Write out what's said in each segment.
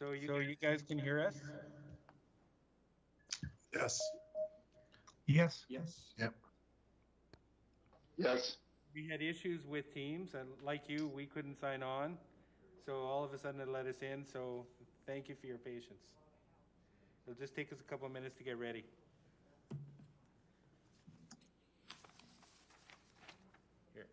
So you guys can hear us? Yes. Yes. Yes. Yep. Yes. We had issues with Teams, and like you, we couldn't sign on. So all of a sudden it let us in, so thank you for your patience. It'll just take us a couple of minutes to get ready. Here.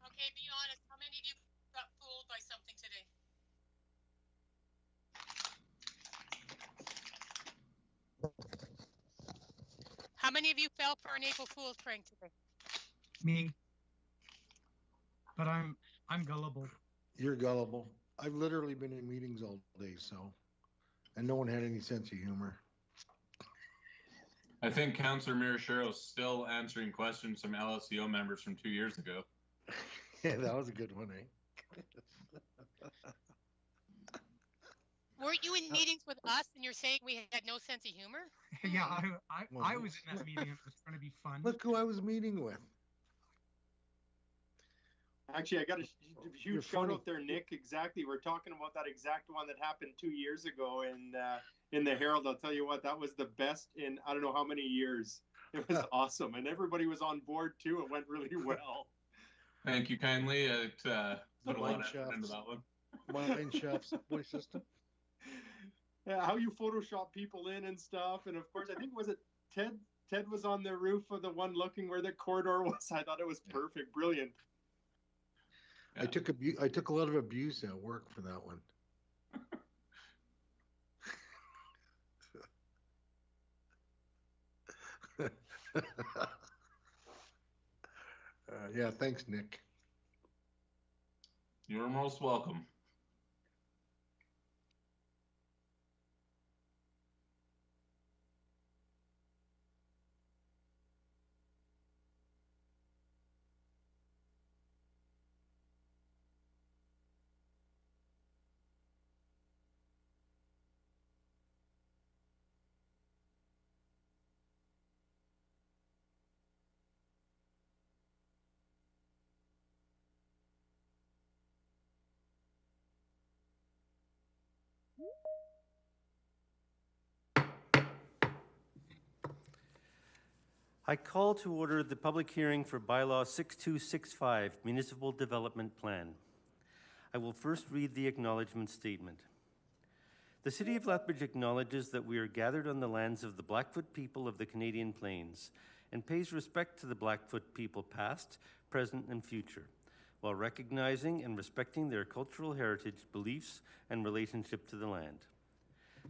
Okay, be honest. How many of you got fooled by something today? How many of you fell for an April Fool's prank today? Me. But I'm gullible. You're gullible. I've literally been in meetings all day, so, and no one had any sense of humor. I think Councillor Mirashiro is still answering questions from LSCO members from 2 years ago. Yeah, that was a good one, eh? Weren't you in meetings with us and you're saying we had no sense of humor? Yeah, I was in that meeting. It was trying to be fun. Look who I was meeting with. Actually, I got a You're huge shout funny. out there, Nick. Exactly. We're talking about that exact one that happened 2 years ago in the Herald. I'll tell you what, that was the best in I don't know how many years. It was awesome. And everybody was on board too. It went really well. Thank you kindly. It put a lot of Mine effort into shafts. that one. Mine Chef's voice system. Yeah, how you Photoshop people in and stuff. And of course, I think, was it Ted? Ted was on the roof of the one looking where the corridor was. I thought it was perfect. Brilliant. Yeah. I took a lot of abuse at work for that one. Yeah, thanks, Nick. You're most welcome. I call to order the public hearing for Bylaw 6265, Municipal Development Plan. I will first read the acknowledgement statement. The City of Lethbridge acknowledges that we are gathered on the lands of the Blackfoot people of the Canadian Plains and pays respect to the Blackfoot people past, present, and future, while recognizing and respecting their cultural heritage, beliefs, and relationship to the land.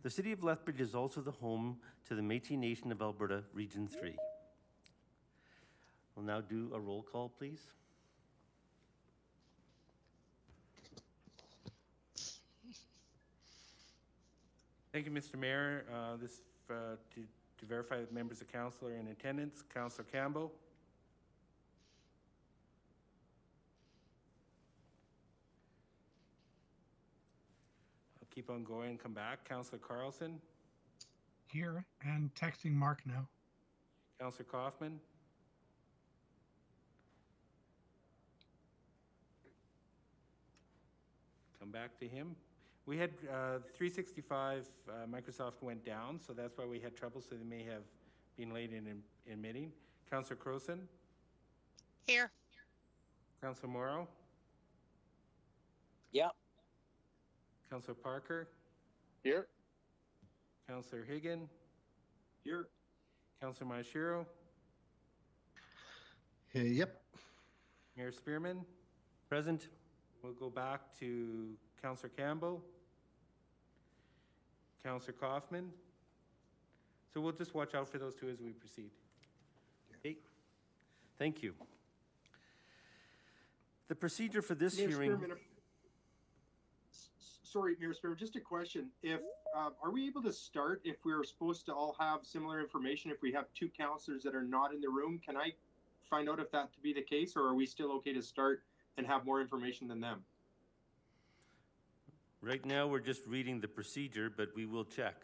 The City of Lethbridge is also the home to the Métis Nation of Alberta, Region 3. We'll now do a roll call, please. Thank you, Mr. Mayor. This to verify that members of council are in attendance. Councillor Campbell. I'll keep on going, come back. Councillor Carlson. Here and texting Mark now. Councillor Kaufman. Come back to him. We had 365 Microsoft went down, so that's why we had trouble, so they may have been late in admitting. Councillor Croson. Here. Councillor Morrow. Yeah. Councillor Parker. Here. Councillor Higgin. Here. Councillor Mashiro. Yep. Mayor Spearman. Present. We'll go back to Councillor Campbell. Councillor Kaufman. So we'll just watch out for those two as we proceed. Okay. Thank you. The procedure for this Mayor hearing... Spearman, sorry, Mayor Spearman, just a question. If are we able to start if we're supposed to all have similar information? If we have two councillors that are not in the room, can I find out if that to be the case, or are we still okay to start and have more information than them? Right now, we're just reading the procedure, but we will check.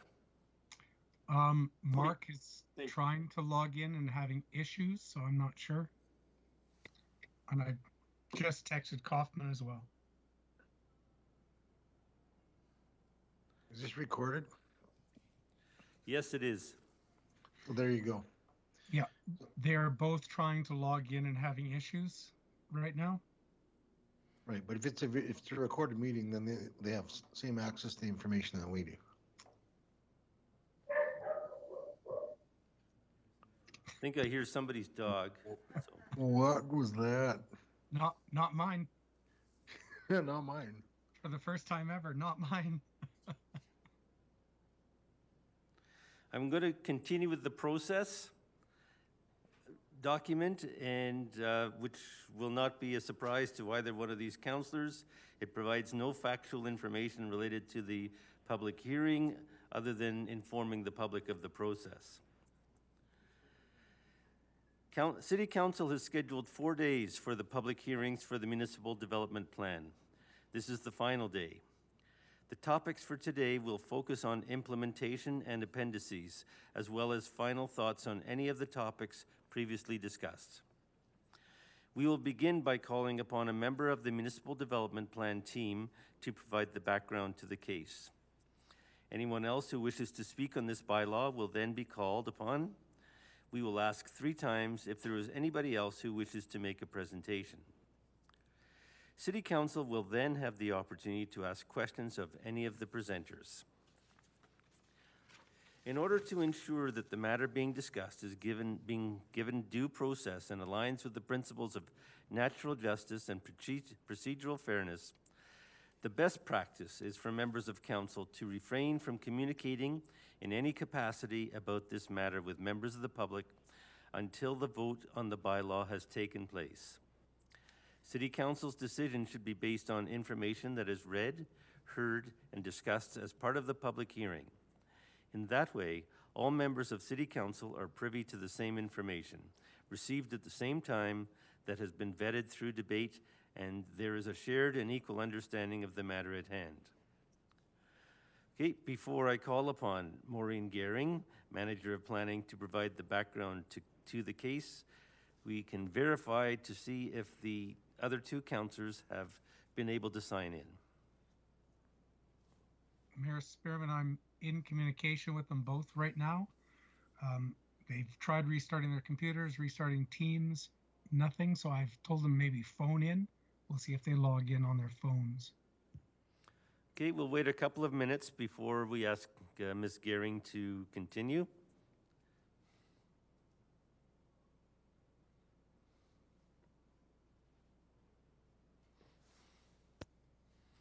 Mark is Thank you. trying to log in and having issues, so I'm not sure. And Just texted Kaufman as well. Is this recorded? Yes, it is. Well, there you go. Yeah, they're both trying to log in and having issues right now. Right, but if it's a recorded meeting, then they have same access to the information that we do. I think I hear somebody's dog. So. What was that? Not mine. Not mine. For the first time ever, not mine. I'm going to continue with the process document, and which will not be a surprise to either one of these councillors. It provides no factual information related to the public hearing other than informing the public of the process. City Council has scheduled 4 days for the public hearings for the Municipal Development Plan. This is the final day. The topics for today will focus on implementation and appendices, as well as final thoughts on any of the topics previously discussed. We will begin by calling upon a member of the Municipal Development Plan team to provide the background to the case. Anyone else who wishes to speak on this bylaw will then be called upon. We will ask 3 times if there is anybody else who wishes to make a presentation. City Council will then have the opportunity to ask questions of any of the presenters. In order to ensure that the matter being discussed is being given due process and aligns with the principles of natural justice and procedural fairness, the best practice is for members of council to refrain from communicating in any capacity about this matter with members of the public until the vote on the bylaw has taken place. City Council's decision should be based on information that is read, heard, and discussed as part of the public hearing. In that way, all members of City Council are privy to the same information, received at the same time, that has been vetted through debate, and there is a shared and equal understanding of the matter at hand. Okay, before I call upon Maureen Gehring, Manager of Planning, to provide the background to the case, we can verify to see if the other 2 councillors have been able to sign in. Mayor Spearman, I'm in communication with them both right now. They've tried restarting their computers, restarting Teams, nothing. So I've told them maybe phone in. We'll see if they log in on their phones. Okay, we'll wait a couple of minutes before we ask Ms. Gehring to continue.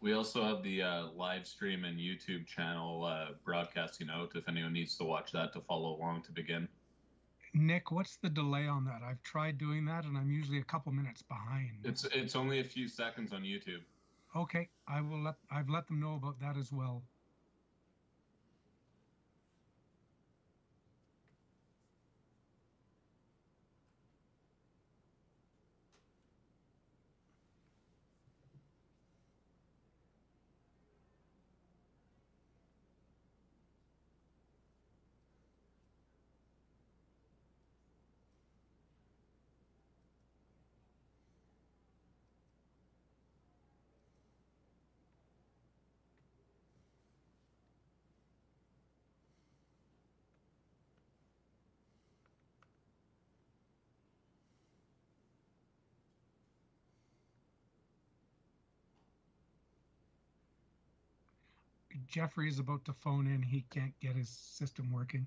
We also have the live stream and YouTube channel broadcasting out if anyone needs to watch that to follow along to begin. Nick, what's the delay on that? I've tried doing that and I'm usually a couple minutes behind. It's only a few seconds on YouTube. Okay, I've let them know about that as well. Jeffrey is about to phone in. He can't get his system working.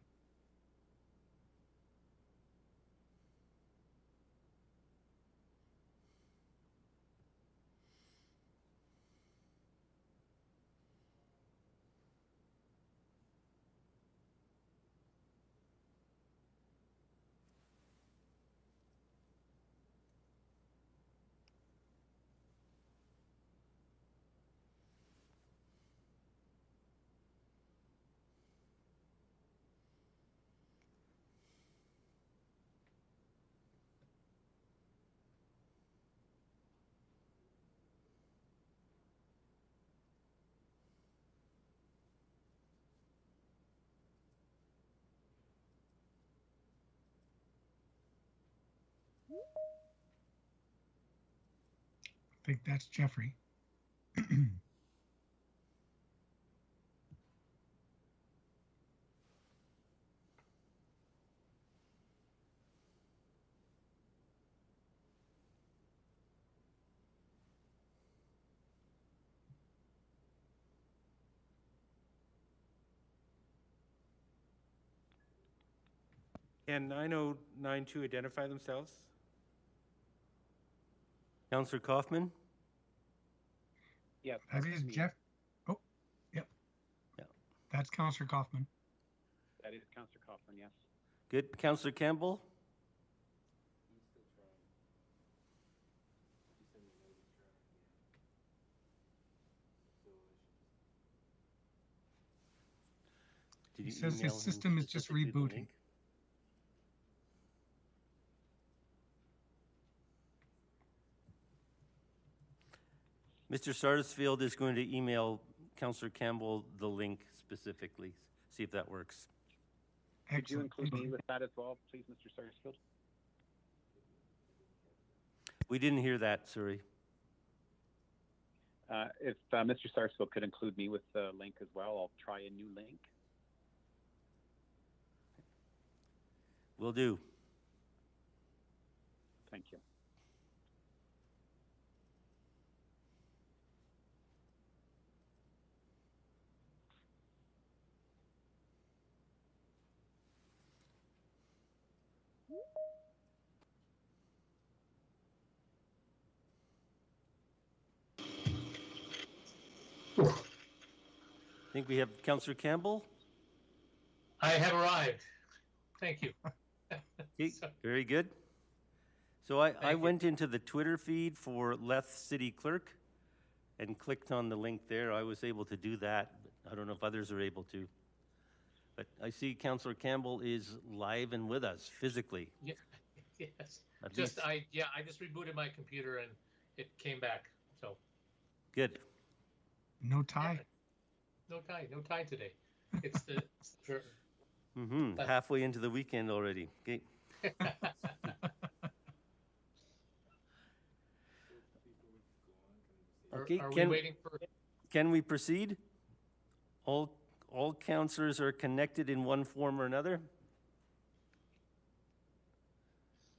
think that's Jeffrey. Can 9092 identify themselves? Councillor Kaufman? Yeah, That that's is me. Jeff. Oh, yep. Yeah. That's Councillor Kaufman. That is Councillor Kaufman, yes. Good. Councillor Campbell? Did He you says his email him system is just specifically the rebooting. link? Mr. Sarsfield is going to email Councillor Campbell the link specifically. See if that works. Could you Excellent. include Thank me you. with that as well, please, Mr. Sarsfield? We didn't hear that, sorry. If Mr. Sarsfield could include me with the link as well, I'll try a new link. Will do. Thank you. I think we have Councillor Campbell. I have arrived. Thank you. Okay, So- very good. So I Thank you. went into the Twitter feed for Leth City Clerk and clicked on the link there. I was able to do that, but I don't know if others are able to. But I see Councillor Campbell is live and with us physically. Yeah, yes. At Just least- I just rebooted my computer and it came back. So Good. No tie. no tie today. It's the Mm-hmm. Halfway into the weekend already. Okay. Okay, are we waiting for? Can we proceed? All councillors are connected in one form or another?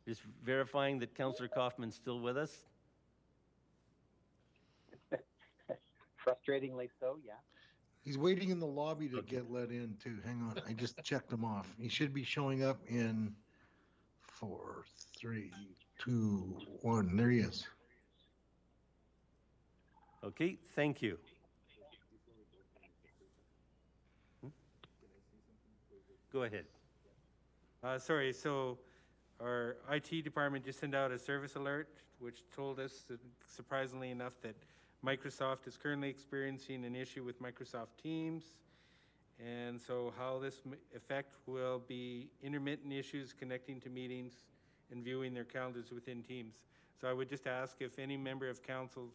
Just verifying that Councillor Kaufman's still with us? Frustratingly so, yeah. He's waiting in the lobby to Okay. get let in too. Hang on, I just checked him off. He should be showing up in 4, 3, 2, 1. There he is. Okay, thank you. Go ahead. Sorry, so our IT department just sent out a service alert, which told us, surprisingly enough, that Microsoft is currently experiencing an issue with Microsoft Teams. And so how this effect will be intermittent issues connecting to meetings and viewing their calendars within Teams. So I would just ask if any member of council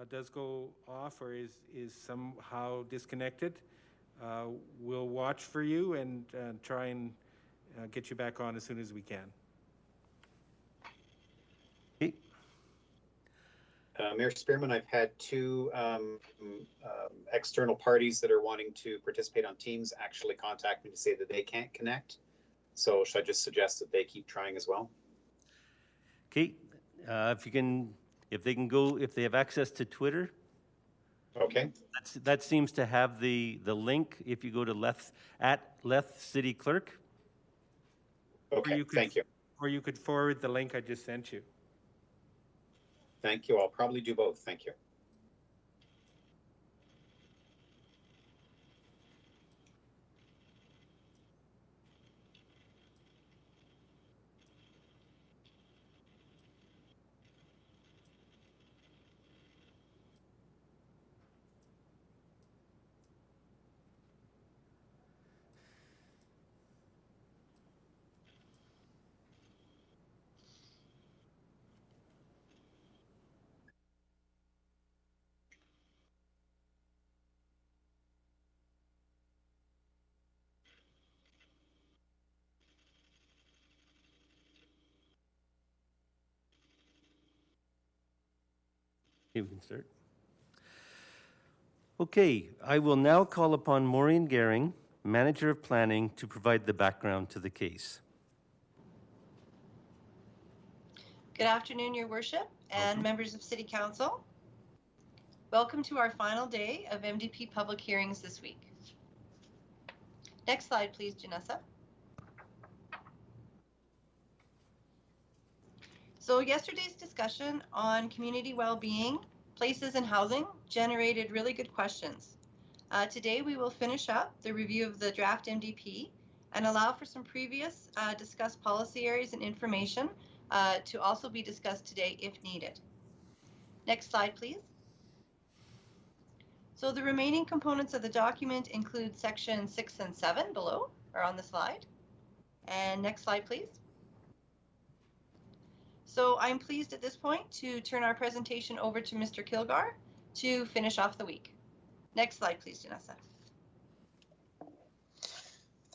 does go off or is somehow disconnected, we'll watch for you and try and get you back on as soon as we can. Okay. Mayor Spearman, I've had two external parties that are wanting to participate on Teams actually contact me to say that they can't connect. So should I just suggest that they keep trying as well? Okay, if they can go, if they have access to Twitter, Okay. that seems to have the link. If you go to Leth City Clerk, Okay, thank you. Or you could forward the link I just sent you. Thank you. I'll probably do both. Thank you. Okay, we can start. Okay, I will now call upon Maureen Gehring, Manager of Planning, to provide the background to the case. Good afternoon, Your Worship and members of City Council. Welcome to our final day of MDP public hearings this week. Next slide, please, Janessa. So yesterday's discussion on community well-being, places and housing generated really good questions. Today we will finish up the review of the draft MDP and allow for some previous discussed policy areas and information to also be discussed today if needed. Next slide, please. So the remaining components of the document include sections 6 and 7 below or on the slide. And next slide, please. So I'm pleased at this point to turn our presentation over to Mr. Kilgar to finish off the week. Next slide, please, Janessa.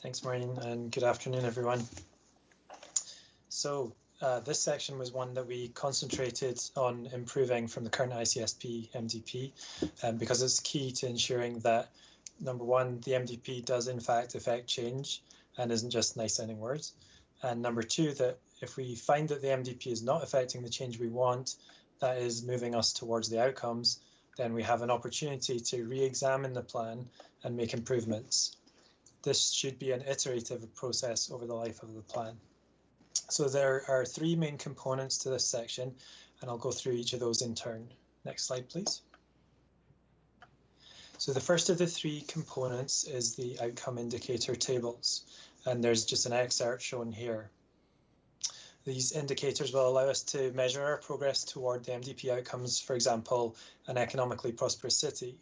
Thanks, Maureen, and good afternoon, everyone. So this section was one that we concentrated on improving from the current ICSP MDP because it's key to ensuring that, number one, the MDP does in fact affect change and isn't just nice sounding words. And number two, that if we find that the MDP is not affecting the change we want, that is moving us towards the outcomes, then we have an opportunity to re-examine the plan and make improvements. This should be an iterative process over the life of the plan. So there are three main components to this section, and I'll go through each of those in turn. Next slide, please. So the first of the three components is the outcome indicator tables, and there's just an excerpt shown here. These indicators will allow us to measure our progress toward the MDP outcomes, for example, an economically prosperous city.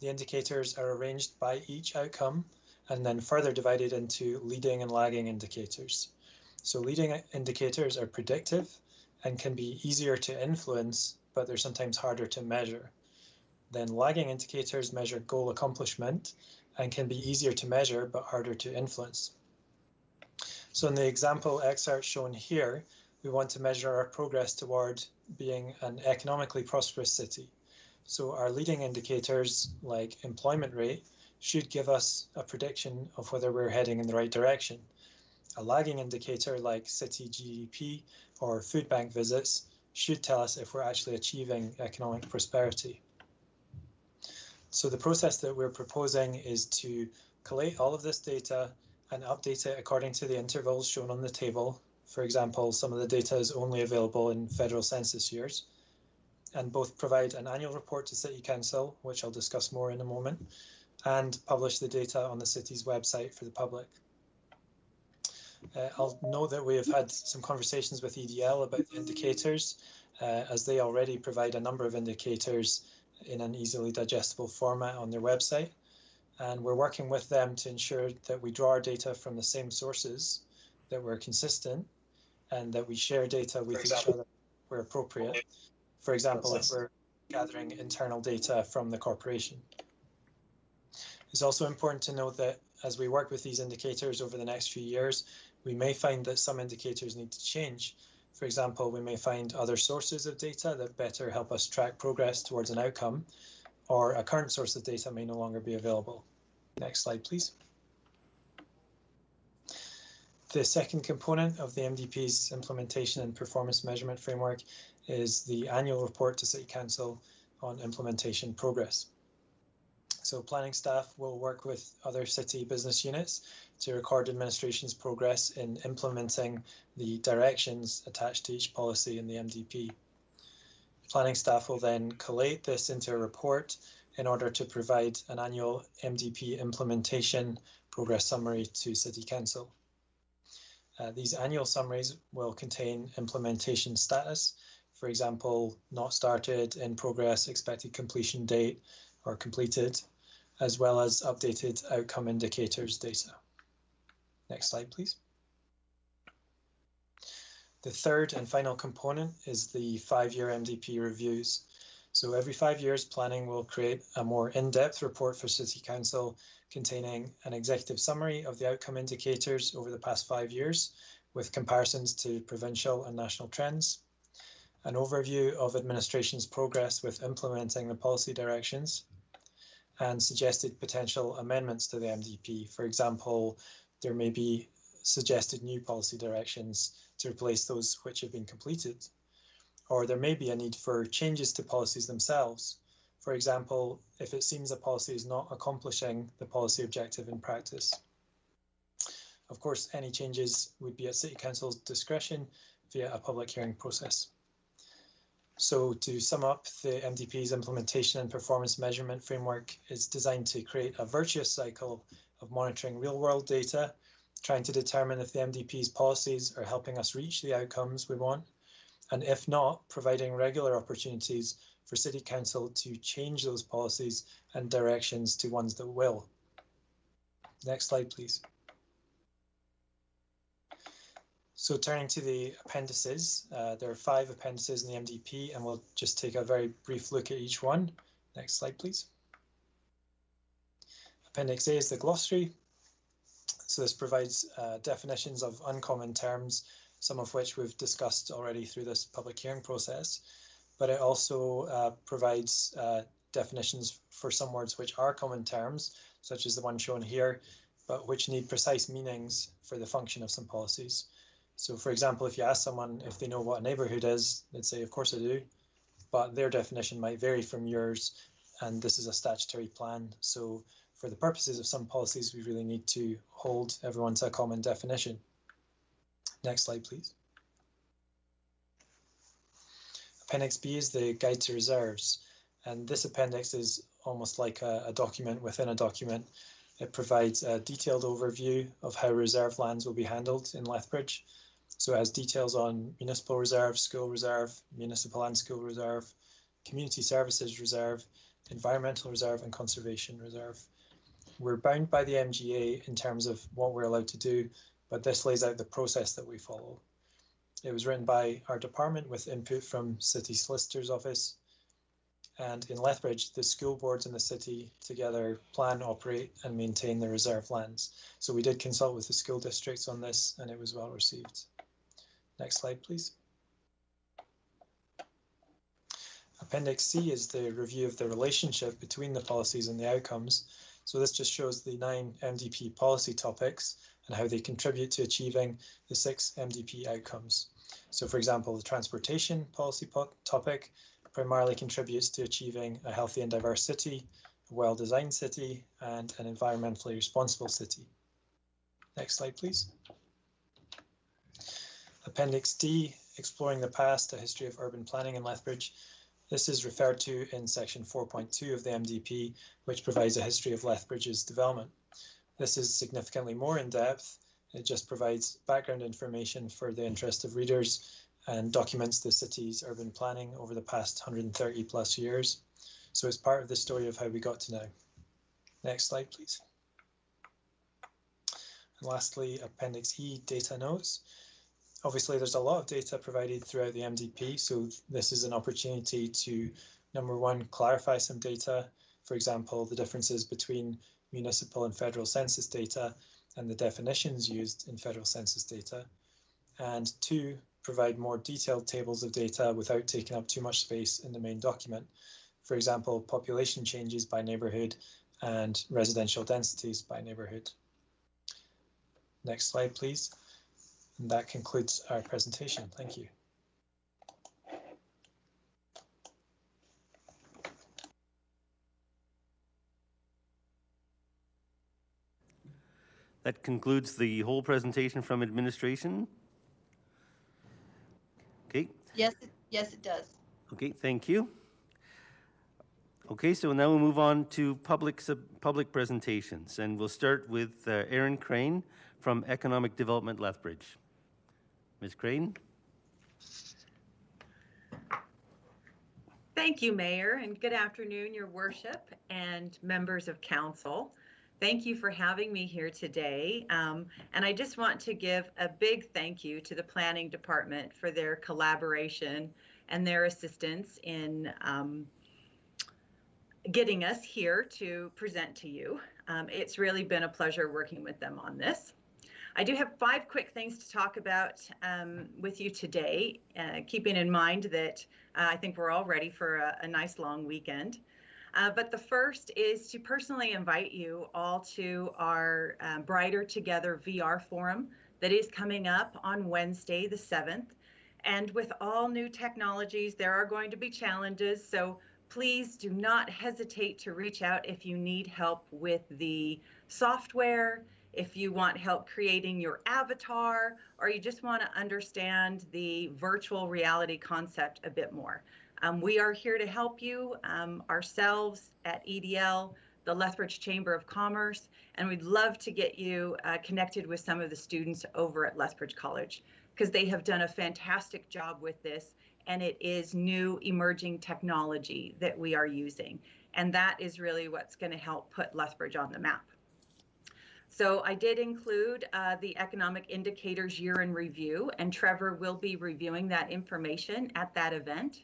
The indicators are arranged by each outcome and then further divided into leading and lagging indicators. So leading indicators are predictive and can be easier to influence, but they're sometimes harder to measure. Then lagging indicators measure goal accomplishment and can be easier to measure, but harder to influence. So in the example excerpt shown here, we want to measure our progress toward being an economically prosperous city. So our leading indicators, like employment rate, should give us a prediction of whether we're heading in the right direction. A lagging indicator like city GDP or food bank visits should tell us if we're actually achieving economic prosperity. So the process that we're proposing is to collate all of this data and update it according to the intervals shown on the table. For example, some of the data is only available in federal census years, and both provide an annual report to City Council, which I'll discuss more in a moment, and publish the data on the city's website for the public. I'll note that we have had some conversations with EDL about the indicators, as they already provide a number of indicators in an easily digestible format on their website. And we're working with them to ensure that we draw our data from the same sources, that we're consistent, and that we share data with each other where appropriate. For example, if we're gathering internal data from the corporation. It's also important to note that as we work with these indicators over the next few years, we may find that some indicators need to change. For example, we may find other sources of data that better help us track progress towards an outcome, or a current source of data may no longer be available. Next slide, please. The second component of the MDP's implementation and performance measurement framework is the annual report to City Council on implementation progress. So planning staff will work with other city business units to record administration's progress in implementing the directions attached to each policy in the MDP. Planning staff will then collate this into a report in order to provide an annual MDP implementation progress summary to City Council. These annual summaries will contain implementation status, for example, not started, in progress, expected completion date, or completed, as well as updated outcome indicators data. Next slide, please. The third and final component is the 5-year MDP reviews. So every 5 years, planning will create a more in-depth report for City Council containing an executive summary of the outcome indicators over the past 5 years with comparisons to provincial and national trends. an overview of administration's progress with implementing the policy directions, and suggested potential amendments to the MDP. For example, there may be suggested new policy directions to replace those which have been completed, or there may be a need for changes to policies themselves. For example, if it seems a policy is not accomplishing the policy objective in practice. Of course, any changes would be at City Council's discretion via a public hearing process. So to sum up, the MDP's implementation and performance measurement framework is designed to create a virtuous cycle of monitoring real-world data, trying to determine if the MDP's policies are helping us reach the outcomes we want, and if not, providing regular opportunities for City Council to change those policies and directions to ones that will. Next slide, please. So turning to the appendices, there are 5 appendices in the MDP, and we'll just take a very brief look at each one. Next slide, please. Appendix A is the glossary. So this provides definitions of uncommon terms, some of which we've discussed already through this public hearing process, but it also provides definitions for some words which are common terms, such as the one shown here, but which need precise meanings for the function of some policies. So for example, if you ask someone if they know what a neighbourhood is, they'd say, of course I do, but their definition might vary from yours, and this is a statutory plan. So for the purposes of some policies, we really need to hold everyone to a common definition. Next slide, please. Appendix B is the guide to reserves, and this appendix is almost like a document within a document. It provides a detailed overview of how reserve lands will be handled in Lethbridge. So it has details on municipal reserve, school reserve, municipal and school reserve, community services reserve, environmental reserve, and conservation reserve. We're bound by the MGA in terms of what we're allowed to do, but this lays out the process that we follow. It was written by our department with input from City Solicitor's Office. And in Lethbridge, the school boards in the city together plan, operate, and maintain the reserve lands. So we did consult with the school districts on this, and it was well received. Next slide, please. Appendix C is the review of the relationship between the policies and the outcomes. So this just shows the 9 MDP policy topics and how they contribute to achieving the 6 MDP outcomes. So for example, the transportation policy topic primarily contributes to achieving a healthy and diverse city, a well-designed city, and an environmentally responsible city. Next slide, please. Appendix D, exploring the past, a history of urban planning in Lethbridge. This is referred to in section 4.2 of the MDP, which provides a history of Lethbridge's development. This is significantly more in depth. It just provides background information for the interest of readers and documents the city's urban planning over the past 130 plus years. So it's part of the story of how we got to now. Next slide, please. And lastly, Appendix E, data notes. Obviously, there's a lot of data provided throughout the MDP, so this is an opportunity to, number one, clarify some data. For example, the differences between municipal and federal census data and the definitions used in federal census data. And 2, provide more detailed tables of data without taking up too much space in the main document. For example, population changes by neighbourhood and residential densities by neighbourhood. Next slide, please. And that concludes our presentation. Thank you. That concludes the whole presentation from administration. Okay. Yes, it does. Okay, thank you. Okay, so now we'll move on to public presentations, and we'll start with Erin Crane from Economic Development Lethbridge. Ms. Crane. Thank you, Mayor, and good afternoon, Your Worship and members of Council. Thank you for having me here today. And I just want to give a big thank you to the Planning Department for their collaboration and their assistance in getting us here to present to you. It's really been a pleasure working with them on this. I do have 5 quick things to talk about with you today, keeping in mind that I think we're all ready for a nice long weekend. But the first is to personally invite you all to our Brighter Together VR forum that is coming up on Wednesday, the 7th. And with all new technologies, there are going to be challenges. So please do not hesitate to reach out if you need help with the software, if you want help creating your avatar, or you just want to understand the virtual reality concept a bit more. We are here to help you ourselves at EDL, the Lethbridge Chamber of Commerce, and we'd love to get you connected with some of the students over at Lethbridge College, because they have done a fantastic job with this, and it is new emerging technology that we are using. And that is really what's going to help put Lethbridge on the map. So I did include the Economic Indicators Year in Review, and Trevor will be reviewing that information at that event.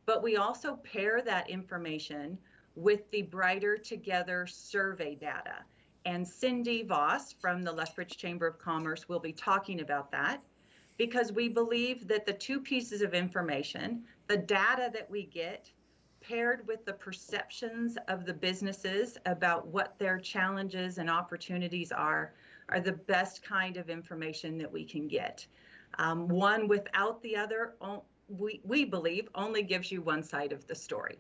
But we also pair that information with the Brighter Together survey data. And Cindy Voss from the Lethbridge Chamber of Commerce will be talking about that, because we believe that the 2 pieces of information, the data that we get, paired with the perceptions of the businesses about what their challenges and opportunities are the best kind of information that we can get. One without the other, we believe, only gives you one side of the story.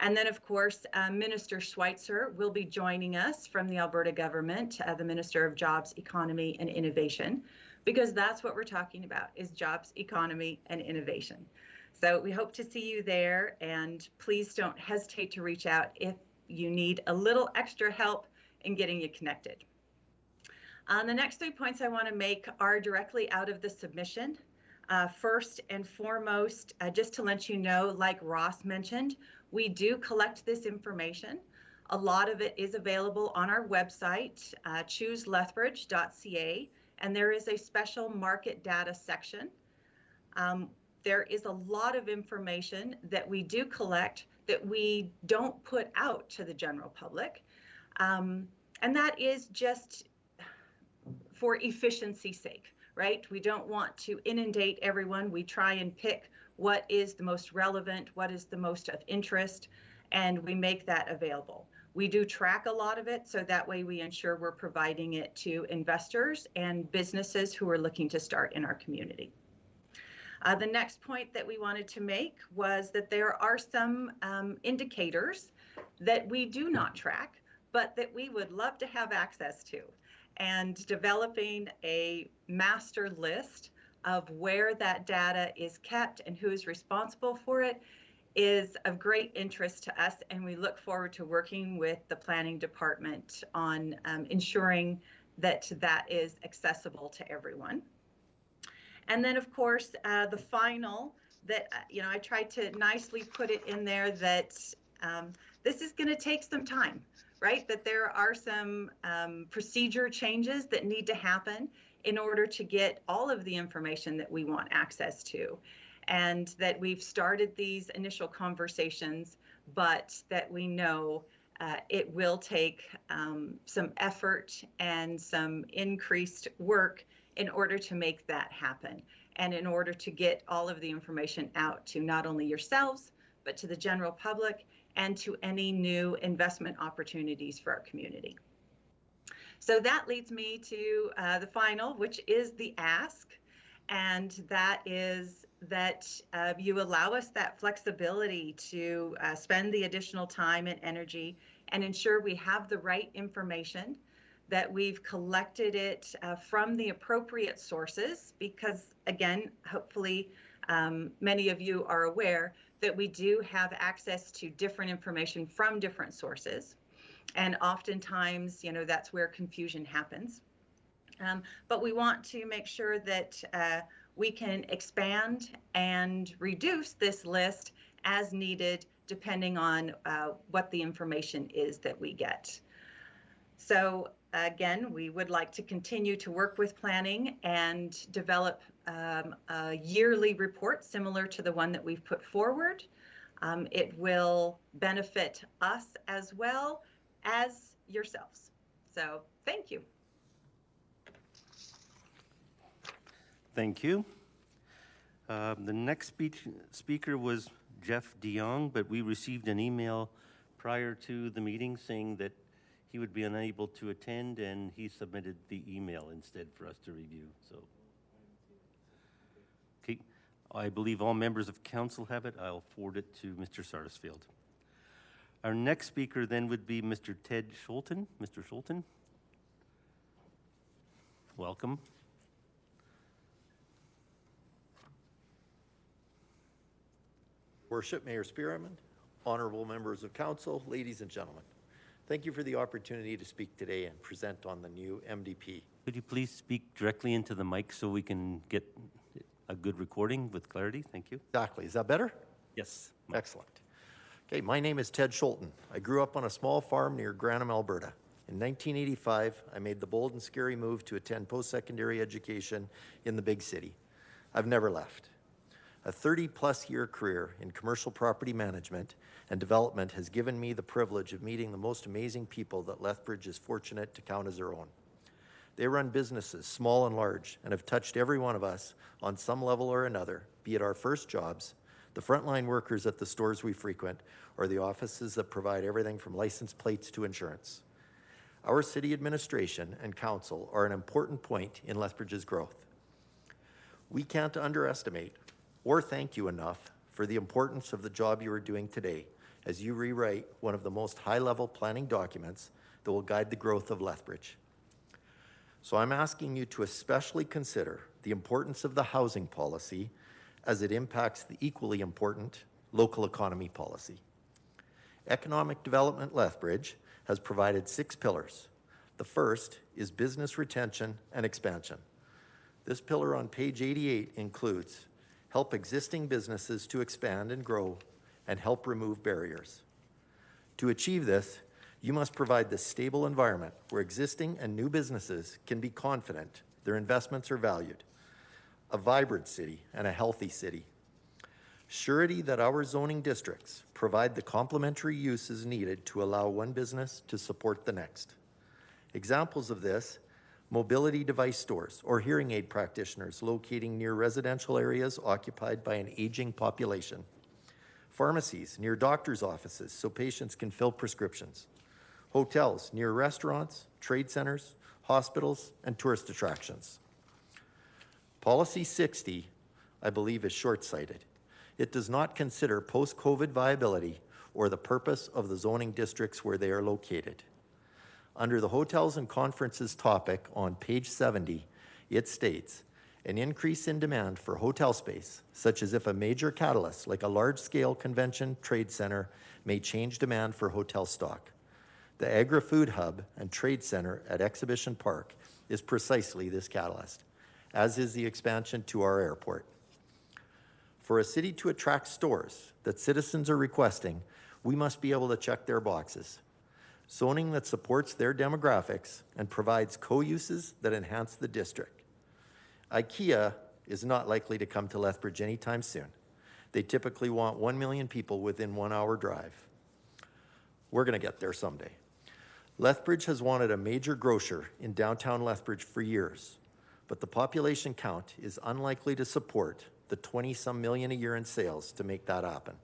And then, of course, Minister Schweitzer will be joining us from the Alberta government, the Minister of Jobs, Economy and Innovation, because that's what we're talking about, is jobs, economy, and innovation. So we hope to see you there, and please don't hesitate to reach out if you need a little extra help in getting you connected. The next 3 points I want to make are directly out of the submission. First and foremost, just to let you know, like Ross mentioned, we do collect this information. A lot of it is available on our website, chooselethbridge.ca, and there is a special market data section. There is a lot of information that we do collect that we don't put out to the general public. And that is just for efficiency's sake, right? We don't want to inundate everyone. We try and pick what is the most relevant, what is the most of interest, and we make that available. We do track a lot of it, so that way we ensure we're providing it to investors and businesses who are looking to start in our community. The next point that we wanted to make was that there are some indicators that we do not track, but that we would love to have access to. And developing a master list of where that data is kept and who is responsible for it is of great interest to us, and we look forward to working with the planning department on ensuring that that is accessible to everyone. And then, of course, the final that, I tried to nicely put it in there that this is going to take some time, right? That there are some procedure changes that need to happen in order to get all of the information that we want access to. And that we've started these initial conversations, but that we know it will take some effort and some increased work in order to make that happen, and in order to get all of the information out to not only yourselves, but to the general public and to any new investment opportunities for our community. So that leads me to the final, which is the ask, and that is that you allow us that flexibility to spend the additional time and energy and ensure we have the right information, that we've collected it from the appropriate sources, because again, hopefully many of you are aware that we do have access to different information from different sources. And oftentimes, that's where confusion happens. But we want to make sure that we can expand and reduce this list as needed, depending on what the information is that we get. So again, we would like to continue to work with planning and develop a yearly report similar to the one that we've put forward. It will benefit us as well as yourselves. So thank you. Thank you. The next speaker was Jeff DeYoung, but we received an email prior to the meeting saying that he would be unable to attend, and he submitted the email instead for us to review. So, okay, I believe all members of council have it. I'll forward it to Mr. Sarsfield. Our next speaker then would be Mr. Ted Schulten. Mr. Schulten, welcome. Worship, Mayor Spearman, honorable members of council, ladies and gentlemen. Thank you for the opportunity to speak today and present on the new MDP. Could you please speak directly into the mic so we can get a good recording with clarity? Thank you. Exactly. Is that better? Yes. Excellent. Okay, my name is Ted Schulten. I grew up on a small farm near Granham, Alberta. In 1985, I made the bold and scary move to attend post-secondary education in the big city. I've never left. A 30-plus year career in commercial property management and development has given me the privilege of meeting the most amazing people that Lethbridge is fortunate to count as their own. They run businesses, small and large, and have touched every one of us on some level or another, be it our first jobs, the frontline workers at the stores we frequent, or the offices that provide everything from license plates to insurance. Our city administration and council are an important point in Lethbridge's growth. We can't underestimate or thank you enough for the importance of the job you are doing today as you rewrite one of the most high-level planning documents that will guide the growth of Lethbridge. So I'm asking you to especially consider the importance of the housing policy as it impacts the equally important local economy policy. Economic Development Lethbridge has provided 6 pillars. The first is business retention and expansion. This pillar on page 88 includes help existing businesses to expand and grow, and help remove barriers. To achieve this, you must provide the stable environment where existing and new businesses can be confident their investments are valued, a vibrant city and a healthy city, surety that our zoning districts provide the complementary uses needed to allow one business to support the next. Examples of this: mobility device stores or hearing aid practitioners locating near residential areas occupied by an aging population. Pharmacies near doctors' offices so patients can fill prescriptions. Hotels near restaurants, trade centers, hospitals, and tourist attractions. Policy 60, I believe, is short-sighted. It does not consider post-COVID viability or the purpose of the zoning districts where they are located. Under the hotels and conferences topic on page 70, it states, an increase in demand for hotel space, such as if a major catalyst like a large-scale convention trade center may change demand for hotel stock. The agri-food hub and trade center at Exhibition Park is precisely this catalyst, as is the expansion to our airport. For a city to attract stores that citizens are requesting, we must be able to check their boxes. Zoning that supports their demographics and provides co-uses that enhance the district. IKEA is not likely to come to Lethbridge anytime soon. They typically want 1 million people within 1 hour drive. We're going to get there someday. Lethbridge has wanted a major grocer in downtown Lethbridge for years, but the population count is unlikely to support the 20-some million a year in sales to make that happen.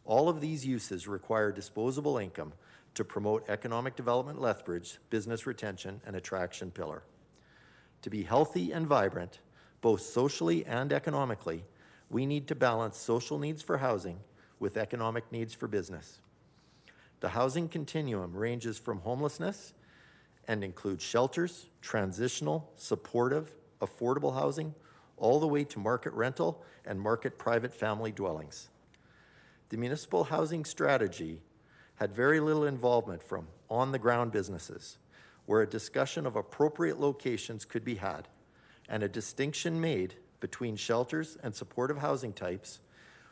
All of these uses require disposable income to promote economic development Lethbridge, business retention, and attraction pillar. To be healthy and vibrant, both socially and economically, we need to balance social needs for housing with economic needs for business. The housing continuum ranges from homelessness and includes shelters, transitional, supportive, affordable housing, all the way to market rental and market private family dwellings. The municipal housing strategy had very little involvement from on-the-ground businesses, where a discussion of appropriate locations could be had, and a distinction made between shelters and supportive housing types,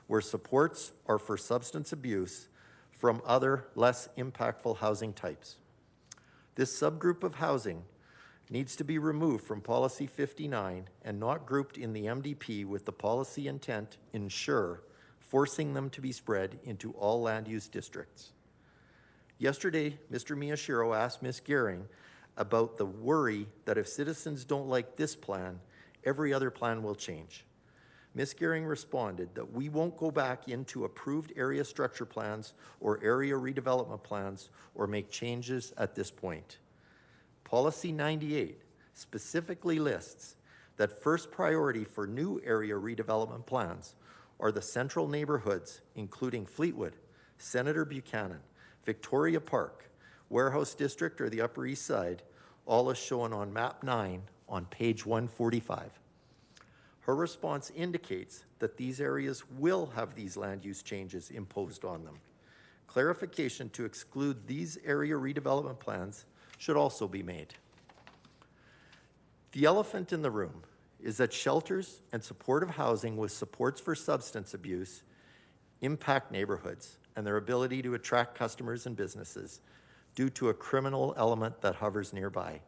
where supports are for substance abuse from other less impactful housing types. This subgroup of housing needs to be removed from Policy 59 and not grouped in the MDP with the policy intent ensure, forcing them to be spread into all land use districts. Yesterday, Mr. Miyashiro asked Ms. Gehring about the worry that if citizens don't like this plan, every other plan will change. Ms. Gehring responded that we won't go back into approved area structure plans or area redevelopment plans or make changes at this point. Policy 98 specifically lists that first priority for new area redevelopment plans are the central neighborhoods, including Fleetwood, Senator Buchanan, Victoria Park, Warehouse District or the Upper East Side, all as shown on map 9 on page 145. Her response indicates that these areas will have these land use changes imposed on them. Clarification to exclude these area redevelopment plans should also be made. The elephant in the room is that shelters and supportive housing with supports for substance abuse impact neighborhoods and their ability to attract customers and businesses due to a criminal element that hovers nearby.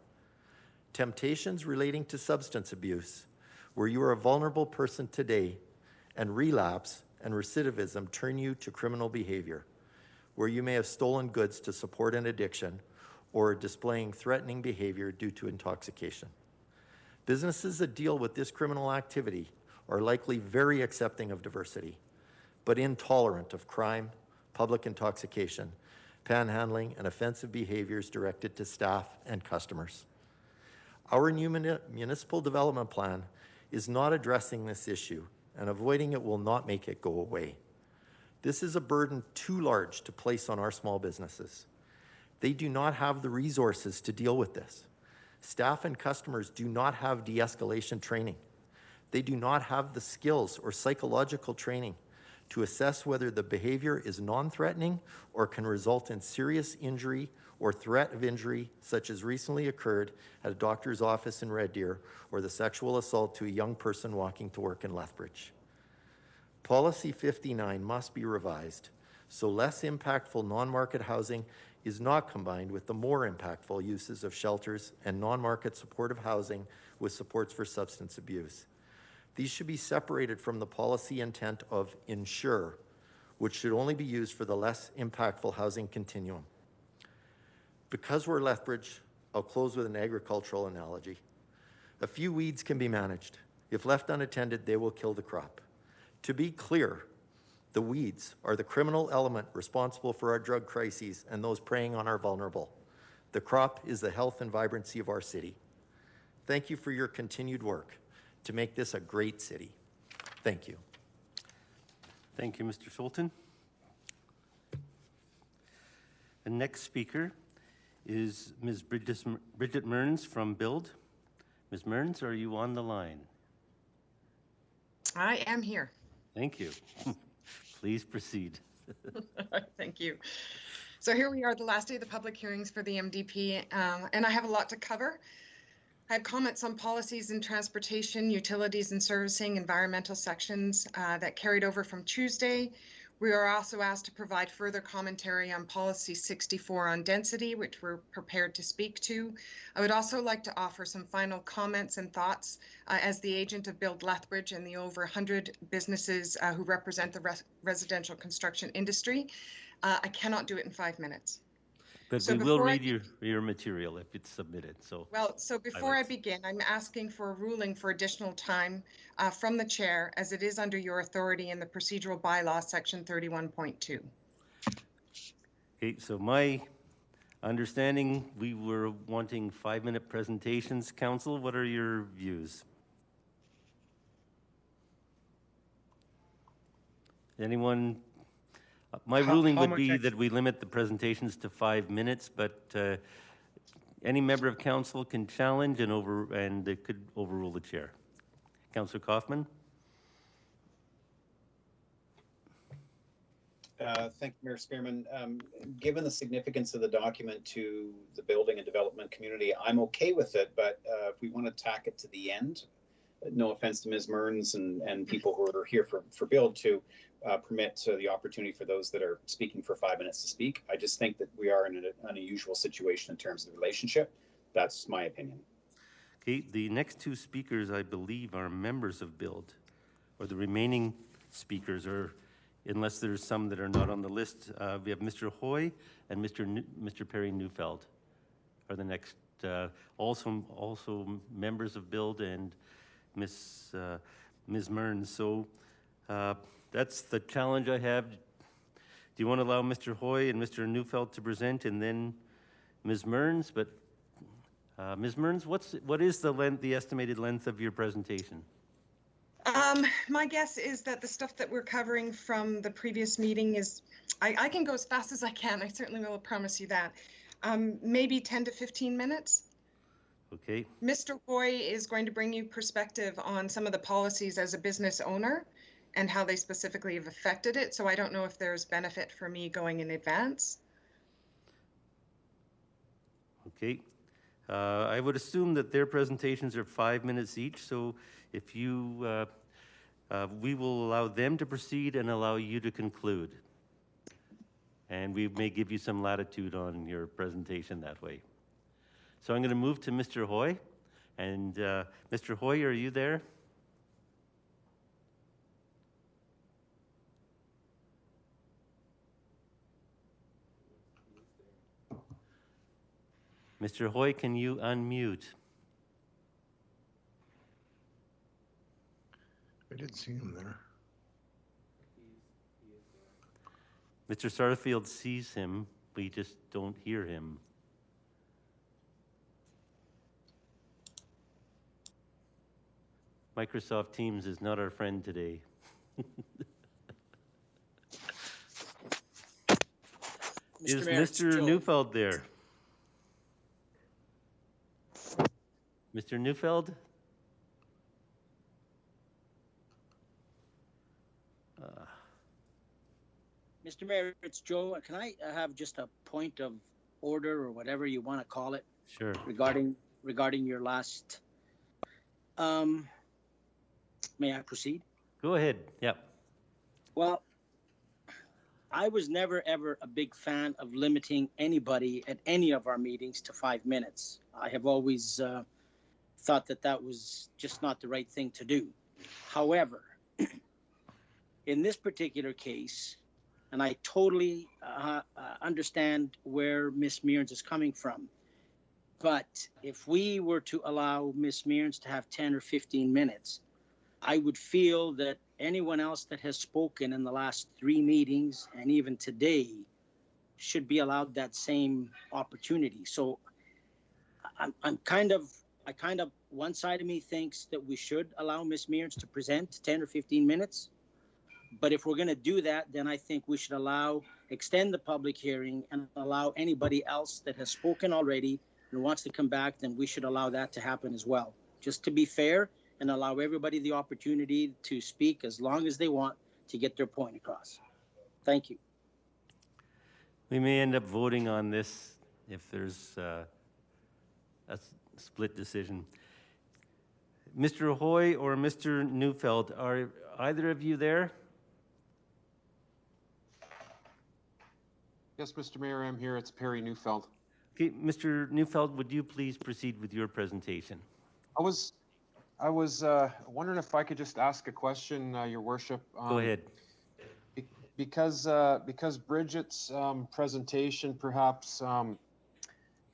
Temptations relating to substance abuse, where you are a vulnerable person today, and relapse and recidivism turn you to criminal behavior, where you may have stolen goods to support an addiction or displaying threatening behavior due to intoxication. Businesses that deal with this criminal activity are likely very accepting of diversity, but intolerant of crime, public intoxication, panhandling, and offensive behaviors directed to staff and customers. Our new municipal development plan is not addressing this issue, and avoiding it will not make it go away. This is a burden too large to place on our small businesses. They do not have the resources to deal with this. Staff and customers do not have de-escalation training. They do not have the skills or psychological training to assess whether the behavior is non-threatening or can result in serious injury or threat of injury, such as recently occurred at a doctor's office in Red Deer, or the sexual assault to a young person walking to work in Lethbridge. Policy 59 must be revised so less impactful non-market housing is not combined with the more impactful uses of shelters and non-market supportive housing with supports for substance abuse. These should be separated from the policy intent of ensure, which should only be used for the less impactful housing continuum. Because we're Lethbridge, I'll close with an agricultural analogy. A few weeds can be managed. If left unattended, they will kill the crop. To be clear, the weeds are the criminal element responsible for our drug crises and those preying on our vulnerable. The crop is the health and vibrancy of our city. Thank you for your continued work to make this a great city. Thank you. Thank you, Mr. Schulten. The next speaker is Ms. Bridget Mearns from Build. Ms. Mearns, are you on the line? I am here. Thank you. Please proceed. Thank you. So here we are, the last day of the public hearings for the MDP, and I have a lot to cover. I have comments on policies in transportation, utilities and servicing, environmental sections that carried over from Tuesday. We are also asked to provide further commentary on policy 64 on density, which we're prepared to speak to. I would also like to offer some final comments and thoughts as the agent of Build Lethbridge and the over 100 businesses who represent the residential construction industry. I cannot do it in 5 minutes. But we will read your material if it's submitted. So before I begin, I'm asking for a ruling for additional time from the chair, as it is under your authority in the procedural bylaw, section 31.2. Okay, so my understanding, we were wanting 5-minute presentations. Council, what are your views? Anyone? My ruling would be that we limit the presentations to 5 minutes, but any member of council can challenge and it could overrule the chair. Councillor Kaufman. Thank you, Mayor Spearman. Given the significance of the document to the building and development community, I'm okay with it, but if we want to tack it to the end, no offense to Ms. Mearns and people who are here for Build to permit the opportunity for those that are speaking for 5 minutes to speak. I just think that we are in an unusual situation in terms of the relationship. That's my opinion. Okay, the next two speakers, I believe, are members of Build, or the remaining speakers are, unless there's some that are not on the list. We have Mr. Hoy and Mr. Perry Neufeld are the next, also members of Build, and Ms. Mearns. So that's the challenge I have. Do you want to allow Mr. Hoy and Mr. Neufeld to present, and then Ms. Mearns? But Ms. Mearns, what is the estimated length of your presentation? My guess is that the stuff that we're covering from the previous meeting is, I can go as fast as I can. I certainly will promise you that. Maybe 10 to 15 minutes. Okay. Mr. Hoy is going to bring you perspective on some of the policies as a business owner and how they specifically have affected it. So I don't know if there's benefit for me going in advance. Okay. I would assume that their presentations are 5 minutes each. So if you, we will allow them to proceed and allow you to conclude. And we may give you some latitude on your presentation that way. So I'm going to move to Mr. Hoy. And Mr. Hoy, are you there? Mr. Hoy, can you unmute? I didn't see him there. Mr. Satterfield sees him, we just don't hear him. Microsoft Teams is not our friend today. Is Mr. Neufeld there? Mr. Neufeld? Mr. Mayor, it's Joe. Can I have just a point of order or whatever you want to call it? Sure. Regarding your last. May I proceed? Go ahead. Yep. Well, I was never ever a big fan of limiting anybody at any of our meetings to 5 minutes. I have always thought that that was just not the right thing to do. However, in this particular case, and I totally understand where Ms. Mearns is coming from, but if we were to allow Ms. Mearns to have 10 or 15 minutes, I would feel that anyone else that has spoken in the last 3 meetings and even today should be allowed that same opportunity. So I kind of, one side of me thinks that we should allow Ms. Mearns to present 10 or 15 minutes. But if we're going to do that, then I think we should extend the public hearing and allow anybody else that has spoken already and wants to come back, then we should allow that to happen as well. Just to be fair and allow everybody the opportunity to speak as long as they want to get their point across. Thank you. We may end up voting on this if there's a split decision. Mr. Hoy or Mr. Neufeld, are either of you there? Yes, Mr. Mayor, I'm here. It's Perry Neufeld. Okay, Mr. Neufeld, would you please proceed with your presentation? I was wondering if I could just ask a question, Your Worship. Go ahead. Because Bridget's presentation perhaps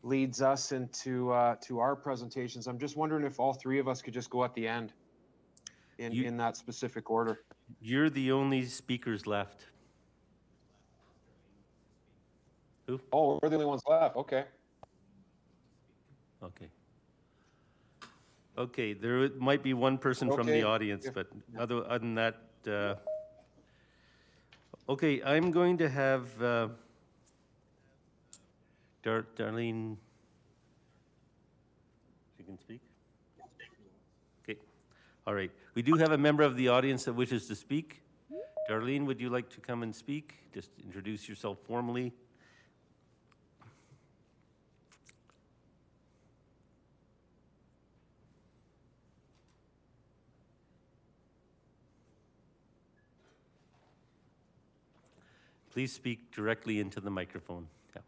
leads us into to our presentations. I'm just wondering if all 3 of us could just go at the end in that specific order. You're the only speakers left. Who? Oh, we're the only ones left. Okay. Okay. Okay, there might be one person from the audience, but other than that, okay, I'm going to have Darlene. She can speak? Okay, all right. We do have a member of the audience that wishes to speak. Darlene, would you like to come and speak? Just introduce yourself formally. Please speak directly into the microphone. Yeah.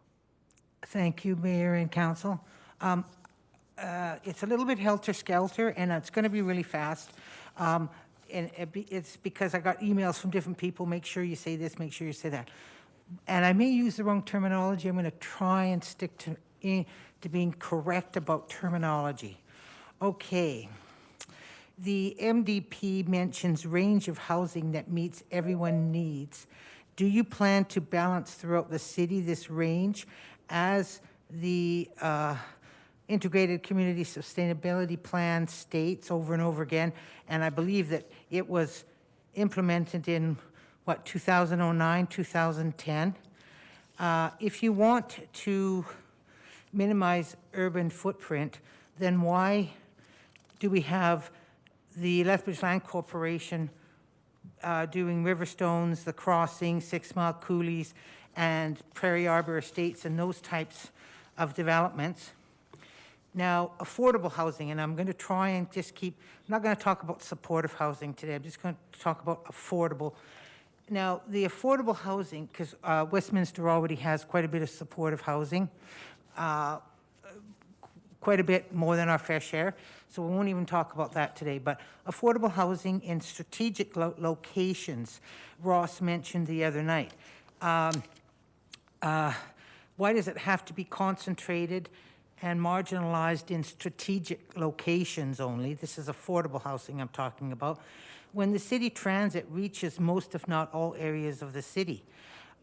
Thank you, Mayor and Council. It's a little bit helter-skelter, and it's going to be really fast. And it's because I got emails from different people, make sure you say this, make sure you say that. And I may use the wrong terminology. I'm going to try and stick to being correct about terminology. Okay. the MDP mentions range of housing that meets everyone's needs. Do you plan to balance throughout the city this range as the Integrated Community Sustainability Plan states over and over again? And I believe that it was implemented in, what, 2009, 2010? If you want to minimize urban footprint, then why do we have the Lethbridge Land Corporation doing Riverstones, the Crossing, 6 Mile Coulees, and Prairie Arbor Estates and those types of developments? Now, affordable housing, and I'm going to try and just keep, I'm not going to talk about supportive housing today, I'm just going to talk about affordable. Now, the affordable housing, because Westminster already has quite a bit of supportive housing, quite a bit more than our fair share, so we won't even talk about that today. But affordable housing in strategic locations, Ross mentioned the other night. Why does it have to be concentrated and marginalized in strategic locations only? This is affordable housing I'm talking about. When the city transit reaches most, if not all, areas of the city.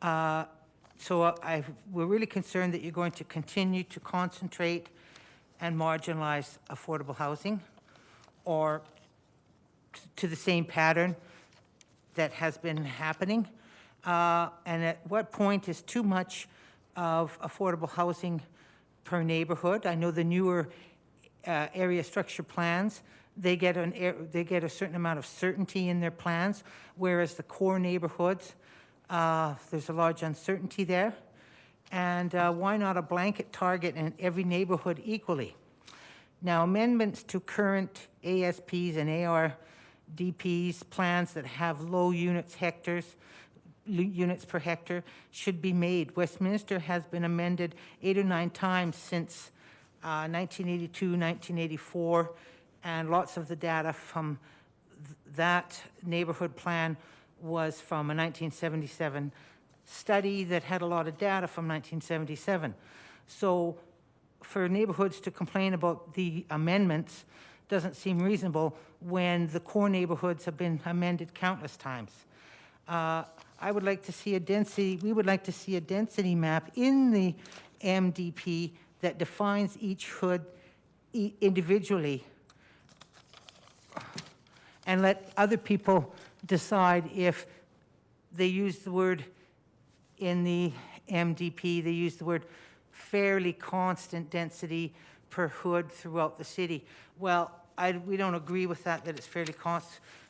We're really concerned that you're going to continue to concentrate and marginalize affordable housing, or to the same pattern that has been happening. And at what point is too much of affordable housing per neighborhood? I know the newer area structure plans, they get a certain amount of certainty in their plans, whereas the core neighborhoods, there's a large uncertainty there. And why not a blanket target in every neighborhood equally? Now, amendments to current ASPs and ARDPs plans that have low units per hectare should be made. Westminster has been amended 8 or 9 times since 1982, 1984, and lots of the data from that neighborhood plan was from a 1977 study that had a lot of data from 1977. So for neighborhoods to complain about the amendments doesn't seem reasonable when the core neighborhoods have been amended countless times. I would like to see a density, we would like to see a density map in the MDP that defines each hood individually and let other people decide if they use the word in the MDP, they use the word fairly constant density per hood throughout the city. Well, we don't agree with that it's fairly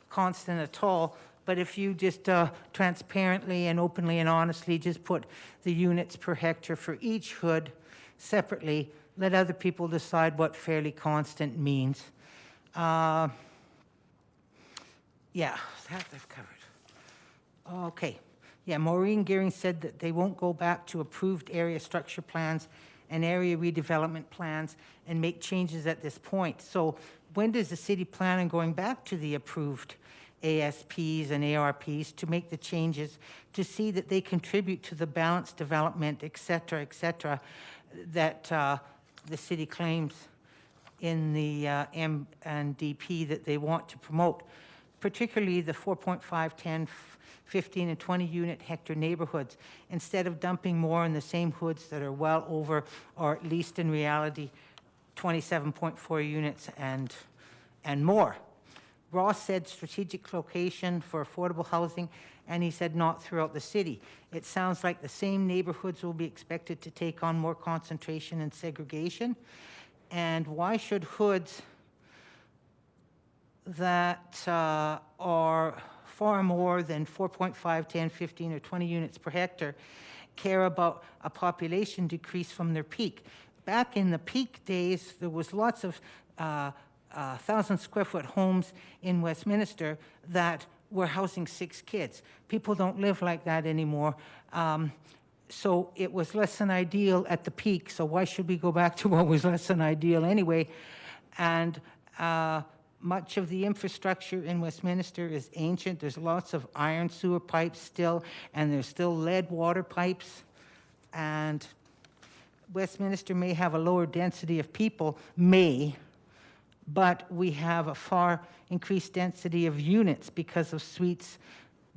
constant at all, but if you just transparently and openly and honestly just put the units per hectare for each hood separately, let other people decide what fairly constant means. Yeah, that I've covered. Okay. Yeah, Maureen Gearing said that they won't go back to approved area structure plans and area redevelopment plans and make changes at this point. So when does the city plan on going back to the approved ASPs and ARPs to make the changes to see that they contribute to the balanced development, et cetera, that the city claims in the MDP that they want to promote, particularly the 4.5, 10, 15 and 20 unit hectare neighborhoods, instead of dumping more in the same hoods that are well over, or at least in reality, 27.4 units and more. Ross said strategic location for affordable housing, and he said not throughout the city. It sounds like the same neighborhoods will be expected to take on more concentration and segregation. And why should hoods that are far more than 4.5, 10, 15, or 20 units per hectare care about a population decrease from their peak? Back in the peak days, there was lots of 1,000 square foot homes in Westminster that were housing 6 kids. People don't live like that anymore. So it was less than ideal at the peak. So why should we go back to what was less than ideal anyway? And much of the infrastructure in Westminster is ancient. There's lots of iron sewer pipes still, and there's still lead water pipes. And Westminster may have a lower density of people, but we have a far increased density of units because of suites,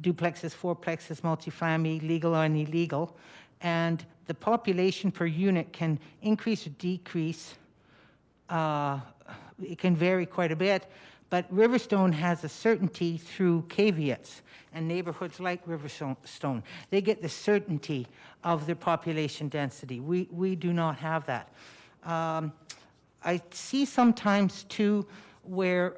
duplexes, fourplexes, multifamily, legal and illegal. And the population per unit can increase or decrease. It can vary quite a bit, but Riverstone has a certainty through caveats, and neighborhoods like Riverstone, they get the certainty of their population density. We do not have that. I see sometimes too where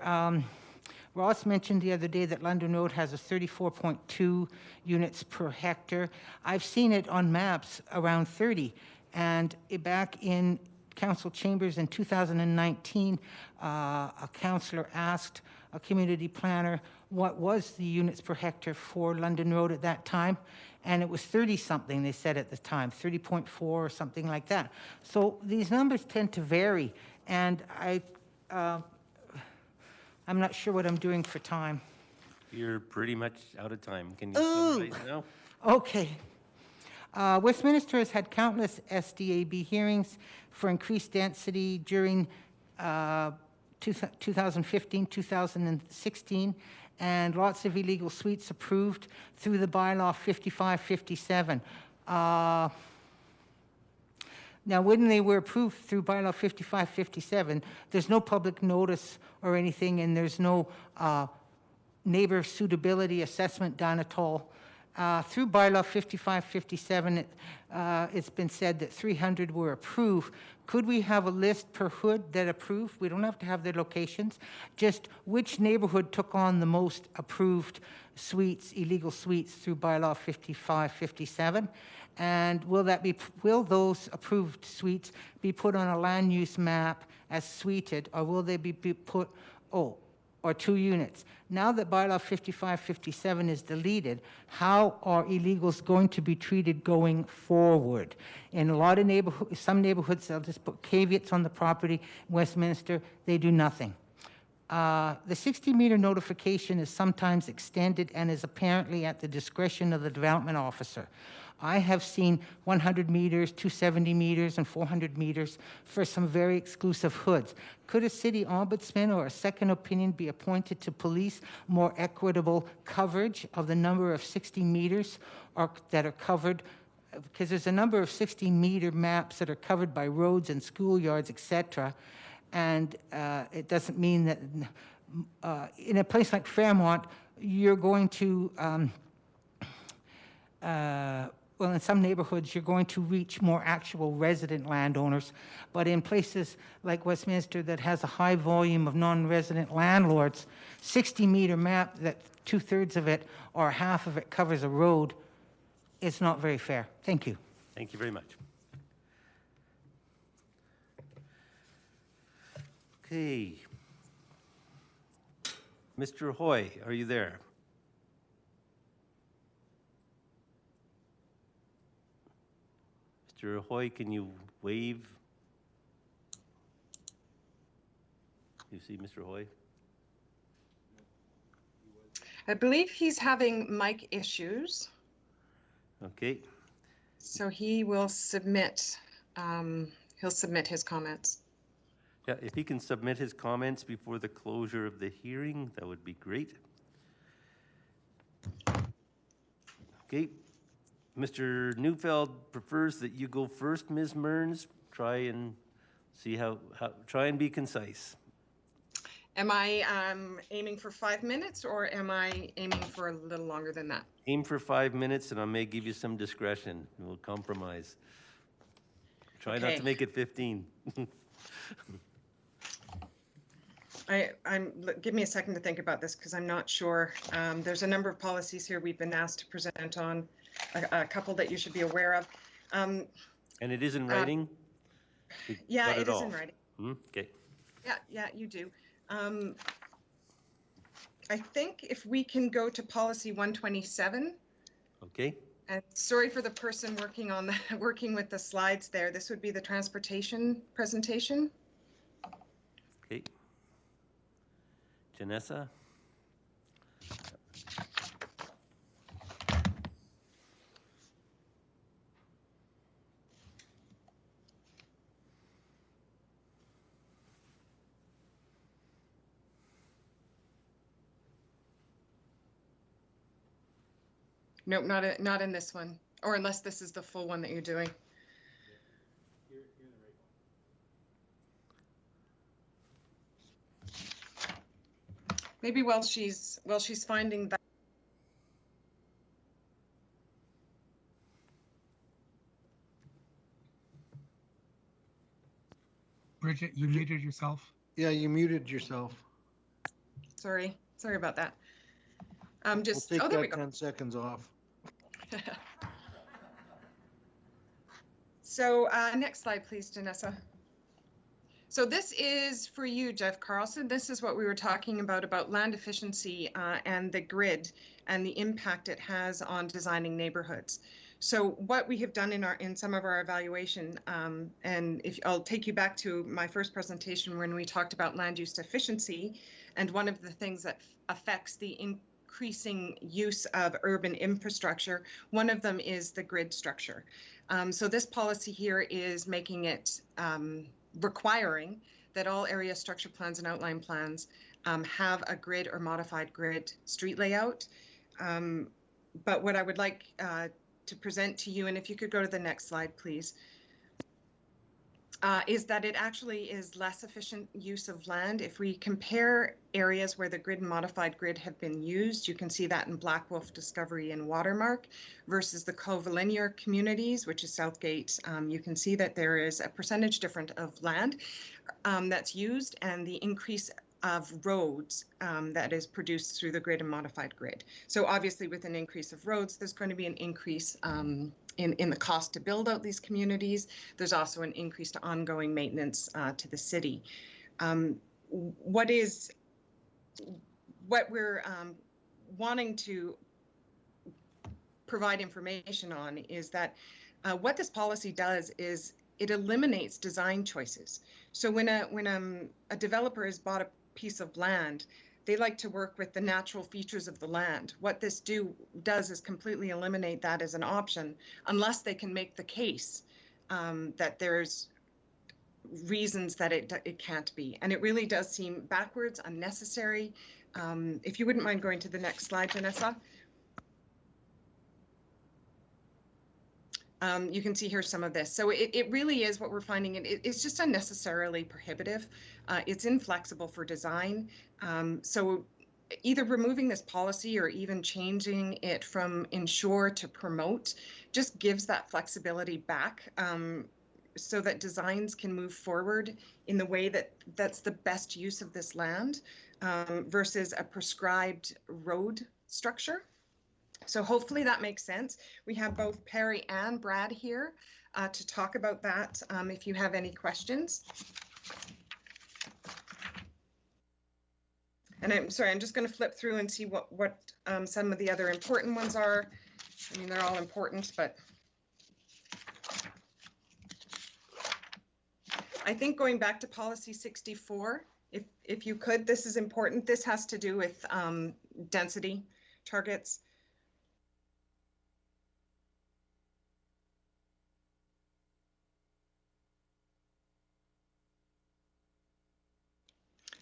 Ross mentioned the other day that London Road has a 34.2 units per hectare. I've seen it on maps around 30, and back in council chambers in 2019, a councillor asked a community planner what was the units per hectare for London Road at that time, and it was 30-something, they said at the time, 30.4 or something like that. So these numbers tend to vary, and I'm not sure what I'm doing for time. You're pretty much out of time. Can you summarize now? Okay. Westminster has had countless SDAB hearings for increased density during 2015, 2016, and lots of illegal suites approved through the bylaw 5557. Now, when they were approved through bylaw 5557, there's no public notice or anything, and there's no neighbor suitability assessment done at all. Through bylaw 5557, it's been said that 300 were approved. Could we have a list per hood that approved? We don't have to have their locations. Just which neighborhood took on the most approved suites, illegal suites through bylaw 5557? And will those approved suites be put on a land use map as suited, or will they be put, or 2 units? Now that bylaw 5557 is deleted, how are illegals going to be treated going forward? In a lot of neighborhoods, some neighborhoods, they'll just put caveats on the property. Westminster, they do nothing. The 60-meter notification is sometimes extended and is apparently at the discretion of the development officer. I have seen 100 meters, 270 meters, and 400 meters for some very exclusive hoods. Could a city ombudsman or a second opinion be appointed to police more equitable coverage of the number of 60 meters that are covered? Because there's a number of 60-meter maps that are covered by roads and schoolyards, etc. And it doesn't mean that in a place like Fairmont, you're going to well, in some neighborhoods, you're going to reach more actual resident landowners, but in places like Westminster that has a high volume of non-resident landlords, 60-meter map that 2/3 of it or half of it covers a road is not very fair. Thank you. Thank you very much. Okay. Mr. Hoy, are you there? Mr. Hoy, can you wave? You see Mr. Hoy? I believe he's having mic issues. Okay. So he will submit, he'll submit his comments. Yeah, if he can submit his comments before the closure of the hearing, that would be great. Okay. Mr. Neufeld prefers that you go first, Ms. Mearns. Try and see try and be concise. Am I aiming for 5 minutes, or am I aiming for a little longer than that? Aim for 5 minutes, and I may give you some discretion. We'll compromise. Try not to make it 15. Give me a second to think about this, because I'm not sure. There's a number of policies here we've been asked to present on, a couple that you should be aware of. And it is in writing? Yeah, it is in writing. Okay. Yeah, you do. I think if we can go to policy 127. Okay. And sorry for the person working with the slides there. This would be the transportation presentation. Okay. Janessa? Nope, not in this one, or unless this is the full one that you're doing. Maybe while she's finding that. Bridget, you muted yourself. Yeah, you muted yourself. Sorry about that. We'll Just take oh, there we that go. 10 seconds off. So next slide, please, Janessa. So this is for you, Jeff Carlson. This is what we were talking about land efficiency and the grid and the impact it has on designing neighborhoods. So what we have done in some of our evaluation, and if I'll take you back to my first presentation when we talked about land use efficiency, and one of the things that affects the increasing use of urban infrastructure, one of them is the grid structure. So this policy here is making it requiring that all area structure plans and outline plans have a grid or modified grid street layout. But what I would like to present to you, and if you could go to the next slide, please, is that it actually is less efficient use of land. If we compare areas where the grid and modified grid have been used, you can see that in Black Wolf, Discovery, and Watermark, versus the covilinear communities, which is Southgate. You can see that there is a percentage different of land that's used, and the increase of roads that is produced through the grid and modified grid. So obviously with an increase of roads, there's going to be an increase in the cost to build out these communities. There's also an increase to ongoing maintenance to the city. What we're wanting to provide information on is that what this policy does is it eliminates design choices. So when a developer has bought a piece of land, they like to work with the natural features of the land. What this does is completely eliminate that as an option, unless they can make the case that there's reasons that it can't be. And it really does seem backwards, unnecessary. If you wouldn't mind going to the next slide, Janessa. You can see here some of this. So it really is what we're finding. It's just unnecessarily prohibitive. It's inflexible for design. So either removing this policy or even changing it from ensure to promote just gives that flexibility back so that designs can move forward in the way that's the best use of this land versus a prescribed road structure. So hopefully that makes sense. We have both Perry and Brad here to talk about that if you have any questions. And I'm sorry, I'm just going to flip through and see what some of the other important ones are. I mean, they're all important, but I think going back to policy 64, if you could, this is important. This has to do with density targets.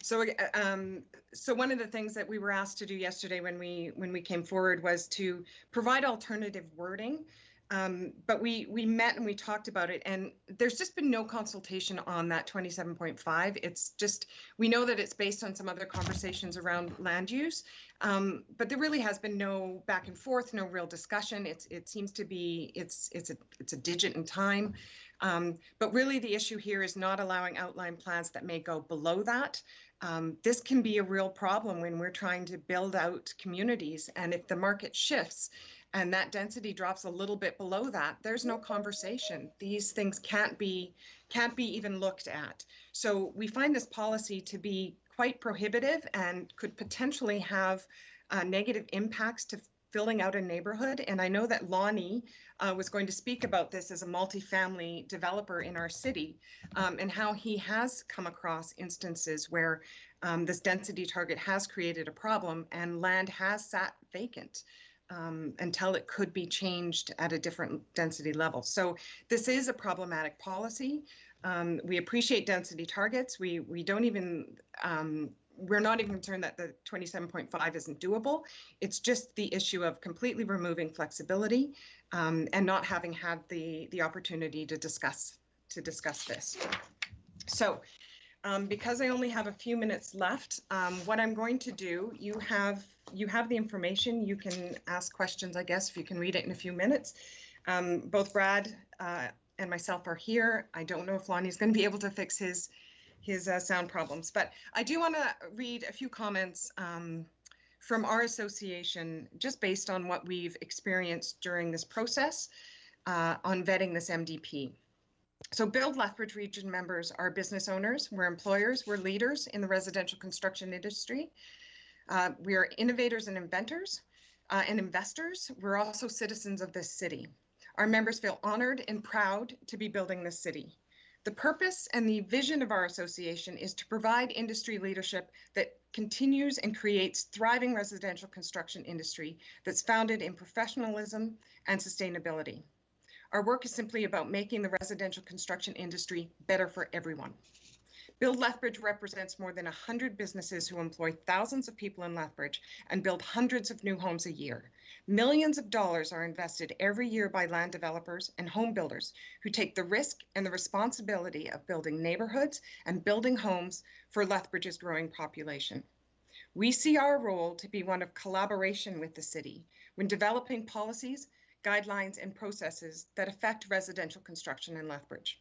So one of the things that we were asked to do yesterday when we came forward was to provide alternative wording. But we met and we talked about it, and there's just been no consultation on that 27.5. It's just, we know that it's based on some other conversations around land use, but there really has been no back and forth, no real discussion. It seems to be, it's a digit in time. But really the issue here is not allowing outline plans that may go below that. This can be a real problem when we're trying to build out communities, and if the market shifts and that density drops a little bit below that, there's no conversation. These things can't be even looked at. So we find this policy to be quite prohibitive and could potentially have negative impacts to filling out a neighborhood. And I know that Lonnie was going to speak about this as a multifamily developer in our city, and how he has come across instances where this density target has created a problem and land has sat vacant until it could be changed at a different density level. So this is a problematic policy. We appreciate density targets. We don't even we're not even concerned that the 27.5 isn't doable. It's just the issue of completely removing flexibility and not having had the opportunity to discuss this. So because I only have a few minutes left, what I'm going to do, you have the information. You can ask questions, I guess, if you can read it in a few minutes. Both Brad and myself are here. I don't know if Lonnie's going to be able to fix his sound problems, but I do want to read a few comments from our association, just based on what we've experienced during this process on vetting this MDP. So Build Lethbridge Region members are business owners, we're employers, we're leaders in the residential construction industry. We are innovators and inventors and investors. We're also citizens of this city. Our members feel honored and proud to be building this city. The purpose and the vision of our association is to provide industry leadership that continues and creates thriving residential construction industry that's founded in professionalism and sustainability. Our work is simply about making the residential construction industry better for everyone. Build Lethbridge represents more than 100 businesses who employ thousands of people in Lethbridge and build hundreds of new homes a year. Millions of dollars are invested every year by land developers and home builders who take the risk and the responsibility of building neighborhoods and building homes for Lethbridge's growing population. We see our role to be one of collaboration with the city when developing policies, guidelines, and processes that affect residential construction in Lethbridge.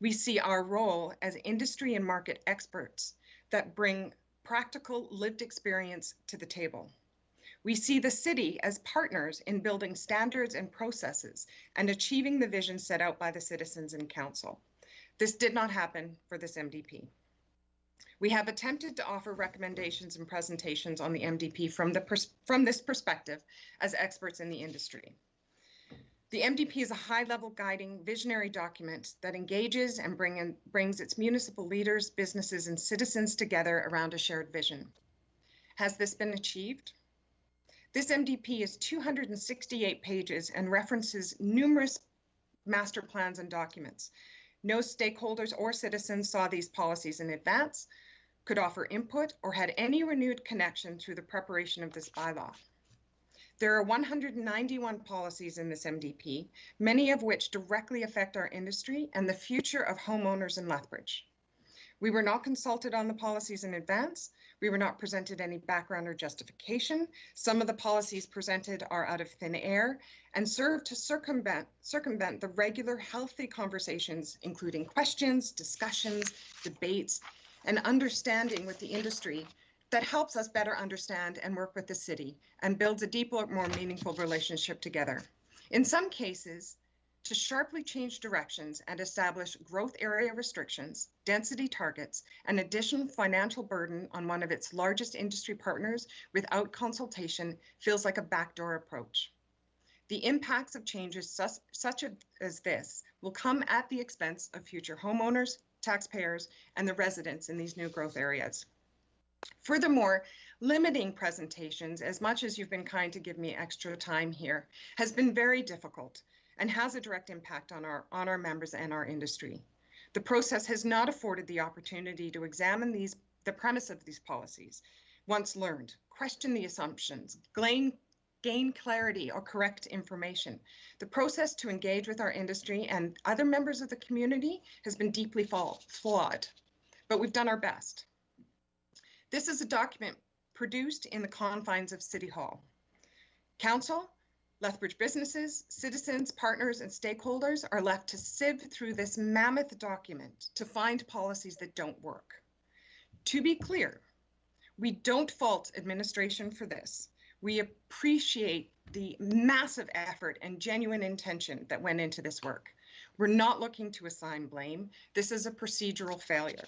We see our role as industry and market experts that bring practical lived experience to the table. We see the city as partners in building standards and processes and achieving the vision set out by the citizens and council. This did not happen for this MDP. We have attempted to offer recommendations and presentations on the MDP from this perspective as experts in the industry. The MDP is a high-level guiding visionary document that engages and brings its municipal leaders, businesses, and citizens together around a shared vision. Has this been achieved? This MDP is 268 pages and references numerous master plans and documents. No stakeholders or citizens saw these policies in advance, could offer input, or had any renewed connection through the preparation of this bylaw. There are 191 policies in this MDP, many of which directly affect our industry and the future of homeowners in Lethbridge. We were not consulted on the policies in advance. We were not presented any background or justification. Some of the policies presented are out of thin air and serve to circumvent the regular healthy conversations, including questions, discussions, debates, and understanding with the industry that helps us better understand and work with the city and builds a deeper, more meaningful relationship together. In some cases, to sharply change directions and establish growth area restrictions, density targets, and additional financial burden on one of its largest industry partners without consultation feels like a backdoor approach. The impacts of changes such as this will come at the expense of future homeowners, taxpayers, and the residents in these new growth areas. Furthermore, limiting presentations, as much as you've been kind to give me extra time here, has been very difficult and has a direct impact on our members and our industry. The process has not afforded the opportunity to examine the premise of these policies, once learned, question the assumptions, gain clarity or correct information. The process to engage with our industry and other members of the community has been deeply flawed, but we've done our best. This is a document produced in the confines of City Hall. Council, Lethbridge businesses, citizens, partners, and stakeholders are left to sieve through this mammoth document to find policies that don't work. To be clear, we don't fault administration for this. We appreciate the massive effort and genuine intention that went into this work. We're not looking to assign blame. This is a procedural failure.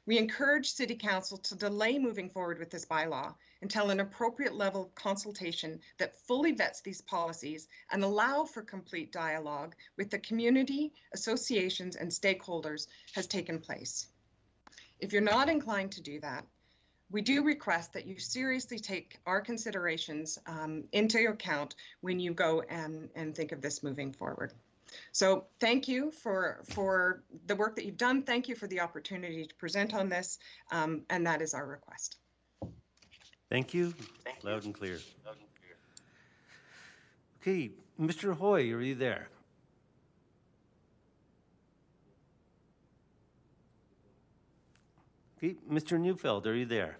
We encourage City Council to delay moving forward with this bylaw until an appropriate level of consultation that fully vets these policies and allow for complete dialogue with the community, associations, and stakeholders has taken place. If you're not inclined to do that, we do request that you seriously take our considerations into account when you go and think of this moving forward. So thank you for the work that you've done. Thank you for the opportunity to present on this, and that is our request. Thank you. Loud and clear. Okay, Mr. Hoy, are you there? Okay, Mr. Neufeld, are you there?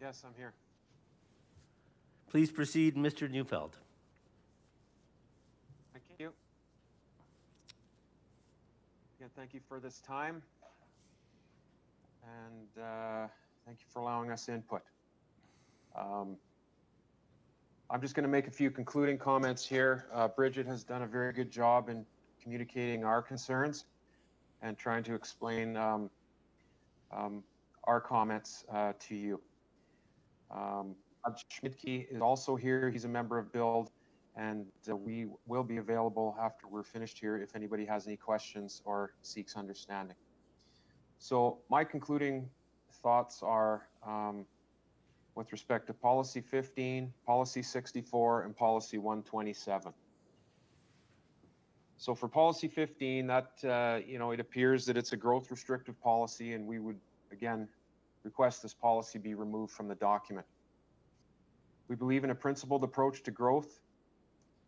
Yes, I'm here. Please proceed, Mr. Neufeld. Thank you. Again, thank you for this time. And thank you for allowing us input. I'm just going to make a few concluding comments here. Bridget has done a very good job in communicating our concerns and trying to explain our comments to you. Schmidtke is also here. He's a member of BUILD, and we will be available after we're finished here if anybody has any questions or seeks understanding. So my concluding thoughts are with respect to Policy 15, Policy 64, and Policy 127. So for Policy 15, that it appears that it's a growth restrictive policy, and we would again request this policy be removed from the document. We believe in a principled approach to growth.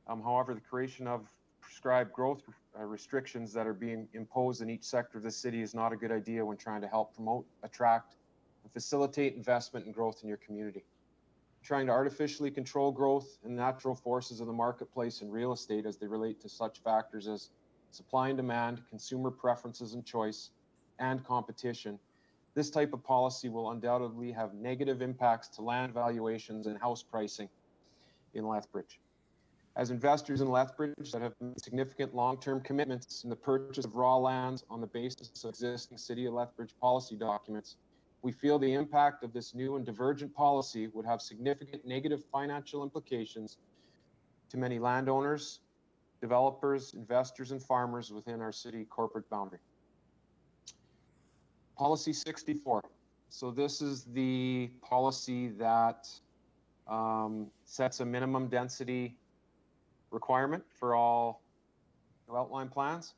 However, the creation of prescribed growth restrictions that are being imposed in each sector of the city is not a good idea when trying to help promote, attract, and facilitate investment and growth in your community. Trying to artificially control growth and natural forces of the marketplace and real estate as they relate to such factors as supply and demand, consumer preferences and choice, and competition. This type of policy will undoubtedly have negative impacts to land valuations and house pricing in Lethbridge. As investors in Lethbridge that have made significant long-term commitments in the purchase of raw lands on the basis of existing City of Lethbridge policy documents, we feel the impact of this new and divergent policy would have significant negative financial implications to many landowners, developers, investors, and farmers within our city corporate boundary. Policy 64. So this is the policy that sets a minimum density requirement for all outline plans.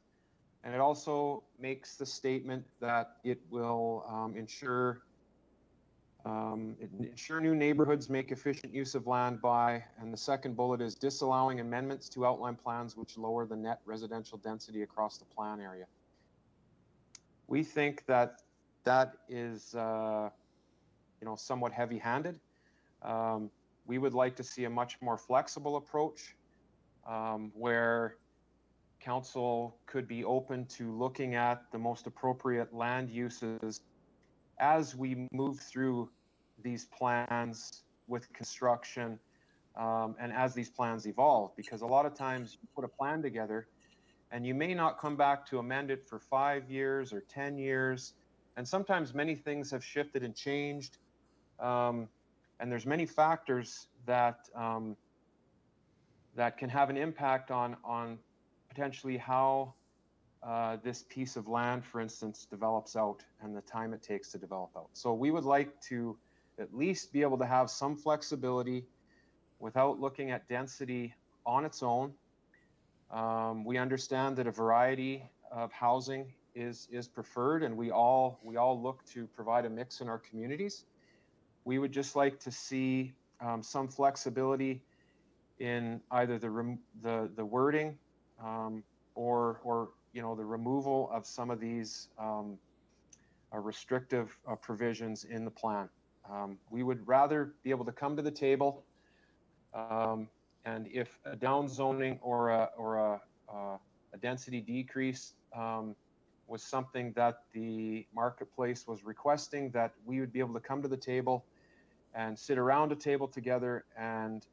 And it also makes the statement that it will ensure new neighborhoods make efficient use of land by, and the second bullet is disallowing amendments to outline plans which lower the net residential density across the plan area. We think that that is somewhat heavy-handed. We would like to see a much more flexible approach where council could be open to looking at the most appropriate land uses as we move through these plans with construction and as these plans evolve, because a lot of times you put a plan together and you may not come back to amend it for 5 years or 10 years. And sometimes many things have shifted and changed. And there's many factors that that can have an impact on potentially how this piece of land, for instance, develops out and the time it takes to develop out. So we would like to at least be able to have some flexibility without looking at density on its own. We understand that a variety of housing is preferred, and we all look to provide a mix in our communities. We would just like to see some flexibility in either the wording or the removal of some of these restrictive provisions in the plan. We would rather be able to come to the table, and if a downzoning or a density decrease was something that the marketplace was requesting, that we would be able to come to the table and sit around a table together and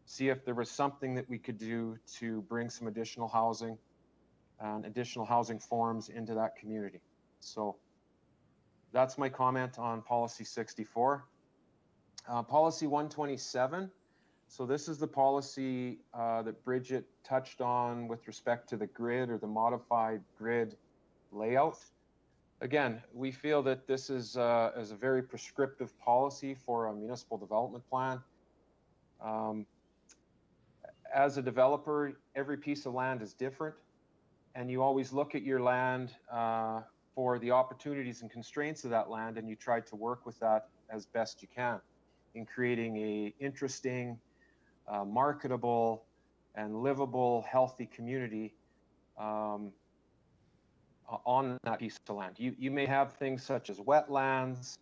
see if there was something that we could do to bring some additional housing and additional housing forms into that community. So that's my comment on Policy 64. Policy 127. So this is the policy that Bridget touched on with respect to the grid or the modified grid layout. Again, we feel that this is a very prescriptive policy for a municipal development plan. As a developer, every piece of land is different, and you always look at your land for the opportunities and constraints of that land, and you try to work with that as best you can in creating a interesting, marketable, and livable, healthy community on that piece of land. You may have things such as wetlands,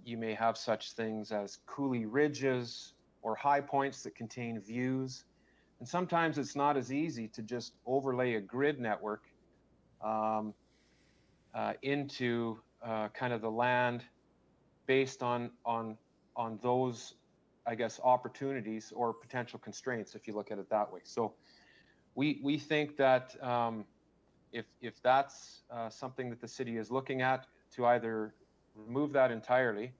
you may have such things as coulee ridges or high points that contain views. And sometimes it's not as easy to just overlay a grid network into kind of the land based on those, I guess, opportunities or potential constraints, if you look at it that way. So we think that if that's something that the city is looking at, to either remove that entirely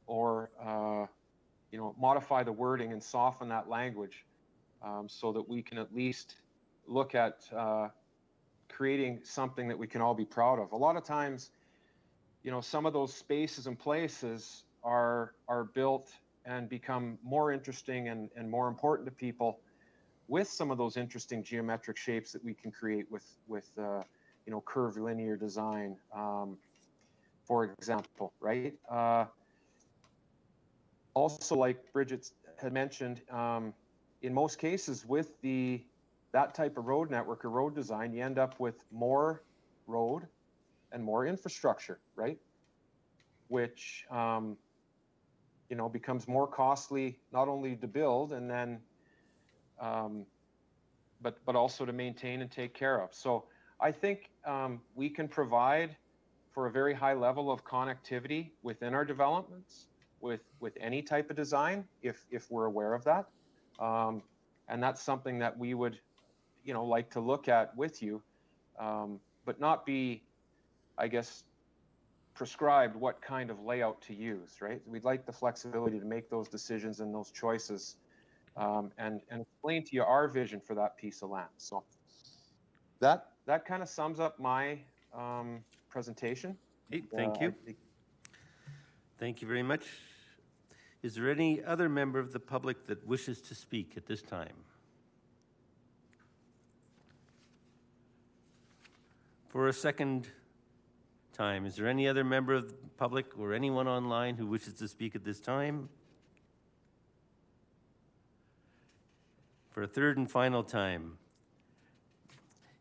or modify the wording and soften that language so that we can at least look at creating something that we can all be proud of. A lot of times, some of those spaces and places are built and become more interesting and more important to people with some of those interesting geometric shapes that we can create with curved linear design, for example, right? Also, like Bridget had mentioned, in most cases with that type of road network or road design, you end up with more road and more infrastructure, right? Which becomes more costly not only to build and then but also to maintain and take care of. So I think we can provide for a very high level of connectivity within our developments with any type of design if we're aware of that. And that's something that we would like to look at with you, but not be, I guess, prescribed what kind of layout to use, right? We'd like the flexibility to make those decisions and those choices and explain to you our vision for that piece of land. So that kind of sums up my presentation. Okay, thank you. Thank you very much. Is there any other member of the public that wishes to speak at this time? For a second time, is there any other member of the public or anyone online who wishes to speak at this time? For a third and final time,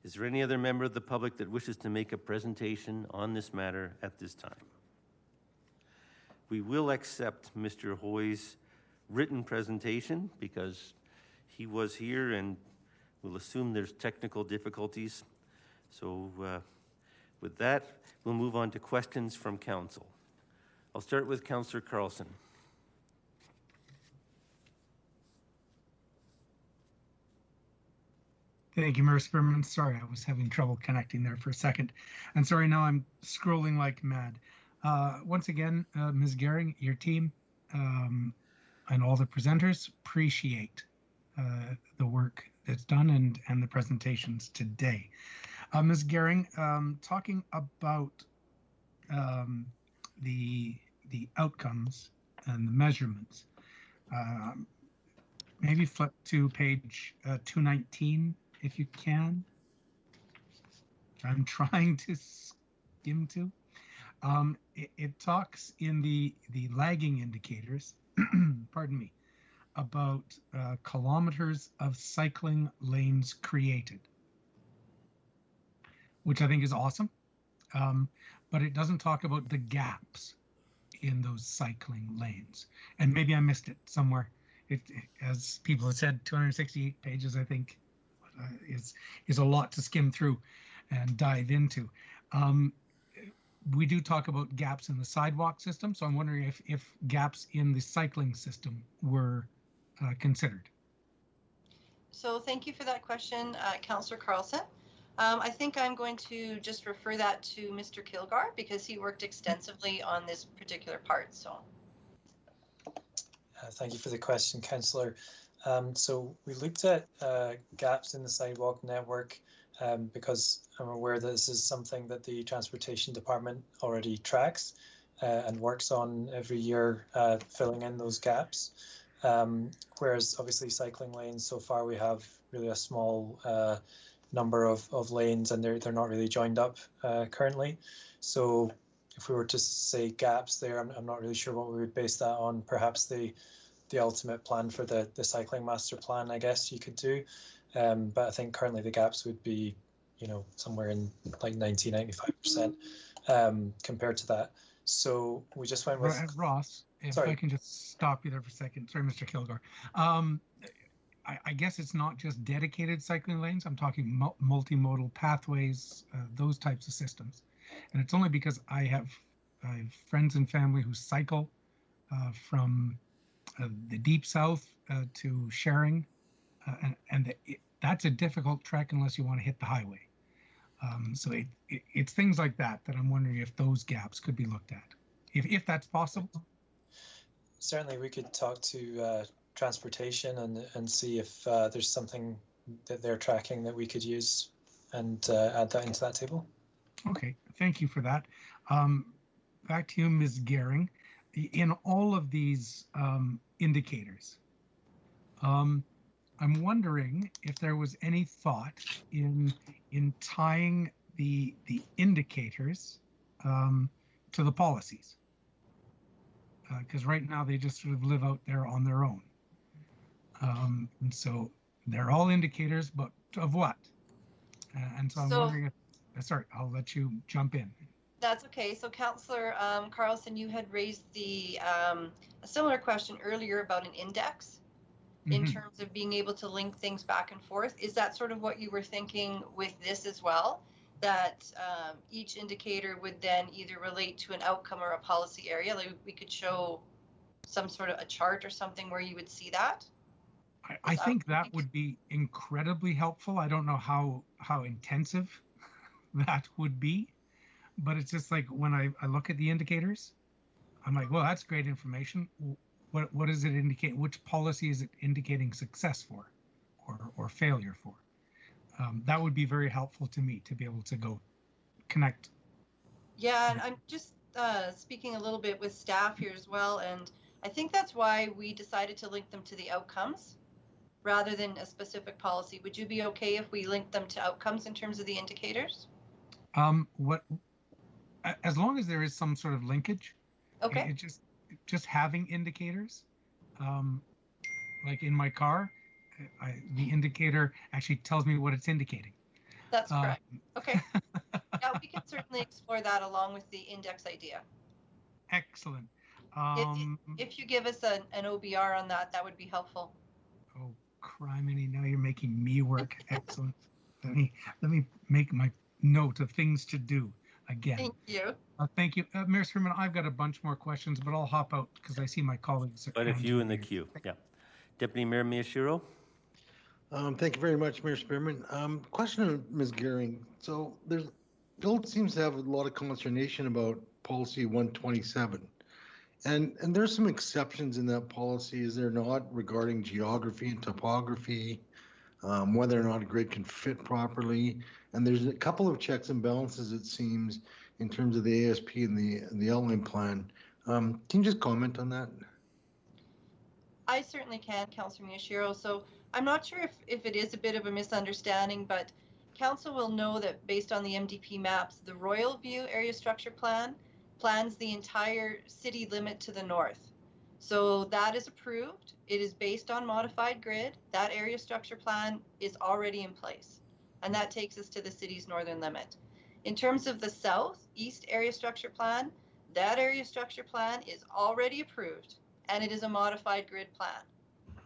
is there any other member of the public that wishes to make a presentation on this matter at this time? We will accept Mr. Hoy's written presentation because he was here, and we'll assume there's technical difficulties. So with that, we'll move on to questions from council. I'll start with Councillor Carlson. Thank you, Mayor Spearman. Sorry, I was having trouble connecting there for a second. And sorry, now I'm scrolling like mad. Once again, Ms. Gehring, your team, and all the presenters appreciate the work that's done and the presentations today. Ms. Gehring, talking about the outcomes and the measurements, maybe flip to page 219 if you can. I'm trying to skim to. It talks in the lagging indicators, pardon me, about kilometers of cycling lanes created, which I think is awesome. But it doesn't talk about the gaps in those cycling lanes. And maybe I missed it somewhere. As people have said, 268 pages, I think, is a lot to skim through and dive into. We do talk about gaps in the sidewalk system, so I'm wondering if gaps in the cycling system were considered. So thank you for that question, Councillor Carlson. I think I'm going to just refer that to Mr. Kilgar because he worked extensively on this particular part. So. Thank you for the question, Councillor. So we looked at gaps in the sidewalk network because I'm aware that this is something that the Transportation Department already tracks. and works on every year, filling in those gaps. Whereas obviously cycling lanes, so far we have really a small number of lanes, and they're not really joined up currently. So if we were to say gaps there, I'm not really sure what we would base that on. Perhaps the ultimate plan for the cycling master plan, I guess you could do. But I think currently the gaps would be, somewhere in like 90-95% compared to that. So we just went with Ross. If Sorry. I can just stop you there for a second. Sorry, Mr. Kilgore. I guess it's not just dedicated cycling lanes. I'm talking multimodal pathways, those types of systems. And it's only because I have friends and family who cycle from the deep south to Sharing, and that's a difficult trek unless you want to hit the highway. So it's things like that I'm wondering if those gaps could be looked at, if that's possible. Certainly, we could talk to transportation and see if there's something that they're tracking that we could use and add that into that table. Okay, thank you for that. Back to you, Ms. Gehring. In all of these indicators, I'm wondering if there was any thought in tying the indicators to the policies, because right now they just sort of live out there on their own. And so they're all indicators, but of what? And so I'm wondering if, sorry, I'll let you jump in. That's okay. So Councillor Carlson, you had raised a similar question earlier about an index in terms of being able to link things back and forth. Is that sort of what you were thinking with this as well? That each indicator would then either relate to an outcome or a policy area? Like we could show some sort of a chart or something where you would see that? I think that would be incredibly helpful. I don't know how intensive that would be, but it's just like when I look at the indicators, I'm like, well, that's great information. What does it indicate? Which policy is it indicating success for or failure for? That would be very helpful to me to be able to go connect. Yeah, and I'm just speaking a little bit with staff here as well, and I think that's why we decided to link them to the outcomes rather than a specific policy. Would you be okay if we linked them to outcomes in terms of the indicators? As long as there is some sort of linkage. Okay. It just having indicators, like in my car, the indicator actually tells me what it's indicating. That's correct. Okay. Yeah, we can certainly explore that along with the index idea. Excellent. If you give us an OBR on that, that would be helpful. Oh, criminy, now you're making me work. Excellent. Let me make my note of things to do again. Thank you. Thank you. Mayor Spearman, I've got a bunch more questions, but I'll hop out because I see my colleagues. Quite a few in the queue. Yeah. Deputy Mayor Miyashiro. Thank you very much, Mayor Spearman. Question of Ms. Gehring. So Bill seems to have a lot of consternation about policy 127. And there's some exceptions in that policy, is there not, regarding geography and topography, whether or not a grid can fit properly. And there's a couple of checks and balances, it seems, in terms of the ASP and the outline plan. Can you just comment on that? I certainly can, Councillor Miyashiro. So I'm not sure if it is a bit of a misunderstanding, but Council will know that based on the MDP maps, the Royal View Area Structure Plan plans the entire city limit to the north. So that is approved. It is based on modified grid. That area structure plan is already in place. And that takes us to the city's northern limit. In terms of the southeast area structure plan, that area structure plan is already approved and it is a modified grid plan.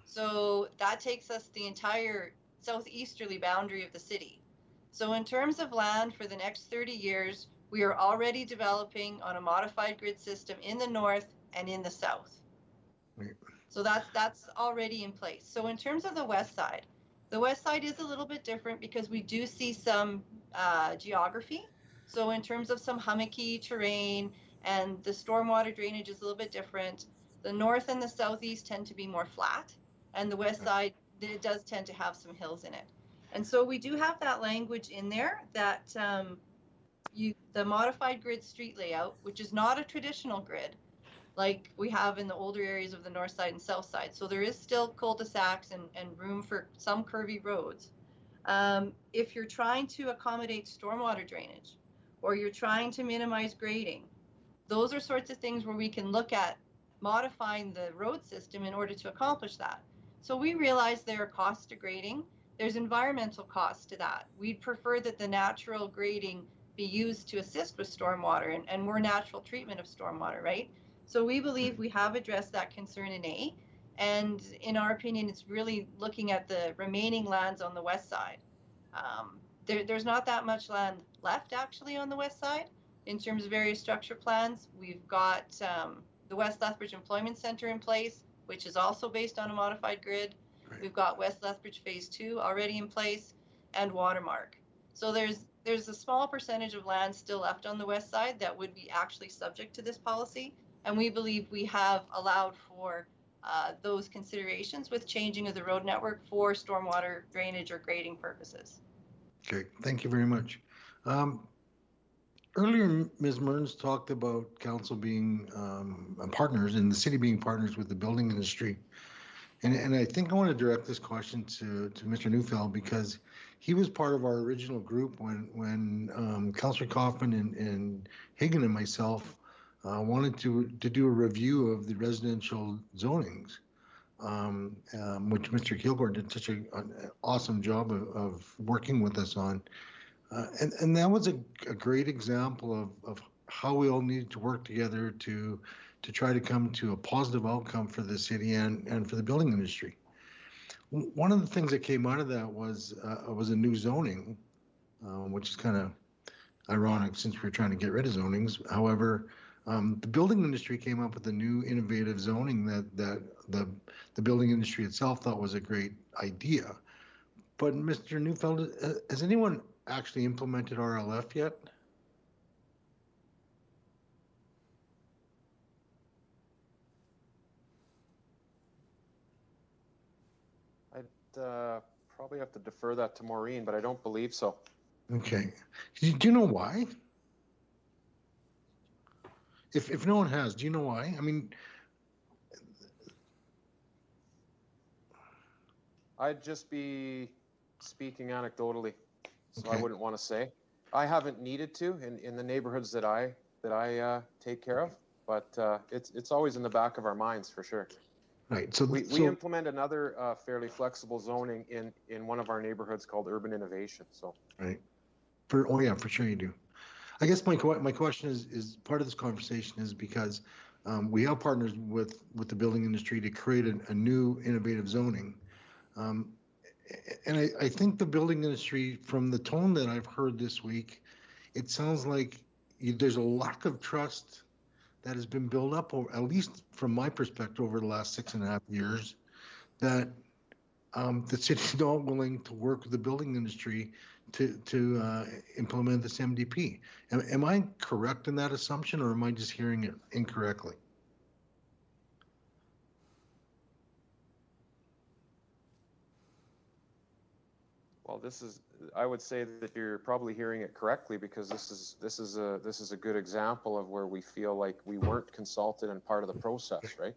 So that takes us the entire southeasterly boundary of the city. So in terms of land for the next 30 years, we are already developing on a modified grid system in the north and in the south. Right. So that's already in place. So in terms of the west side is a little bit different because we do see some geography. So in terms of some hummocky terrain and the stormwater drainage is a little bit different. The north and the southeast tend to be more flat, and the west side, it does tend to have some hills in it. And so we do have that language in there that the modified grid street layout, which is not a traditional grid like we have in the older areas of the north side and south side. So there is still cul-de-sacs and room for some curvy roads. If you're trying to accommodate stormwater drainage, or you're trying to minimize grading, those are sorts of things where we can look at modifying the road system in order to accomplish that. So we realize there are costs to grading. There's environmental costs to that. We'd prefer that the natural grading be used to assist with stormwater and more natural treatment of stormwater, right? So we believe we have addressed that concern in A. And in our opinion, it's really looking at the remaining lands on the west side. There's not that much land left actually on the west side in terms of area structure plans. We've got the West Lethbridge Employment Center in place, which is also based on a modified grid. Right. We've got West Lethbridge Phase 2 already in place, and Watermark. So there's a small percentage of land still left on the west side that would be actually subject to this policy. And we believe we have allowed for those considerations with changing of the road network for stormwater drainage or grading purposes. Okay, thank you very much. Earlier, Ms. Mearns talked about council being partners and the city being partners with the building industry. And I think I want to direct this question to Mr. Neufeld, because he was part of our original group when Councillor Kaufman and Hagan and myself wanted to do a review of the residential zonings, which Mr. Kilgore did such an awesome job of working with us on. And that was a great example of how we all needed to work together to try to come to a positive outcome for the city and for the building industry. One of the things that came out of that was a new zoning, which is kind of ironic since we're trying to get rid of zonings. However, the building industry came up with a new innovative zoning that the building industry itself thought was a great idea. But Mr. Neufeld, has anyone actually implemented RLF yet? I'd probably have to defer that to Maureen, but I don't believe so. Okay. Do you know why? If no one has, do you know why? I mean, I'd just be speaking anecdotally, so okay. I wouldn't want to say. I haven't needed to in the neighborhoods that I take care of, but it's always in the back of our minds for sure. Right. So we implement another fairly flexible zoning in one of our neighborhoods called Urban Innovation. So right. For sure you do. I guess my question is part of this conversation is because we have partners with the building industry to create a new innovative zoning. And I think the building industry, from the tone that I've heard this week, it sounds like there's a lack of trust that has been built up, or at least from my perspective, over the last 6.5 years, that the city's not willing to work with the building industry to implement this MDP. Am I correct in that assumption, or am I just hearing it incorrectly? Well, I would say that you're probably hearing it correctly, because this is a good example of where we feel like we weren't consulted and part of the process, right?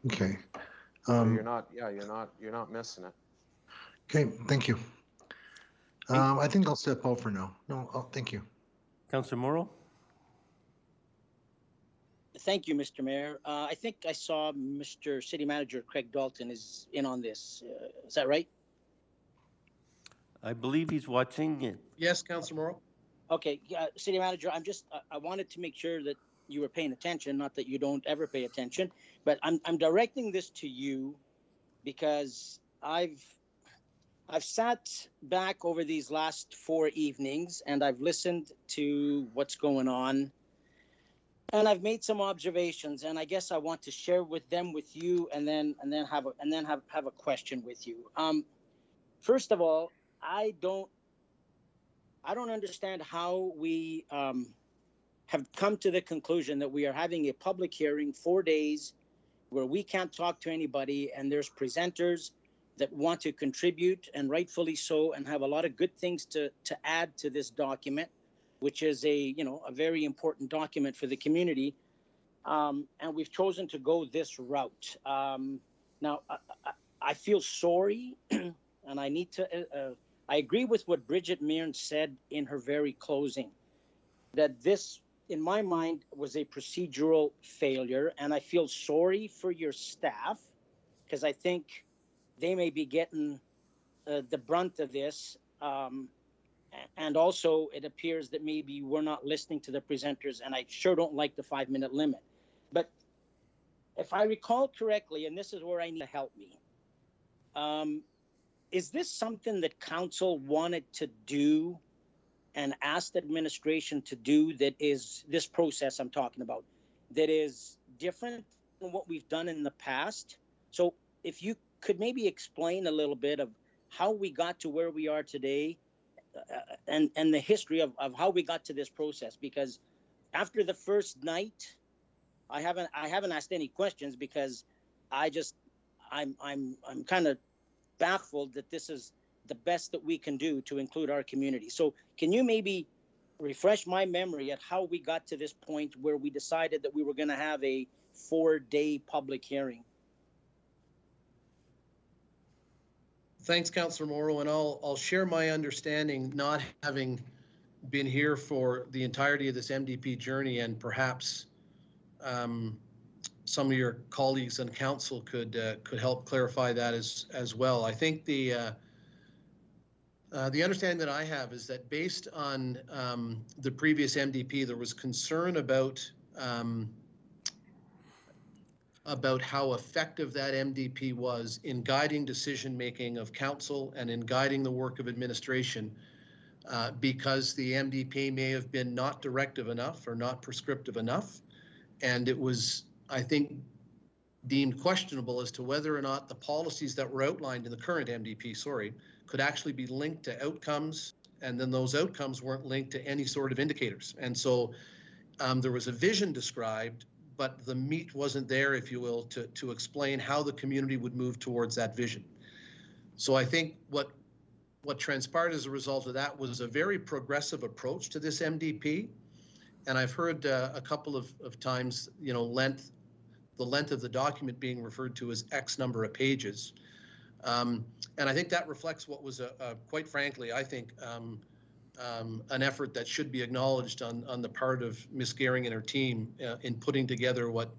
Okay. So you're not missing it. Okay, thank you. I think I'll step out for now. No, thank you. Councillor Morrow? Thank you, Mr. Mayor. I think I saw Mr. City Manager Craig Dalton is in on this. Is that right? I believe he's watching it. Yes, Councillor Morrow. Okay, City Manager, I wanted to make sure that you were paying attention, not that you don't ever pay attention, but I'm directing this to you because I've sat back over these last 4 evenings and I've listened to what's going on, and I've made some observations, and I guess I want to share them with you, and then have a question with you. First of all, I don't understand how we have come to the conclusion that we are having a public hearing 4 days where we can't talk to anybody, and there's presenters that want to contribute, and rightfully so, and have a lot of good things to add to this document which is a very important document for the community. And we've chosen to go this route. Now, I feel sorry, and I need to. I agree with what Bridget Mearn said in her very closing, that this, in my mind, was a procedural failure, and I feel sorry for your staff, because I think they may be getting the brunt of this. And also, it appears that maybe we're not listening to the presenters, and I sure don't like the 5-minute limit. But if I recall correctly, and this is where I need to help me, is this something that council wanted to do and asked administration to do, that is this process I'm talking about, that is different than what we've done in the past? So if you could maybe explain a little bit of how we got to where we are today, and the history of how we got to this process, because after the first night, I haven't asked any questions, because I'm kind of baffled that this is the best that we can do to include our community. So can you maybe refresh my memory at how we got to this point where we decided that we were going to have a 4-day public hearing? Thanks, Councillor Morrow, and I'll share my understanding, not having been here for the entirety of this MDP journey, and perhaps some of your colleagues on council could help clarify that as well. I think the understanding that I have is that based on the previous MDP, there was concern about how effective that MDP was in guiding decision-making of council and in guiding the work of administration, because the MDP may have been not directive enough or not prescriptive enough. And it was, I think, deemed questionable as to whether or not the policies that were outlined in the current MDP, could actually be linked to outcomes, and then those outcomes weren't linked to any sort of indicators. And so there was a vision described, but the meat wasn't there, if you will, to explain how the community would move towards that vision. So I think what transpired as a result of that was a very progressive approach to this MDP. And I've heard a couple of times, the length of the document being referred to as X number of pages. And I think that reflects what was, quite frankly, I think, an effort that should be acknowledged on the part of Ms. Gehring and her team in putting together what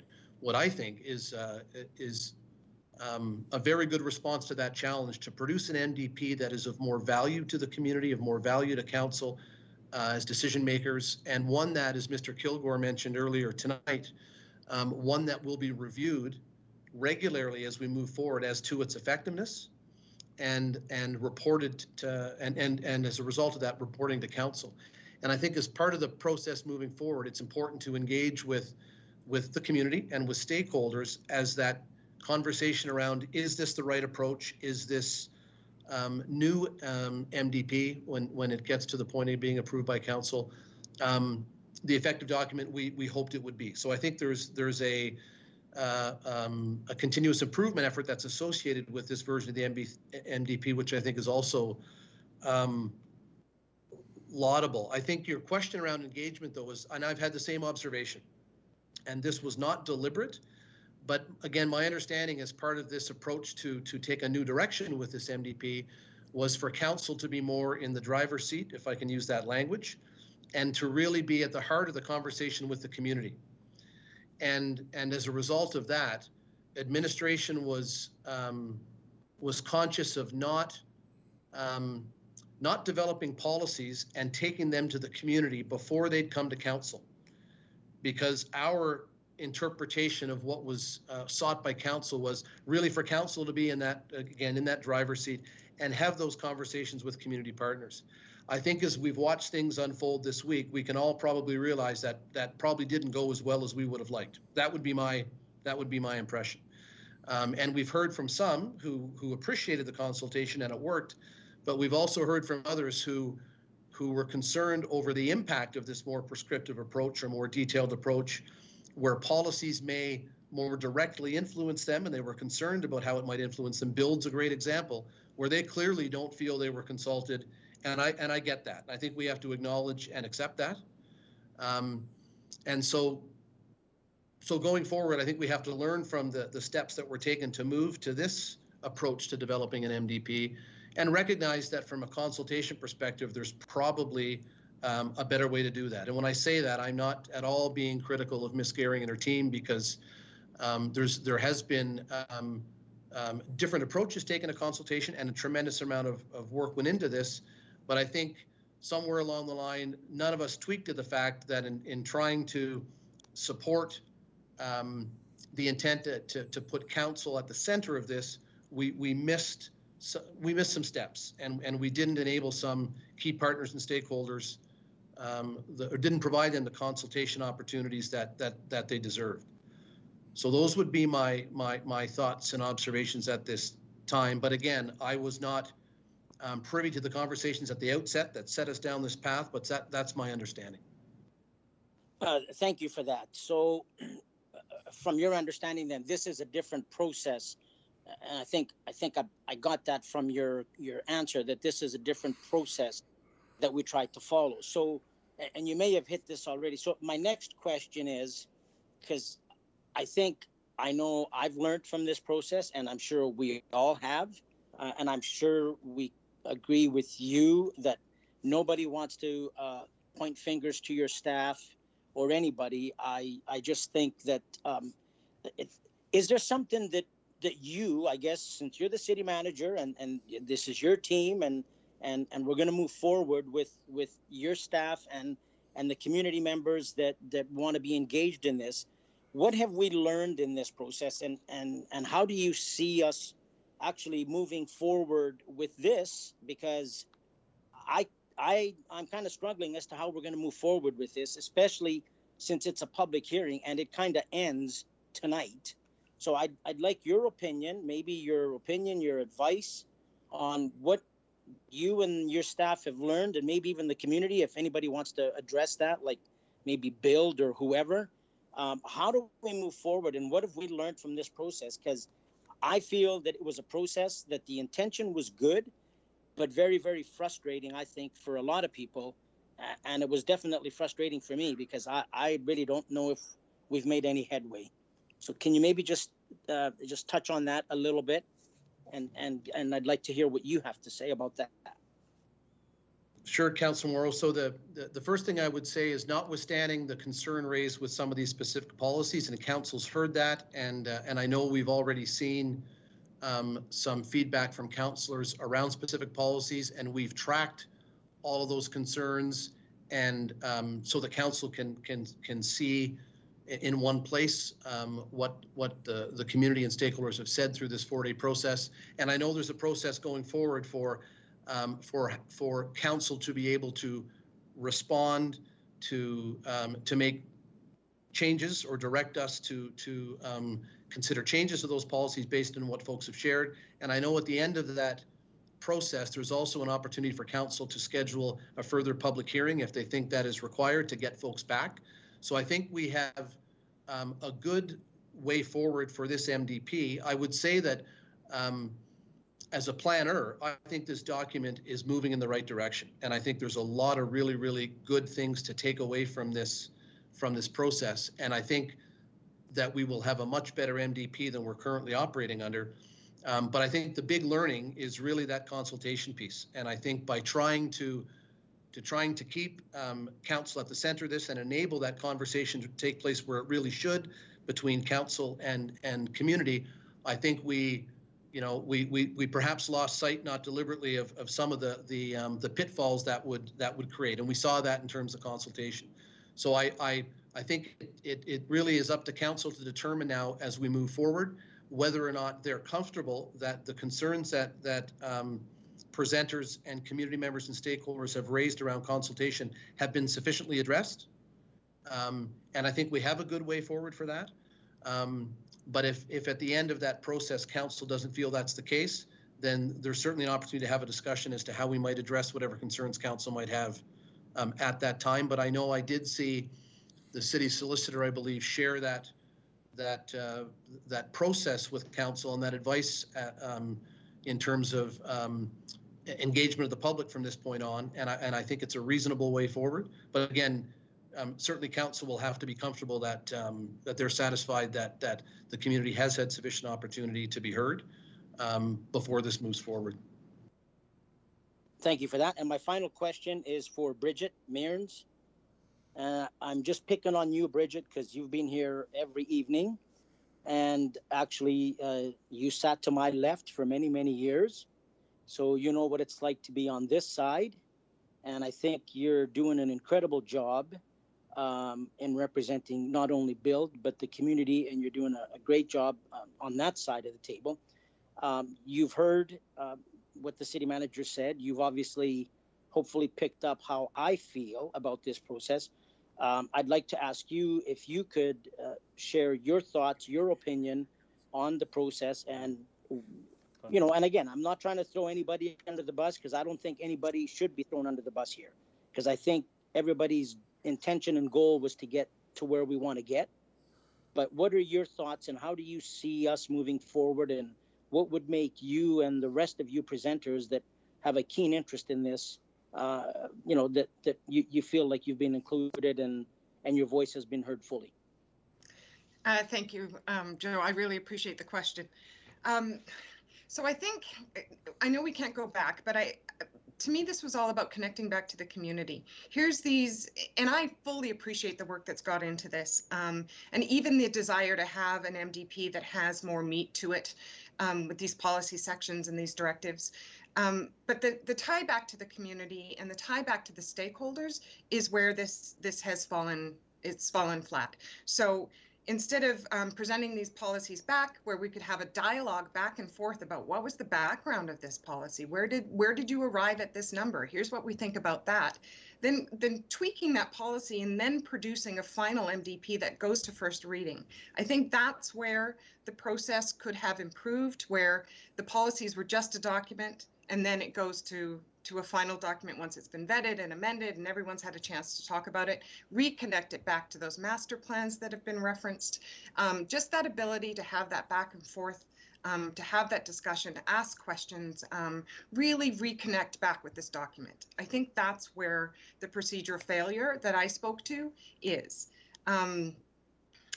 I think is a very good response to that challenge, to produce an MDP that is of more value to the community, of more value to council as decision makers, and one that, as Mr. Kilgore mentioned earlier tonight, one that will be reviewed regularly as we move forward as to its effectiveness, and reported to, and as a result of that, reporting to council. And I think as part of the process moving forward, it's important to engage with the community and with stakeholders as that conversation around, is this the right approach? Is this new MDP, when it gets to the point of being approved by council, the effective document we hoped it would be. So I think there's a continuous improvement effort that's associated with this version of the MDP, which I think is also laudable. I think your question around engagement, though, is, and I've had the same observation, and this was not deliberate, but again, my understanding as part of this approach to take a new direction with this MDP was for council to be more in the driver's seat, if I can use that language, and to really be at the heart of the conversation with the community. And as a result of that, administration was conscious of not developing policies and taking them to the community before they'd come to council, because our interpretation of what was sought by council was really for council to be in that, again, in that driver's seat and have those conversations with community partners. I think as we've watched things unfold this week, we can all probably realize that that probably didn't go as well as we would have liked. That would be my impression. And we've heard from some who appreciated the consultation and it worked, but we've also heard from others who were concerned over the impact of this more prescriptive approach or more detailed approach, where policies may more directly influence them, and they were concerned about how it might influence them. Build's a great example, where they clearly don't feel they were consulted And I get that. I think we have to acknowledge and accept that. And so going forward, I think we have to learn from the steps that were taken to move to this approach to developing an MDP, and recognize that from a consultation perspective, there's probably a better way to do that. And when I say that, I'm not at all being critical of Ms. Gehring and her team, because there has been different approaches taken to consultation, and a tremendous amount of work went into this. But I think somewhere along the line, none of us tweaked to the fact that in trying to support the intent to put council at the center of this, we missed some steps, and we didn't enable some key partners and stakeholders, or didn't provide them the consultation opportunities that they deserved. So those would be my thoughts and observations at this time. But again, I was not privy to the conversations at the outset that set us down this path, but that's my understanding. Thank you for that. So from your understanding, then, this is a different process. And I think I got that from your answer, that this is a different process that we tried to follow. So, and you may have hit this already. So my next question is, because I know I've learned from this process, and I'm sure we all have, and I'm sure we agree with you that nobody wants to point fingers to your staff or anybody. I just think that is there something that you, I guess, since you're the city manager and this is your team, and we're going to move forward with your staff and the community members that want to be engaged in this, what have we learned in this process, and how do you see us actually moving forward with this? Because I'm kind of struggling as to how we're going to move forward with this, especially since it's a public hearing and it kind of ends tonight. So I'd like your opinion, your advice on what you and your staff have learned, and maybe even the community, if anybody wants to address that, like maybe Build or whoever. How do we move forward, and what have we learned from this process? Because I feel that it was a process that the intention was good, but very, very frustrating, I think, for a lot of people. And it was definitely frustrating for me, because I really don't know if we've made any headway. So can you maybe just touch on that a little bit? And I'd like to hear what you have to say about that. Sure, Councilor Morrow. So the first thing I would say is, notwithstanding the concern raised with some of these specific policies, and the council's heard that, and I know we've already seen some feedback from councillors around specific policies, and we've tracked all of those concerns, and so the council can see in one place what the community and stakeholders have said through this 4-day process. And I know there's a process going forward for council to be able to respond to make changes, or direct us to consider changes to those policies based on what folks have shared. And I know at the end of that process, there's also an opportunity for council to schedule a further public hearing if they think that is required to get folks back. So I think we have a good way forward for this MDP. I would say that as a planner, I think this document is moving in the right direction. And I think there's a lot of really, really good things to take away from this process. And I think that we will have a much better MDP than we're currently operating under. But I think the big learning is really that consultation piece. And I think by trying to keep council at the center of this and enable that conversation to take place where it really should, between council and community, I think we perhaps lost sight, not deliberately, of some of the pitfalls that would create, and we saw that in terms of consultation. So I think it really is up to council to determine now, as we move forward, whether or not they're comfortable that the concerns that presenters and community members and stakeholders have raised around consultation have been sufficiently addressed. And I think we have a good way forward for that. But if at the end of that process, council doesn't feel that's the case, then there's certainly an opportunity to have a discussion as to how we might address whatever concerns council might have at that time. But I know I did see the city solicitor, I believe, share that process with council and that advice in terms of engagement of the public from this point on, and I think it's a reasonable way forward. But again, certainly council will have to be comfortable that that they're satisfied that the community has had sufficient opportunity to be heard before this moves forward. Thank you for that. And my final question is for Bridget Mearns. I'm just picking on you, Bridget, because you've been here every evening. And actually, you sat to my left for many, many years. So you know what it's like to be on this side. And I think you're doing an incredible job in representing not only Build, but the community. And you're doing a great job on that side of the table. You've heard what the city manager said. You've obviously, hopefully picked up how I feel about this process. I'd like to ask you if you could share your thoughts, your opinion on the process. And, you know, and again, I'm not trying to throw anybody under the bus, because I don't think anybody should be thrown under the bus here. Because I think everybody's intention and goal was to get to where we want to get. But what are your thoughts, and how do you see us moving forward, and what would make you and the rest of you presenters that have a keen interest in this, you know, that you feel like you've been included and your voice has been heard fully? Thank you, Joe. I really appreciate the question. So I think, I know we can't go back, but to me, this was all about connecting back to the community. Here's these, and I fully appreciate the work that's got into this, and even the desire to have an MDP that has more meat to it with these policy sections and these directives. But the tie back to the community and the tie back to the stakeholders is where this has fallen. It's fallen flat. So instead of presenting these policies back, where we could have a dialogue back and forth about what was the background of this policy, where did you arrive at this number? Here's what we think about that. Then tweaking that policy and then producing a final MDP that goes to first reading. I think that's where the process could have improved, where the policies were just a document and then it goes to a final document once it's been vetted and amended and everyone's had a chance to talk about it, reconnect it back to those master plans that have been referenced. Just that ability to have that back and forth, to have that discussion, to ask questions, really reconnect back with this document. I think that's where the procedural failure that I spoke to is.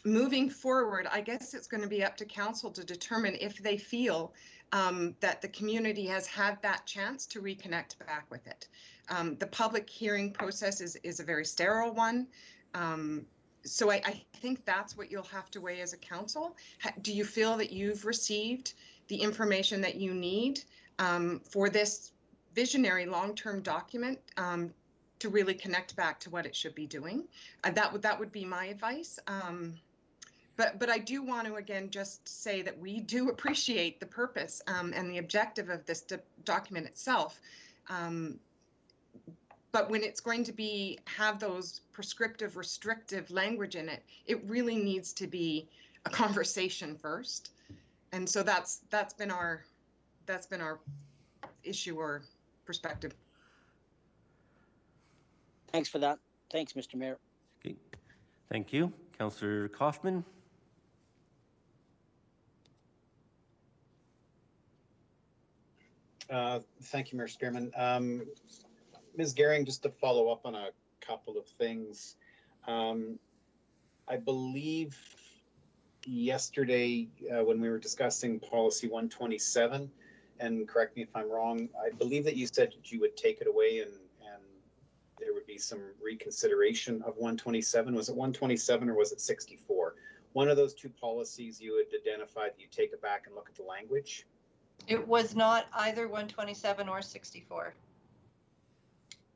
Moving forward, I guess it's going to be up to council to determine if they feel that the community has had that chance to reconnect back with it. The public hearing process is a very sterile one. So I think that's what you'll have to weigh as a council. Do you feel that you've received the information that you need for this visionary long-term document to really connect back to what it should be doing? That would be my advice. But I do want to, again, just say that we do appreciate the purpose and the objective of this document itself. But when it's going to have those prescriptive, restrictive language in it, it really needs to be a conversation first. And so that's been our issue or perspective. Thanks for that. Thanks, Mr. Mayor. Okay. Thank you. Councillor Kaufman. Thank you, Mayor Spearman. Ms. Gehring, just to follow up on a couple of things. I believe yesterday when we were discussing policy 127, and correct me if I'm wrong, I believe that you said that you would take it away and there would be some reconsideration of 127. Was it 127 or was it 64? One of those two policies you had identified that you take it back and look at the language. It was not either 127 or 64.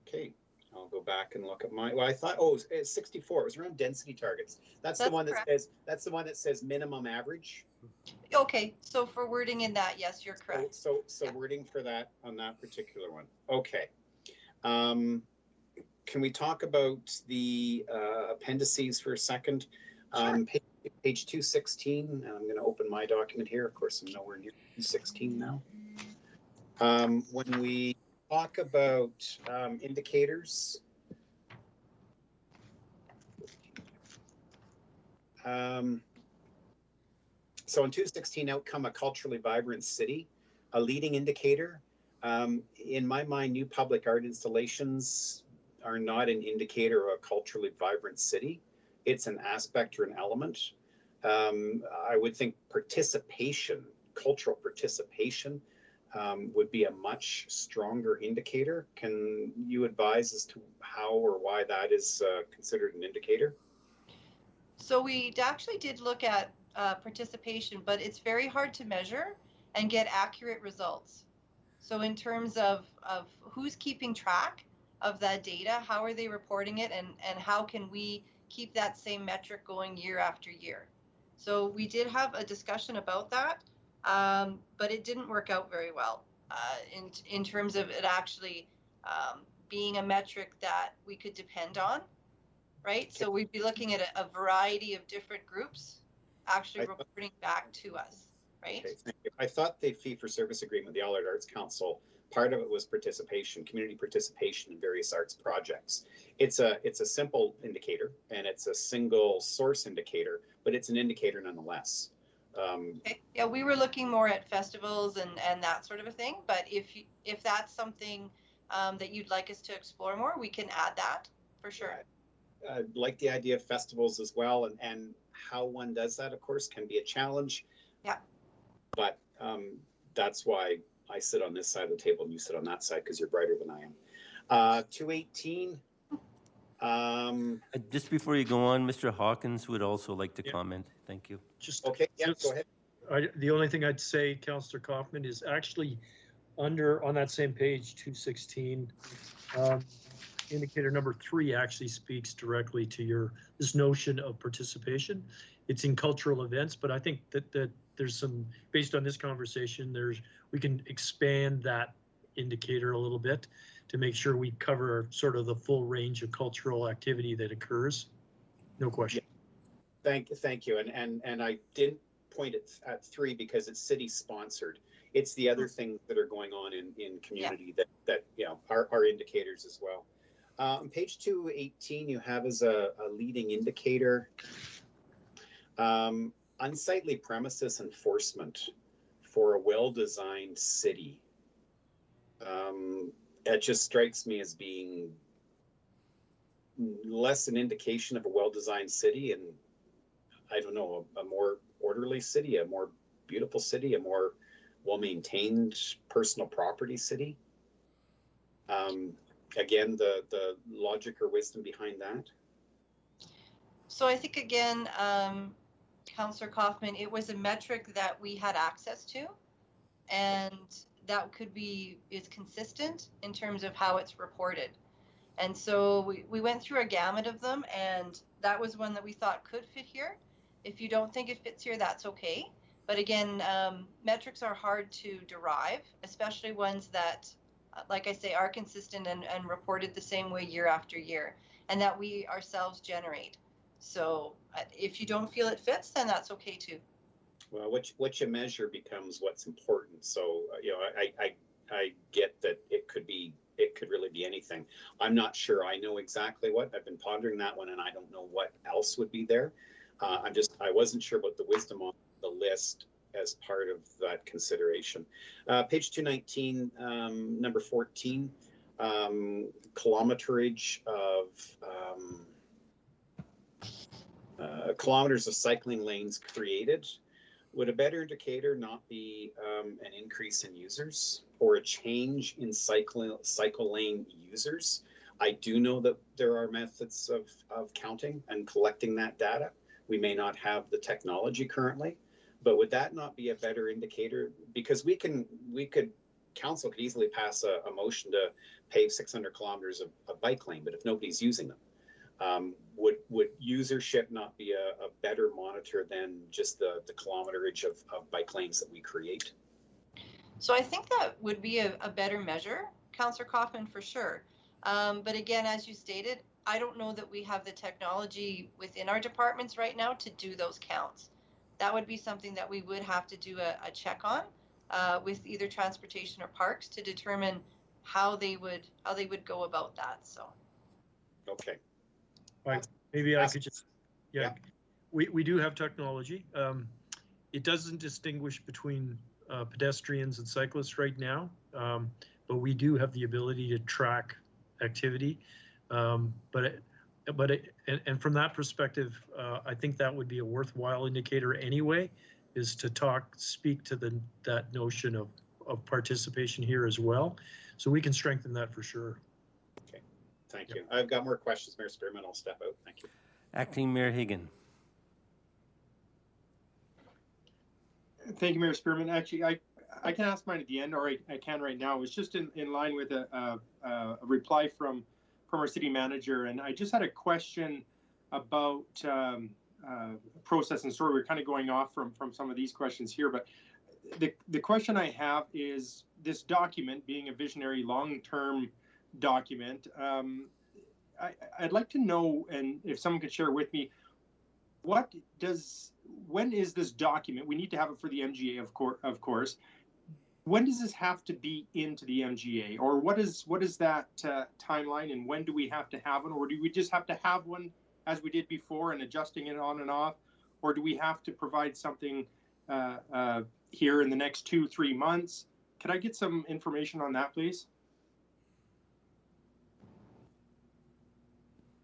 Okay, I'll go back and look at my. Well, I thought, it's 64. It was around density targets. That's the one that says. That's the one that says minimum average. Okay, so for wording in that, yes, you're correct. So wording for that on that particular one. Okay. Can we talk about the appendices for a second? Sure. Page 216, and I'm going to open my document here. Of course, I'm nowhere near 216 now. When we talk about indicators, so in 216 outcome, a culturally vibrant city, a leading indicator In my mind, new public art installations are not an indicator of a culturally vibrant city. It's an aspect or an element. I would think participation, cultural participation, would be a much stronger indicator. Can you advise as to how or why that is considered an indicator? So we actually did look at participation, but it's very hard to measure and get accurate results. So in terms of who's keeping track of that data, how are they reporting it, and how can we keep that same metric going year after year? So we did have a discussion about that, but it didn't work out very well in terms of it actually being a metric that we could depend on, right? So we'd be looking at a variety of different groups actually reporting back to us, right? Okay, thank you. I thought the fee-for-service agreement with the Allied Arts Council, part of it was participation, community participation in various arts projects. It's a simple indicator, and it's a single source indicator, but it's an indicator nonetheless. Okay. Yeah, we were looking more at festivals and that sort of a thing, but if that's something that you'd like us to explore more, we can add that for sure. I like the idea of festivals as well, and how one does that, of course, can be a challenge. Yeah. But that's why I sit on this side of the table and you sit on that side, because you're brighter than I am. 218. Just before you go on, Mr. Hawkins would also like to comment. Thank you. Just okay. Yeah, go ahead. The only thing I'd say, Councillor Kaufman, is actually on that same page, 216, indicator number 3 actually speaks directly to this notion of participation. It's in cultural events, but I think that there's some, based on this conversation, we can expand that indicator a little bit to make sure we cover sort of the full range of cultural activity that occurs. No question. Yeah. Thank you. And I didn't point it at 3 because it's city sponsored. It's the other things that are going on in community that you know are indicators as well. On page 218, you have as a leading indicator unsightly premises enforcement for a well-designed city. It just strikes me as being less an indication of a well-designed city and, I don't know, a more orderly city, a more beautiful city, a more well-maintained personal property city. Again, the logic or wisdom behind that? So I think, again, Councillor Kaufman, it was a metric that we had access to, and that is consistent in terms of how it's reported. And so we went through a gamut of them, and that was one that we thought could fit here. If you don't think it fits here, that's okay. But again, metrics are hard to derive, especially ones that, like I say, are consistent and reported the same way year after year, and that we ourselves generate. So if you don't feel it fits, then that's okay too. Well, what you measure becomes what's important. So, you know, I get that it could really be anything. I'm not sure I know exactly what. I've been pondering that one, and I don't know what else would be there. I wasn't sure about the wisdom on the list as part of that consideration. Page 219, number 14, kilometerage of kilometers of cycling lanes created. Would a better indicator not be an increase in users or a change in cycle lane users? I do know that there are methods of counting and collecting that data. We may not have the technology currently, but would that not be a better indicator? Because council could easily pass a motion to pave 600 kilometers of bike lane, but if nobody's using them, would usership not be a better monitor than just the kilometerage of bike lanes that we create? So I think that would be a better measure, Councillor Kaufman, for sure. But again, as you stated, I don't know that we have the technology within our departments right now to do those counts. That would be something that we would have to do a check on with either transportation or parks to determine how they would go about that. So. Okay. Right. Maybe I could just, we do have technology. It doesn't distinguish between pedestrians and cyclists right now, but we do have the ability to track activity. And from that perspective, I think that would be a worthwhile indicator anyway, is to speak to that notion of participation here as well. So we can strengthen that for sure. Okay, thank you. I've got more questions, Mayor Spearman. I'll step out. Thank you. Acting Mayor Higgin. Thank you, Mayor Spearman. Actually, I can ask mine at the end, or I can right now. It's just in line with a reply from our city manager, and I just had a question about process. And sorry, we're kind of going off from some of these questions here, but the question I have is this document being a visionary long-term document. I'd like to know, and if someone could share with me, when is this document? We need to have it for the MGA, of course. When does this have to be into the MGA, or what is that timeline, and when do we have to have one, or do we just have to have one as we did before and adjusting it on and off, or do we have to provide something here in the next 2-3 months? Could I get some information on that, please?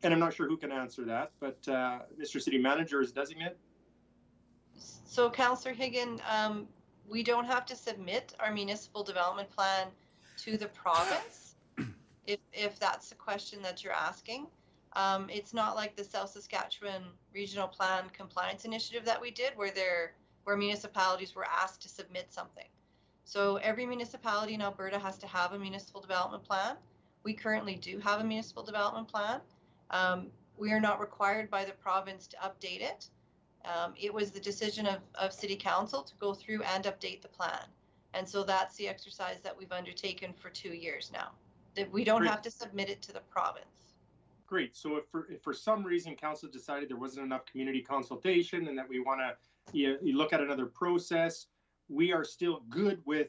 And I'm not sure who can answer that, but Mr. City Manager is designated. So, Councillor Higgin, we don't have to submit our municipal development plan to the province, if that's the question that you're asking. It's not like the South Saskatchewan Regional Plan Compliance Initiative that we did, where municipalities were asked to submit something. So every municipality in Alberta has to have a municipal development plan. We currently do have a municipal development plan. We are not required by the province to update it. It was the decision of City Council to go through and update the plan. And so that's the exercise that we've undertaken for 2 years now. That we don't have to submit it to the province. Great. So if for some reason Council decided there wasn't enough community consultation and that we want to you look at another process, we are still good with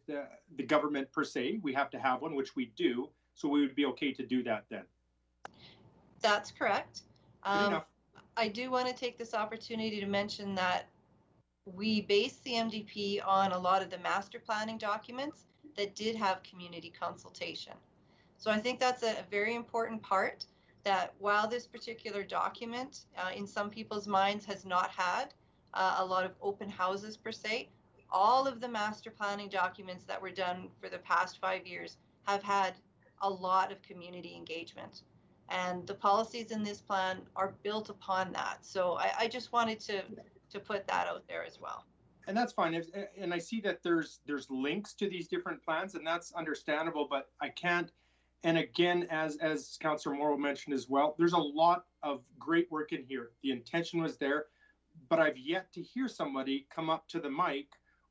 the government per se. We have to have one, which we do. So we would be okay to do that then. That's correct. I do want to take this opportunity to mention that we base the MDP on a lot of the master planning documents that did have community consultation. So I think that's a very important part, that while this particular document in some people's minds has not had a lot of open houses per se, all of the master planning documents that were done for the past 5 years have had a lot of community engagement. And the policies in this plan are built upon that. So I just wanted to put that out there as well. And that's fine. And I see that there's links to these different plans, and that's understandable, but I can't. And again, as Councillor Morrow mentioned as well, there's a lot of great work in here. The intention was there, but I've yet to hear somebody come up to the mic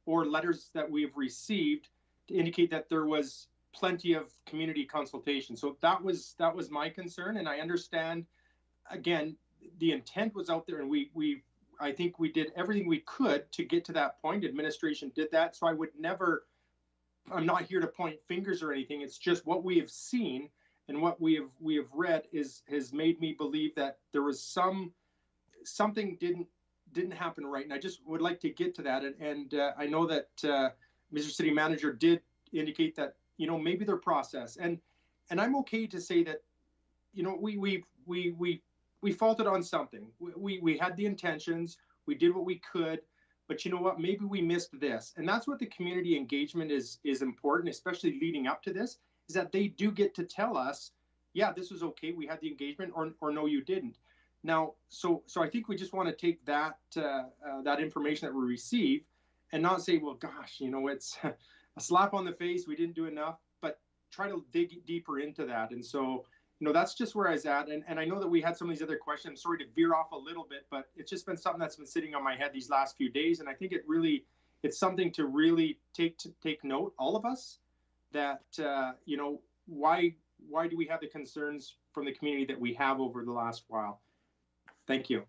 or letters that we've received to indicate that there was plenty of community consultation. So that was my concern, and I understand. Again, the intent was out there, and I think we did everything we could to get to that point. Administration did that, so I would never. I'm not here to point fingers or anything. It's just what we have seen and what we have read has made me believe that there was something didn't happen right, and I just would like to get to that. And I know that Mr. City Manager did indicate that maybe their process, and I'm okay to say that we faulted on something. We had the intentions, we did what we could, but you know what? Maybe we missed this, and that's what the community engagement is important, especially leading up to this. Is that they do get to tell us, yeah, this was okay, we had the engagement, or no, you didn't. Now, so I think we just want to take that that information that we receive, and not say, well, gosh, it's a slap on the face, we didn't do enough, but try to dig deeper into that. And so, that's just where I was at. And I know that we had some of these other questions. I'm sorry to veer off a little bit, but it's just been something that's been sitting on my head these last few days. And I think it's something to really take note, all of us, that, why do we have the concerns from the community that we have over the last while? Thank you.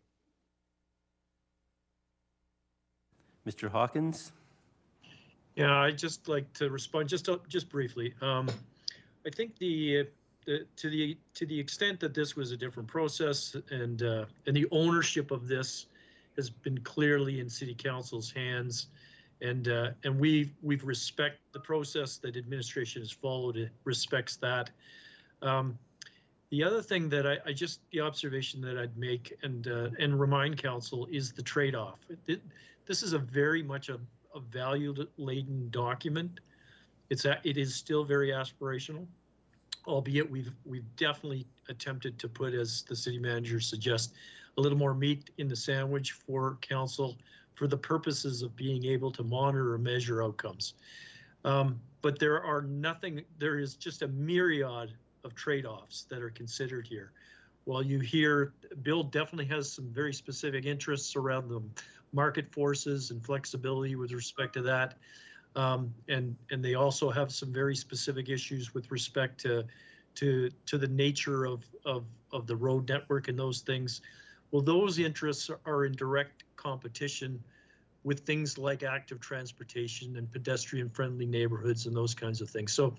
Mr. Hawkins? Yeah, I'd just like to respond just briefly. I think to the extent that this was a different process and the ownership of this has been clearly in City Council's hands, And we've respect the process that administration has followed. It respects that. The other thing that the observation that I'd make and remind council is the trade-off. This is a very much a value-laden document. It is still very aspirational, albeit we've definitely attempted to put, as the city manager suggests, a little more meat in the sandwich for council for the purposes of being able to monitor or measure outcomes. But there is just a myriad of trade-offs that are considered here. While you hear, Bill definitely has some very specific interests around the market forces and flexibility with respect to that. And they also have some very specific issues with respect to the nature of the road network and those things. Well, those interests are in direct competition with things like active transportation and pedestrian-friendly neighborhoods and those kinds of things. So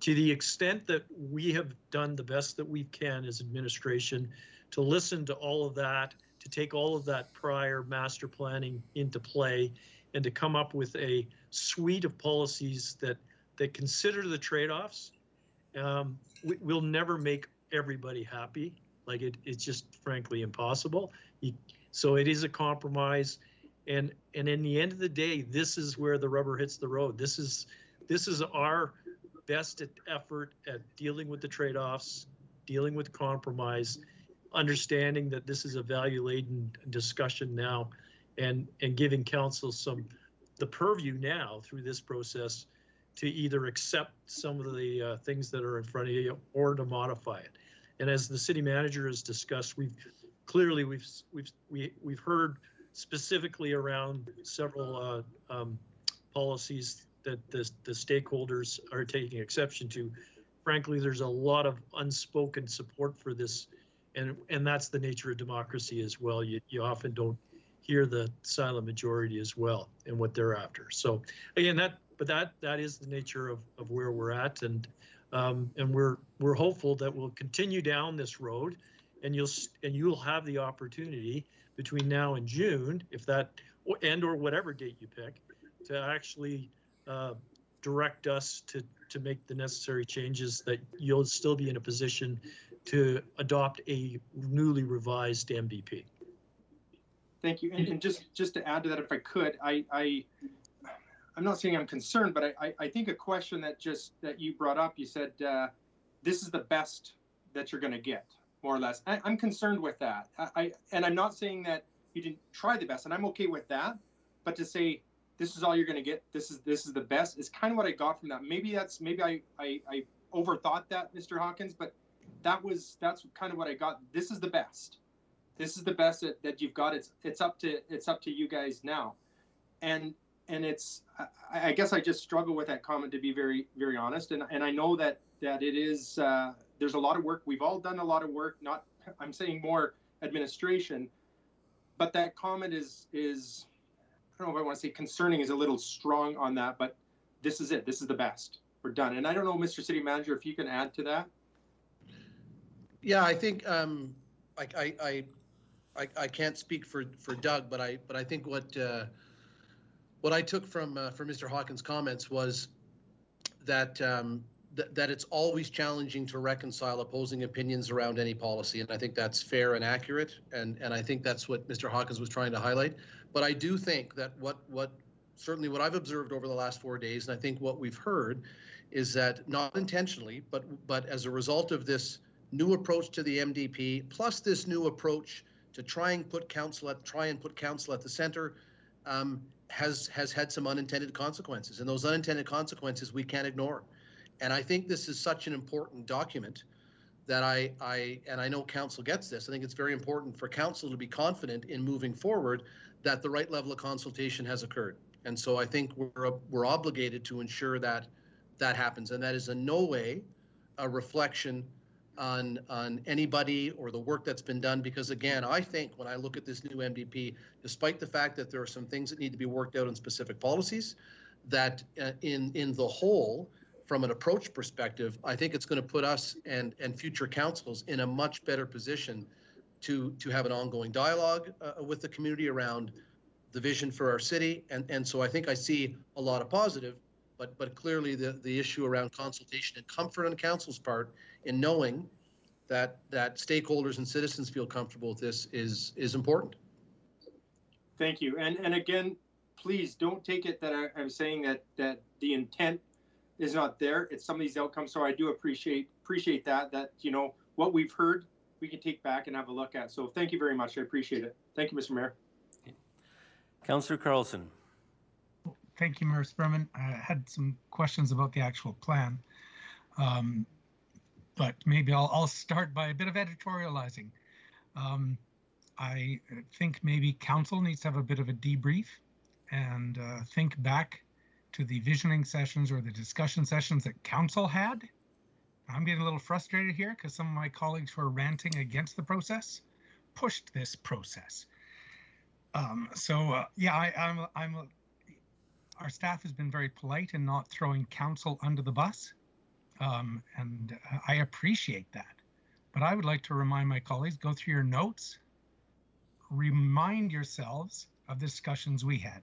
to the extent that we have done the best that we can as administration to listen to all of that, to take all of that prior master planning into play, and to come up with a suite of policies that consider the trade-offs, we'll never make everybody happy. Like it's just frankly impossible. So it is a compromise. And in the end of the day, this is where the rubber hits the road. This is our best effort at dealing with the trade-offs, dealing with compromise, understanding that this is a value-laden discussion now, and giving council the purview now through this process to either accept some of the things that are in front of you or to modify it. And as the city manager has discussed, we've heard specifically around several policies that the stakeholders are taking exception to. Frankly, there's a lot of unspoken support for this, and that's the nature of democracy as well. You often don't hear the silent majority as well and what they're after. So again, that is the nature of where we're at, and we're hopeful that we'll continue down this road, and you'll have the opportunity between now and June, if that or whatever date you pick, to actually direct us to make the necessary changes that you'll still be in a position to adopt a newly revised MDP. Thank you. And just to add to that, if I could, I'm not saying I'm concerned, but I think a question that you brought up, you said, this is the best that you're going to get, more or less. I'm concerned with that. And I'm not saying that you didn't try the best, and I'm okay with that. But to say this is all you're going to get, this is the best, is kind of what I got from that. Maybe I overthought that, Mr. Hawkins, but that's kind of what I got. This is the best. This is the best that you've got. It's up to you guys now, and it's I guess I just struggle with that comment, to be very, very honest. And I know that it is there's a lot of work. We've all done a lot of work. Not I'm saying more administration, but that comment is I don't know if I want to say concerning is a little strong on that, but this is it. This is the best. We're done. And I don't know, Mr. City Manager, if you can add to that. Yeah, I think I can't speak for Doug, but I think what I took from Mr. Hawkins' comments was that that it's always challenging to reconcile opposing opinions around any policy, and I think that's fair and accurate, and I think that's what Mr. Hawkins was trying to highlight. But I do think that certainly what I've observed over the last 4 days, and I think what we've heard, is that not intentionally, but as a result of this new approach to the MDP, plus this new approach to try and put council at the center, has had some unintended consequences, and those unintended consequences we can't ignore. And I think this is such an important document that I know council gets this. I think it's very important for council to be confident in moving forward that the right level of consultation has occurred. And so I think we're obligated to ensure that that happens, and that is in no way a reflection on anybody or the work that's been done, because again, I think when I look at this new MDP, despite the fact that there are some things that need to be worked out in specific policies, that in the whole, from an approach perspective, I think it's going to put us and future councils in a much better position to have an ongoing dialogue with the community around the vision for our city. And so I think I see a lot of positive, but clearly the issue around consultation and comfort on council's part in knowing that stakeholders and citizens feel comfortable with this is important. Thank you. And again, please don't take it that I'm saying that the intent is not there. It's some of these outcomes. So I do appreciate that, you know, what we've heard, we can take back and have a look at. So thank you very much. I appreciate it. Thank you, Mr. Mayor. Okay. Councillor Carlson. Thank you, Mayor Spearman. I had some questions about the actual plan, but maybe I'll start by a bit of editorializing. I think maybe council needs to have a bit of a debrief and think back to the visioning sessions or the discussion sessions that council had. I'm getting a little frustrated here because some of my colleagues who are ranting against the process pushed this process. Yeah, our staff has been very polite in not throwing council under the bus, and I appreciate that. But I would like to remind my colleagues, go through your notes, remind yourselves of the discussions we had.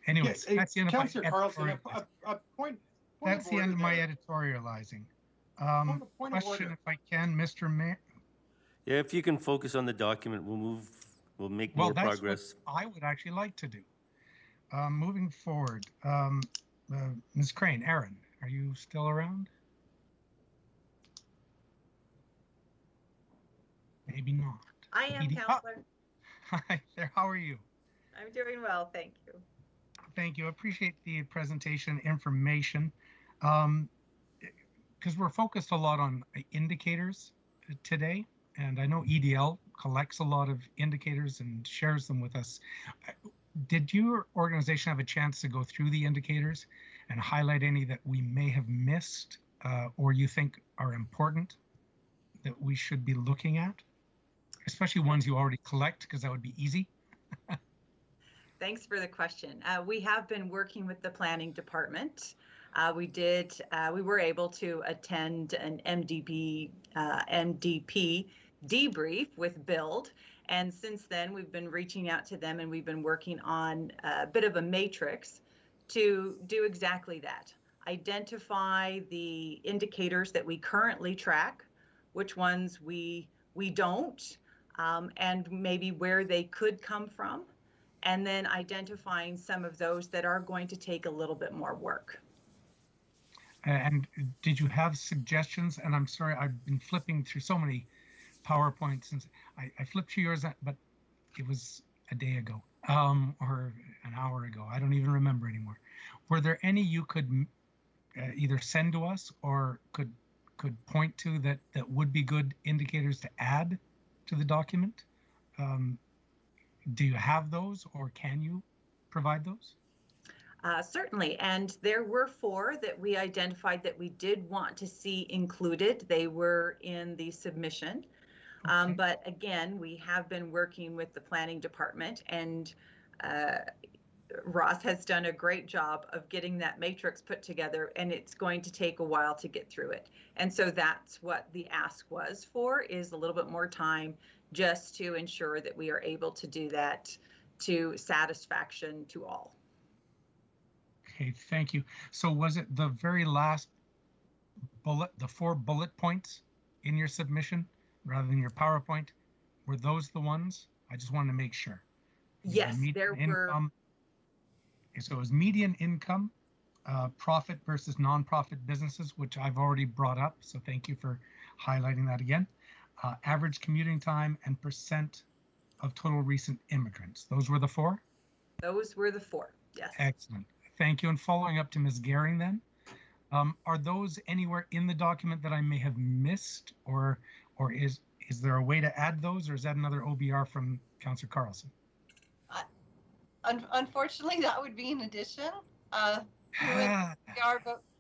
Anyways, yes, that's the end of Councillor my Carlson, a point that's of the end order of my there. editorializing. Point of Question, order. if I can, Mr. Mayor. Yeah, if you can focus on the document, we'll make Well, more that's progress. what I would actually like to do. Moving forward, Ms. Crane, Aaron, are you still around? Maybe not. I am, Edie- Counselor. Hi there, how are you? I'm doing well, thank you. Thank you. Appreciate the presentation information. Because we're focused a lot on indicators today, and I know EDL collects a lot of indicators and shares them with us. Did your organization have a chance to go through the indicators and highlight any that we may have missed or you think are important that we should be looking at? Especially ones you already collect, because that would be easy. Thanks for the question. We have been working with the planning department. We were able to attend an MDP debrief with Build. And since then, we've been reaching out to them and we've been working on a bit of a matrix to do exactly that. Identify the indicators that we currently track, which ones we don't, and maybe where they could come from, and then identifying some of those that are going to take a little bit more work. And did you have suggestions? And I'm sorry, I've been flipping through so many PowerPoints since I flipped through yours, but it was a day ago or an hour ago. I don't even remember anymore. Were there any you could either send to us or could point to that would be good indicators to add to the document? Do you have those, or can you provide those? Certainly, and there were 4 that we identified that we did want to see included. They were in the submission. Okay. But again, we have been working with the planning department, and Ross has done a great job of getting that matrix put together, and it's going to take a while to get through it. And so that's what the ask was for, is a little bit more time just to ensure that we are able to do that to satisfaction to all. Okay, thank you. So was it the very last bullet, the 4 bullet points in your submission rather than your PowerPoint? Were those the ones? I just wanted to make sure. Yes, there were. So it was median income, profit versus nonprofit businesses, which I've already brought up. So thank you for highlighting that again. Average commuting time and percent of total recent immigrants. Those were the 4? Those were the 4, yes. Excellent. Thank you. And following up to Ms. Gehring then, are those anywhere in the document that I may have missed, or is there a way to add those, or is that another OBR from Councillor Carlson? Unfortunately, that would be an addition. But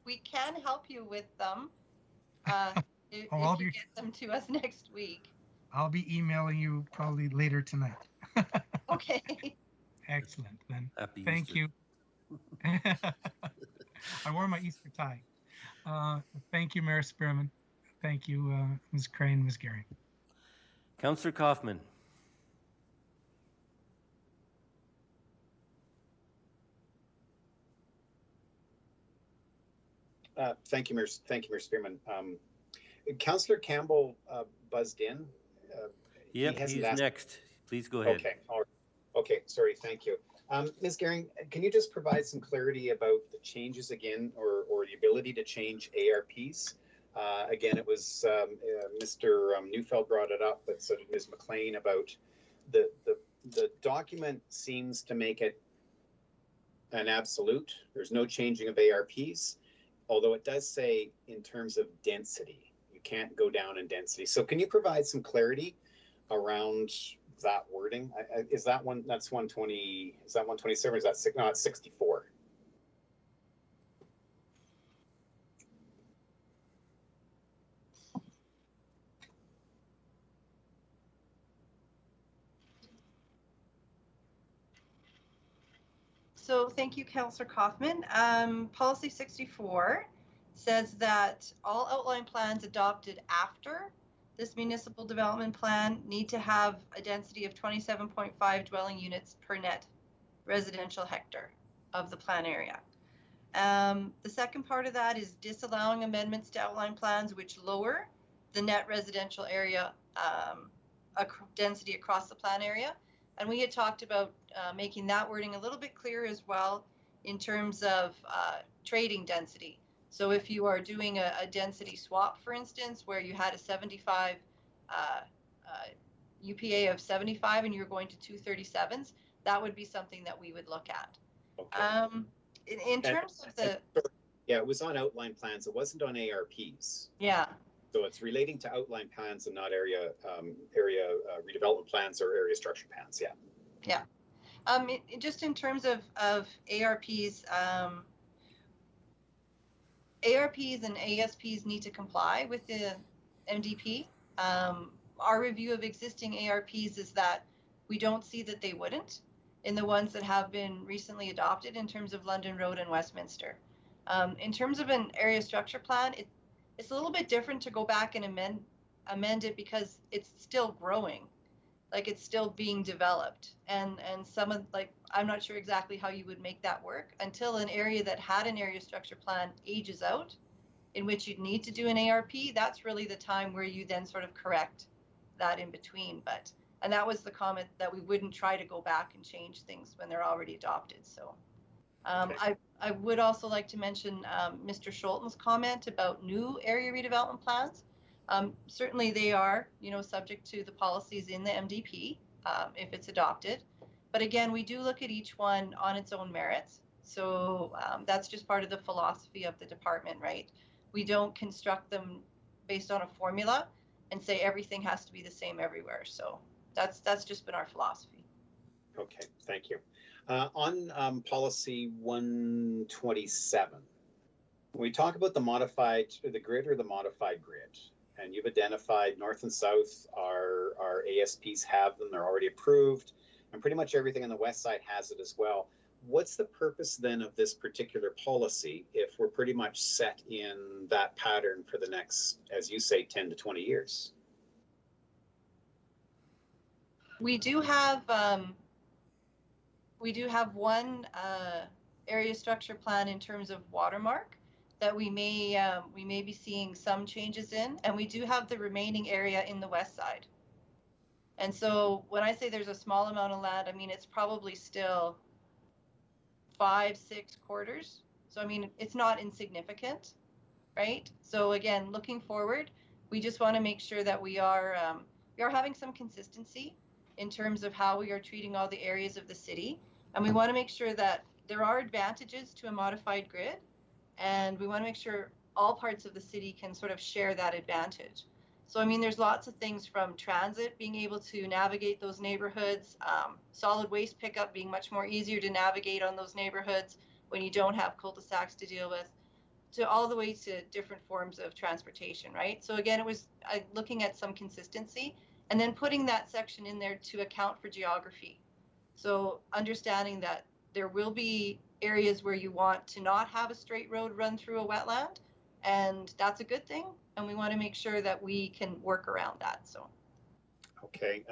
we can help you with them if you get them to us next week. I'll be emailing you probably later tonight. Okay. Excellent, then. Happy Thank Easter. you. I wore my Easter tie. Thank you, Mayor Spearman. Thank you, Ms. Crane, Ms. Gehring. Councillor Kaufman. Thank you, Mayor Spearman. Councillor Campbell buzzed in. Yep, he's next. Please go ahead. Okay. All right. Okay. Sorry. Thank you. Ms. Gehring, can you just provide some clarity about the changes again, or the ability to change ARPs? Again, it was Mr. Neufeld brought it up, but so did Ms. McLean about the document seems to make it an absolute. There's no changing of ARPs, although it does say in terms of density, you can't go down in density. So can you provide some clarity around that wording? Is that one, that's 120, is that 127, or is that no, it's 64? So thank you, Councillor Kaufman. Policy 64 says that all outline plans adopted after this municipal development plan need to have a density of 27.5 dwelling units per net residential hectare of the plan area. The second part of that is disallowing amendments to outline plans which lower the net residential area density across the plan area. And we had talked about making that wording a little bit clearer as well in terms of trading density. So if you are doing a density swap, for instance, where you had a 75 UPA of 75 and you're going to 237s, that would be something that we would look at. Okay. In terms of the... Yeah, it was on outline plans. It wasn't on ARPs. Yeah. So it's relating to outline plans and not area redevelopment plans or area structure plans. Yeah. Yeah. Just in terms of ARPs, ARPs and ASPs need to comply with the MDP. Our review of existing ARPs is that we don't see that they wouldn't in the ones that have been recently adopted in terms of London Road and Westminster. In terms of an area structure plan, it's a little bit different to go back and amend it because it's still growing, like it's still being developed, and some of, like, I'm not sure exactly how you would make that work until an area that had an area structure plan ages out, in which you'd need to do an ARP. That's really the time where you then sort of correct that in between. And that was the comment that we wouldn't try to go back and change things when they're already adopted. So I would also like to mention Mr. Scholten's comment about new area redevelopment plans. Certainly they are, subject to the policies in the MDP if it's adopted. But again, we do look at each one on its own merits. So that's just part of the philosophy of the department, right? We don't construct them based on a formula and say everything has to be the same everywhere. So that's just been our philosophy. Okay, thank you. On policy 127, when we talk about the modified, the grid or the modified grid, and you've identified north and south, our ASPs have them, they're already approved, and pretty much everything on the west side has it as well. What's the purpose then of this particular policy if we're pretty much set in that pattern for the next, as you say, 10 to 20 years? We do have one area structure plan in terms of watermark that we may be seeing some changes in, and we do have the remaining area in the west side. And so when I say there's a small amount of land, I mean it's probably still 5-6 quarters. So I mean it's not insignificant, right? So again, looking forward, we just want to make sure that we are having some consistency in terms of how we are treating all the areas of the city. And we want to make sure that there are advantages to a modified grid, and we want to make sure all parts of the city can sort of share that advantage. So, I mean, there's lots of things from transit, being able to navigate those neighborhoods, solid waste pickup being much more easier to navigate on those neighborhoods when you don't have cul-de-sacs to deal with, to all the way to different forms of transportation, right? So again, it was looking at some consistency and then putting that section in there to account for geography. So understanding that there will be areas where you want to not have a straight road run through a wetland, and that's a good thing. And we want to make sure that we can work around that. So. Okay.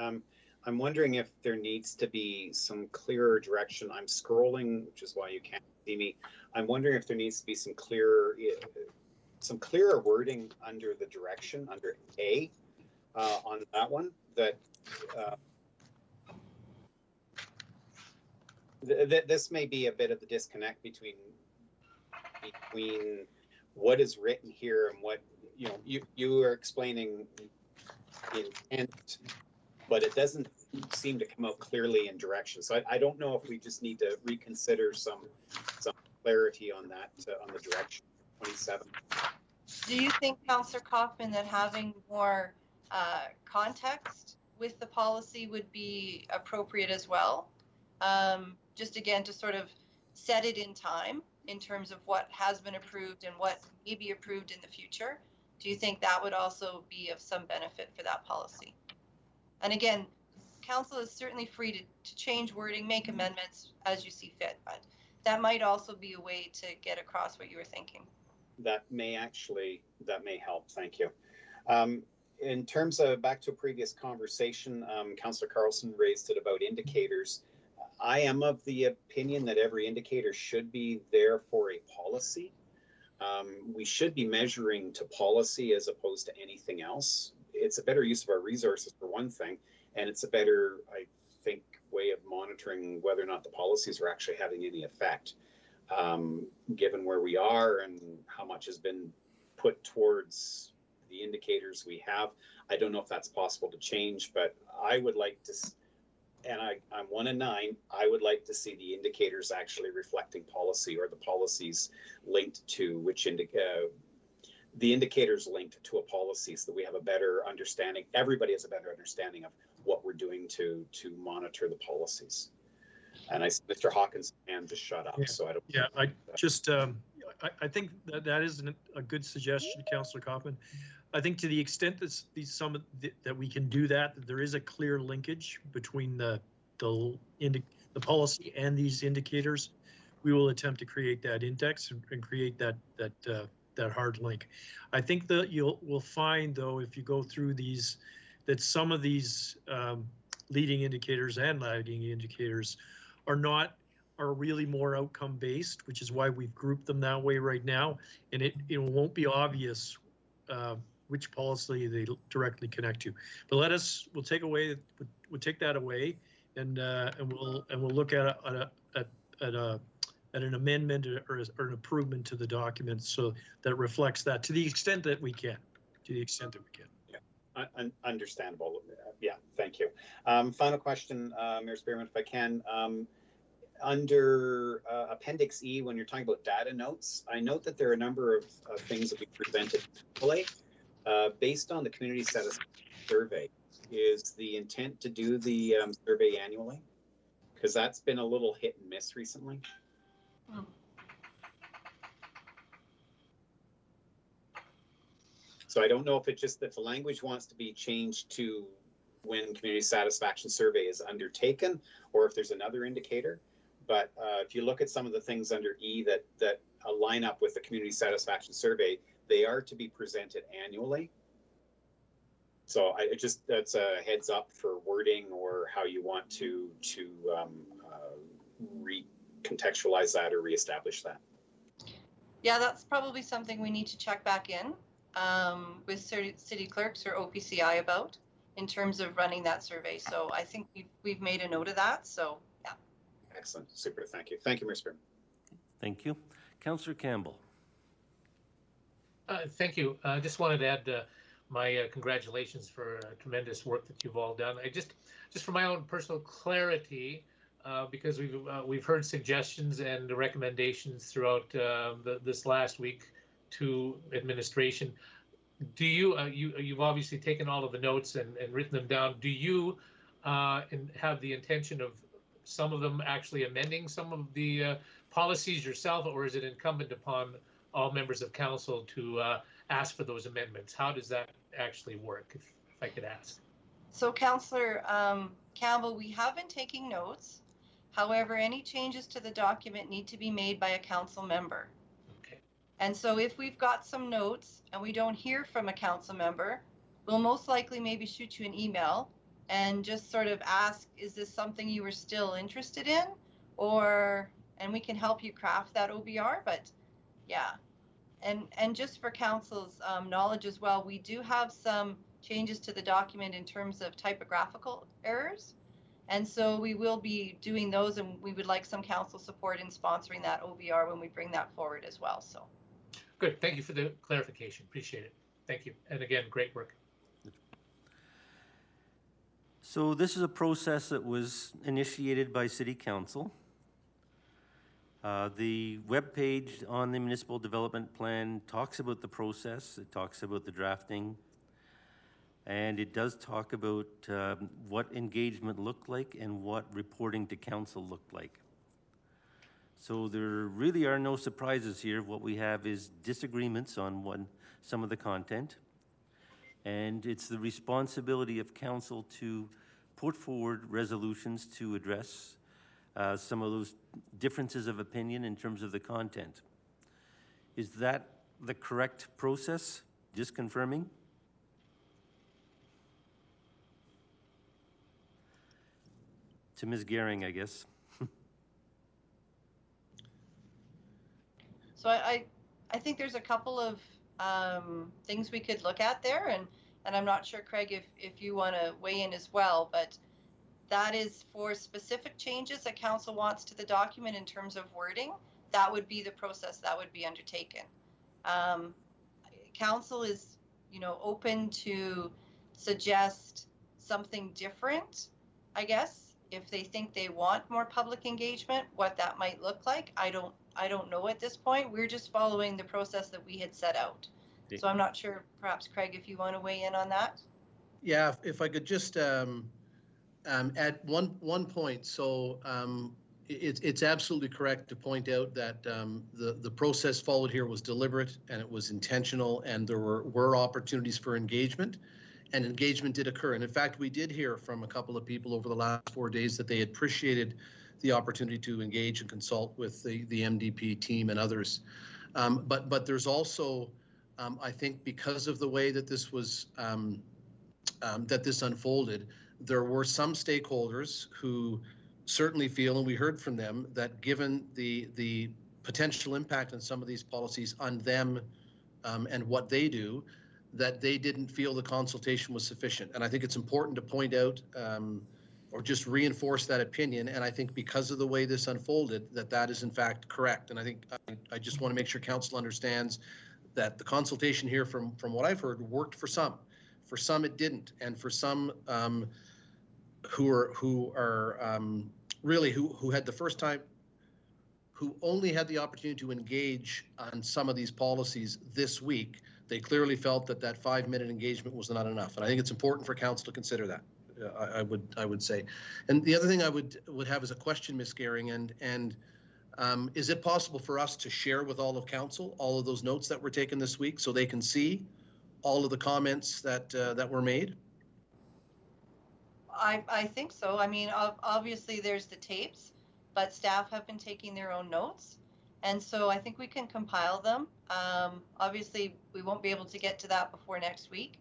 I'm wondering if there needs to be some clearer direction. I'm scrolling, which is why you can't see me. I'm wondering if there needs to be some clearer wording under the direction, under A, on that one, that this may be a bit of the disconnect between what is written here and what, you know, you are explaining intent, but it doesn't seem to come out clearly in direction. So I don't know if we just need to reconsider some clarity on that, on the direction 27. Do you think, Councillor Kaufman, that having more context with the policy would be appropriate as well? Just again, to sort of set it in time in terms of what has been approved and what may be approved in the future. Do you think that would also be of some benefit for that policy? And again, council is certainly free to change wording, make amendments as you see fit, but that might also be a way to get across what you were thinking. That may help. Thank you. In terms of back to a previous conversation, Councillor Carlson raised it about indicators. I am of the opinion that every indicator should be there for a policy. We should be measuring to policy as opposed to anything else. It's a better use of our resources for one thing, and it's a better, I think, way of monitoring whether or not the policies are actually having any effect. Given where we are and how much has been put towards the indicators we have, I don't know if that's possible to change, but I would like to, and I'm 1 in 9, I would like to see the indicators actually reflecting policy, or the policies linked to the indicators linked to a policy, so that we have a better understanding. Everybody has a better understanding of what we're doing to monitor the policies. And I see Mr. Hawkins' hand just shut up, so I don't. Yeah, I just, I think that is a good suggestion, Councillor Kaufman. I think to the extent that that we can do that there is a clear linkage between the policy and these indicators, we will attempt to create that index and create that hard link. I think that we'll find, though, if you go through these, that some of these leading indicators and lagging indicators are really more outcome based, which is why we've grouped them that way right now. And it won't be obvious which policy they directly connect to. But we'll take that away, and we'll look at an amendment or an improvement to the document so that reflects that to the extent that we can. Yeah, understandable. Yeah, thank you. Final question, Mayor Spearman, if I can. Under Appendix E, when you're talking about data notes, I note that there are a number of things that we presented today. Based on the community satisfaction survey, is the intent to do the survey annually? Because that's been a little hit and miss recently. So I don't know if it's just that the language wants to be changed to when community satisfaction survey is undertaken, or if there's another indicator. But if you look at some of the things under E that line up with the community satisfaction survey, they are to be presented annually. So that's a heads up for wording or how you want to recontextualize that or reestablish that. Yeah, that's probably something we need to check back in with city clerks or OPCI about in terms of running that survey. So I think we've made a note of that. So yeah. Excellent. Super. Thank you. Thank you, Mr. Spearman. Thank you. Councillor Campbell. Thank you. I just wanted to add my congratulations for tremendous work that you've all done. I just for my own personal clarity, because we've heard suggestions and recommendations throughout this last week to administration. Do you've obviously taken all of the notes and written them down. Do you have the intention of some of them actually amending some of the policies yourself, or is it incumbent upon all members of council to ask for those amendments? How does that actually work, if I could ask? So Councillor Campbell, we have been taking notes. However, any changes to the document need to be made by a council member. Okay. And so if we've got some notes and we don't hear from a council member, we'll most likely maybe shoot you an email and just sort of ask, is this something you were still interested in? And we can help you craft that OBR, but yeah. And just for council's knowledge as well, we do have some changes to the document in terms of typographical errors. And so we will be doing those, and we would like some council support in sponsoring that OBR when we bring that forward as well. So good. Thank you for the clarification. Appreciate it. Thank you. And again, great work. So this is a process that was initiated by City Council. The webpage on the Municipal Development Plan talks about the process. It talks about the drafting. And it does talk about what engagement looked like and what reporting to council looked like. So there really are no surprises here. What we have is disagreements on some of the content. And it's the responsibility of council to put forward resolutions to address some of those differences of opinion in terms of the content. Is that the correct process? Just confirming? To Ms. Gehring, I guess. So I think there's a couple of things we could look at there, and I'm not sure, Craig, if you want to weigh in as well, but that is for specific changes that council wants to the document in terms of wording. That would be the process that would be undertaken. Council is, open to suggest something different, I guess, if they think they want more public engagement. What that might look like, I don't know at this point. We're just following the process that we had set out. Okay. So I'm not sure, perhaps Craig, if you want to weigh in on that. Yeah, if I could just add one point. So it's absolutely correct to point out that the process followed here was deliberate and it was intentional, and there were opportunities for engagement, and engagement did occur. And in fact, we did hear from a couple of people over the last 4 days that they appreciated the opportunity to engage and consult with the MDP team and others. But there's also, I think, because of the way that this was that this unfolded, there were some stakeholders who certainly feel, and we heard from them, that given the potential impact on some of these policies on them and what they do, that they didn't feel the consultation was sufficient. And I think it's important to point out or just reinforce that opinion. And I think because of the way this unfolded, that is in fact correct. And I think I just want to make sure council understands that the consultation here, from what I've heard, worked for some. For some it didn't, and for some who had the first time, who only had the opportunity to engage on some of these policies this week, they clearly felt that 5-minute engagement was not enough. And I think it's important for council to consider that. I would say. And the other thing I would have is a question, Ms. Gehring, and is it possible for us to share with all of council all of those notes that were taken this week so they can see all of the comments that were made? I think so. I mean, obviously there's the tapes, but staff have been taking their own notes. And so I think we can compile them. Obviously, we won't be able to get to that before next week,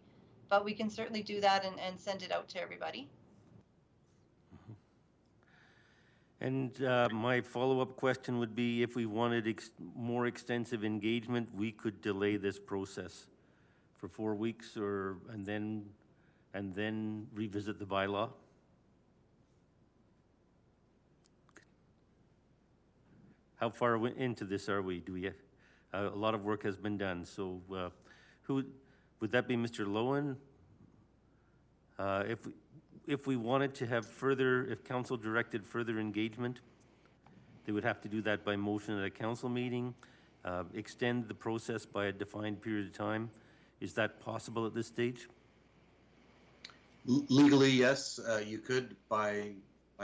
but we can certainly do that and send it out to everybody. And my follow-up question would be, if we wanted more extensive engagement, we could delay this process for 4 weeks, and then revisit the bylaw. How far into this are we? Do we? A lot of work has been done. So, who would that be? Mr. Lowen? If we wanted to have if council directed further engagement, they would have to do that by motion at a council meeting, extend the process by a defined period of time. Is that possible at this stage? Legally, yes. You could, by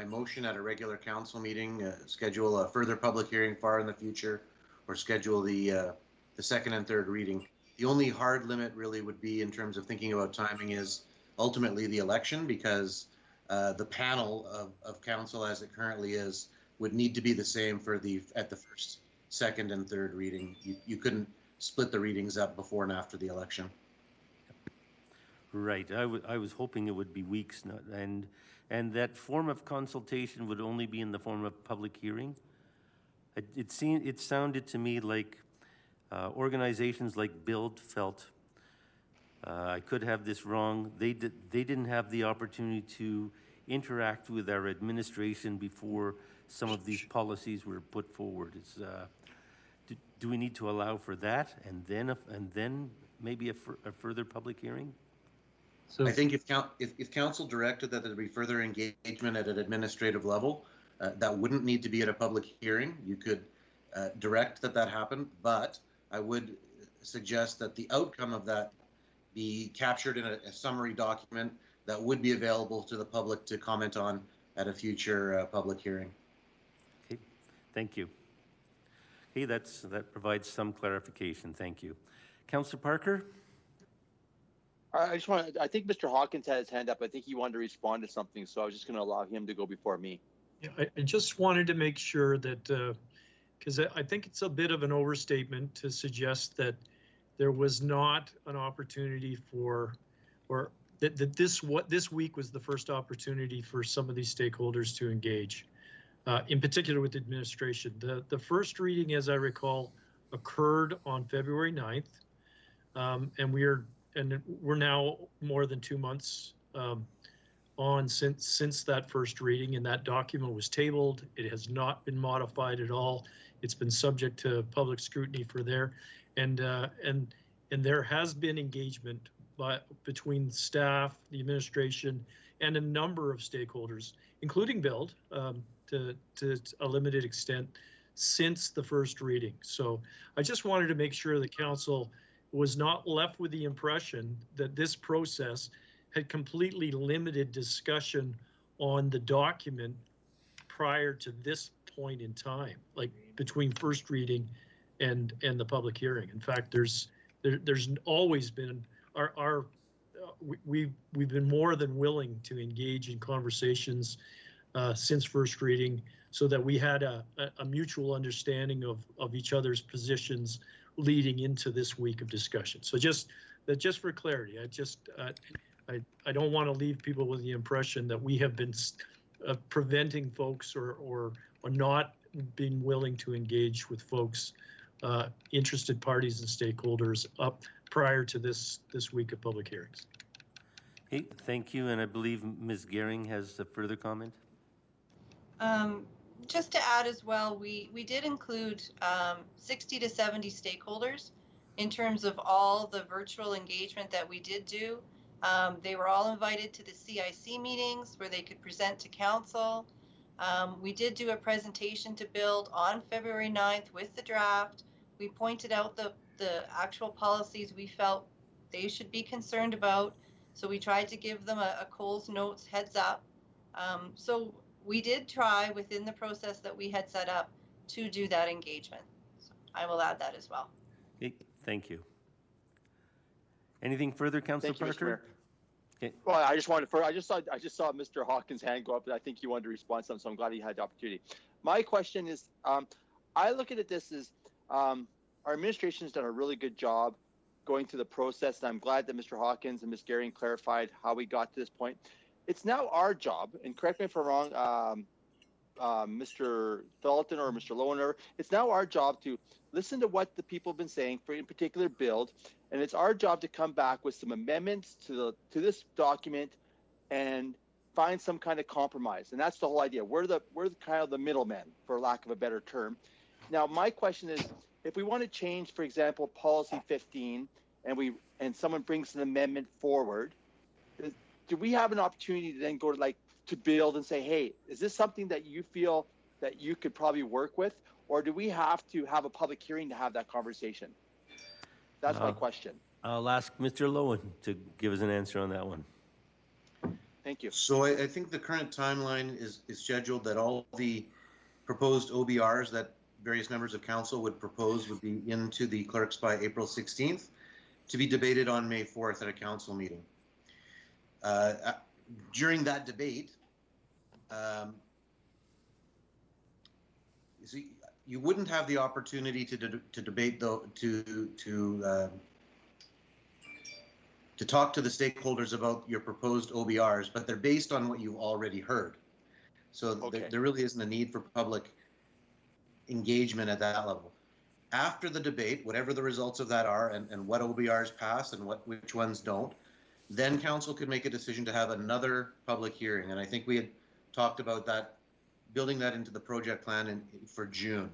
motion at a regular council meeting, schedule a further public hearing far in the future, or schedule the second and third reading. The only hard limit really would be, in terms of thinking about timing, is ultimately the election, because the panel of council as it currently is would need to be the same at the first, second, and third reading. You couldn't split the readings up before and after the election. Right. I was hoping it would be weeks, and that form of consultation would only be in the form of public hearing. It sounded to me like organizations like Build felt, I could have this wrong, they didn't have the opportunity to interact with our administration before some of these policies were put forward. Do we need to allow for that and then maybe a further public hearing? So I think if council directed that there be further engagement at an administrative level, that wouldn't need to be at a public hearing. You could direct that happen, but I would suggest that the outcome of that be captured in a summary document that would be available to the public to comment on at a future public hearing. Okay, thank you. Okay, that provides some clarification. Thank you. Councillor Parker? I think Mr. Hawkins had his hand up. I think he wanted to respond to something, so I was just going to allow him to go before me. Yeah, I just wanted to make sure that, because I think it's a bit of an overstatement to suggest that there was not an opportunity for, or that this week was the first opportunity for some of these stakeholders to engage, in particular with administration. The first reading, as I recall, occurred on February 9th, and we're now more than 2 months on since that first reading, and that document was tabled. It has not been modified at all. It's been subject to public scrutiny for there, and there has been engagement between staff, the administration, and a number of stakeholders, including Build, to a limited extent since the first reading. So I just wanted to make sure the council was not left with the impression that this process had completely limited discussion on the document prior to this point in time, like between first reading and the public hearing. In fact, there's always been we've been more than willing to engage in conversations since first reading, so that we had a mutual understanding of each other's positions leading into this week of discussion. So just for clarity, I don't want to leave people with the impression that we have been preventing folks or not being willing to engage with folks, interested parties and stakeholders up prior to this week of public hearings. Okay, thank you. And I believe Ms. Gehring has a further comment. Just to add as well, we did include 60 to 70 stakeholders in terms of all the virtual engagement that we did do. They were all invited to the CIC meetings where they could present to council. We did do a presentation to Build on February 9th with the draft. We pointed out the actual policies we felt they should be concerned about. So we tried to give them a Coles Notes heads up. So we did try within the process that we had set up to do that engagement. So I will add that as well. Okay, thank you. Anything further, Councillor Parker? Okay. Well, I just saw Mr. Hawkins' hand go up, and I think he wanted to respond to something, so I'm glad he had the opportunity. My question is, I look at this as our administration has done a really good job going through the process, and I'm glad that Mr. Hawkins and Ms. Gehring clarified how we got to this point. It's now our job, and correct me if I'm wrong, Mr. Felton or Mr. Lohner, it's now our job to listen to what the people have been saying, for in particular Build, and it's our job to come back with some amendments to this document and find some kind of compromise. And that's the whole idea. We're kind of the middlemen, for lack of a better term. Now, my question is, if we want to change, for example, policy 15, and someone brings an amendment forward, do we have an opportunity to then go to Build and say, hey, is this something that you feel that you could probably work with, or do we have to have a public hearing to have that conversation? That's my question. I'll ask Mr. Lowen to give us an answer on that one. Thank you. So I think the current timeline is scheduled that all the proposed OBRs that various members of council would propose would be into the clerks by April 16th to be debated on May 4th at a council meeting. During that debate, you wouldn't have the opportunity to debate to talk to the stakeholders about your proposed OBRs, but they're based on what you've already heard. So there really isn't a need for public engagement at that level. After the debate, whatever the results of that are, and what OBRs pass and which ones don't, then council could make a decision to have another public hearing. And I think we had talked about that, building that into the project plan for June.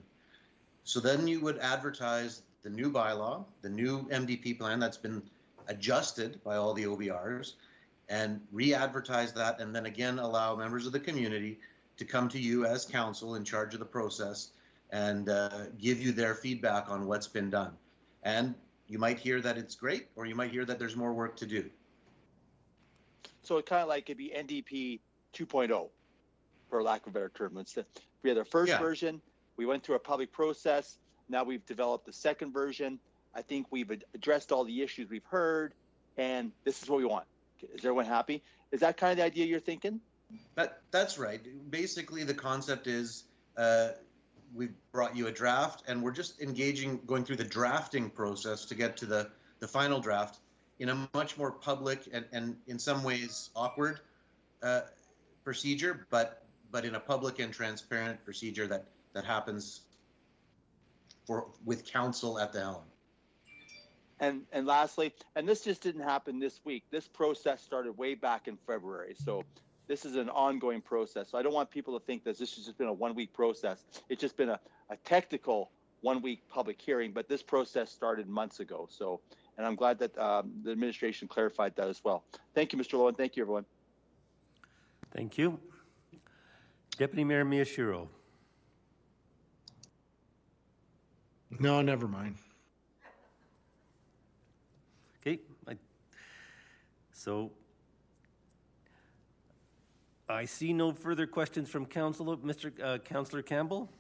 So then you would advertise the new bylaw, the new MDP plan that's been adjusted by all the OBRs, and re-advertise that, and then again allow members of the community to come to you as council in charge of the process and give you their feedback on what's been done. And you might hear that it's great, or you might hear that there's more work to do. So it kind of like it'd be NDP 2.0, for lack of a better term. We had our first version, we went through a public process, now we've developed the second version. I think we've addressed all the issues we've heard, and this is what we want. Is everyone happy? Is that kind of the idea you're thinking? That's right. Basically, the concept is we've brought you a draft, and we're just going through the drafting process to get to the final draft in a much more public and in some ways awkward procedure, but in a public and transparent procedure that happens with council at the helm. And lastly, and this just didn't happen this week. This process started way back in February. So this is an ongoing process. So I don't want people to think that this has just been a 1 week process. It's just been a technical 1 week public hearing, but this process started months ago. So, and I'm glad that the administration clarified that as well. Thank you, Mr. Lowen. Thank you, everyone. Thank you. Deputy Mayor Miyashiro. No, never mind. Okay, so I see no further questions from council. Councillor Campbell.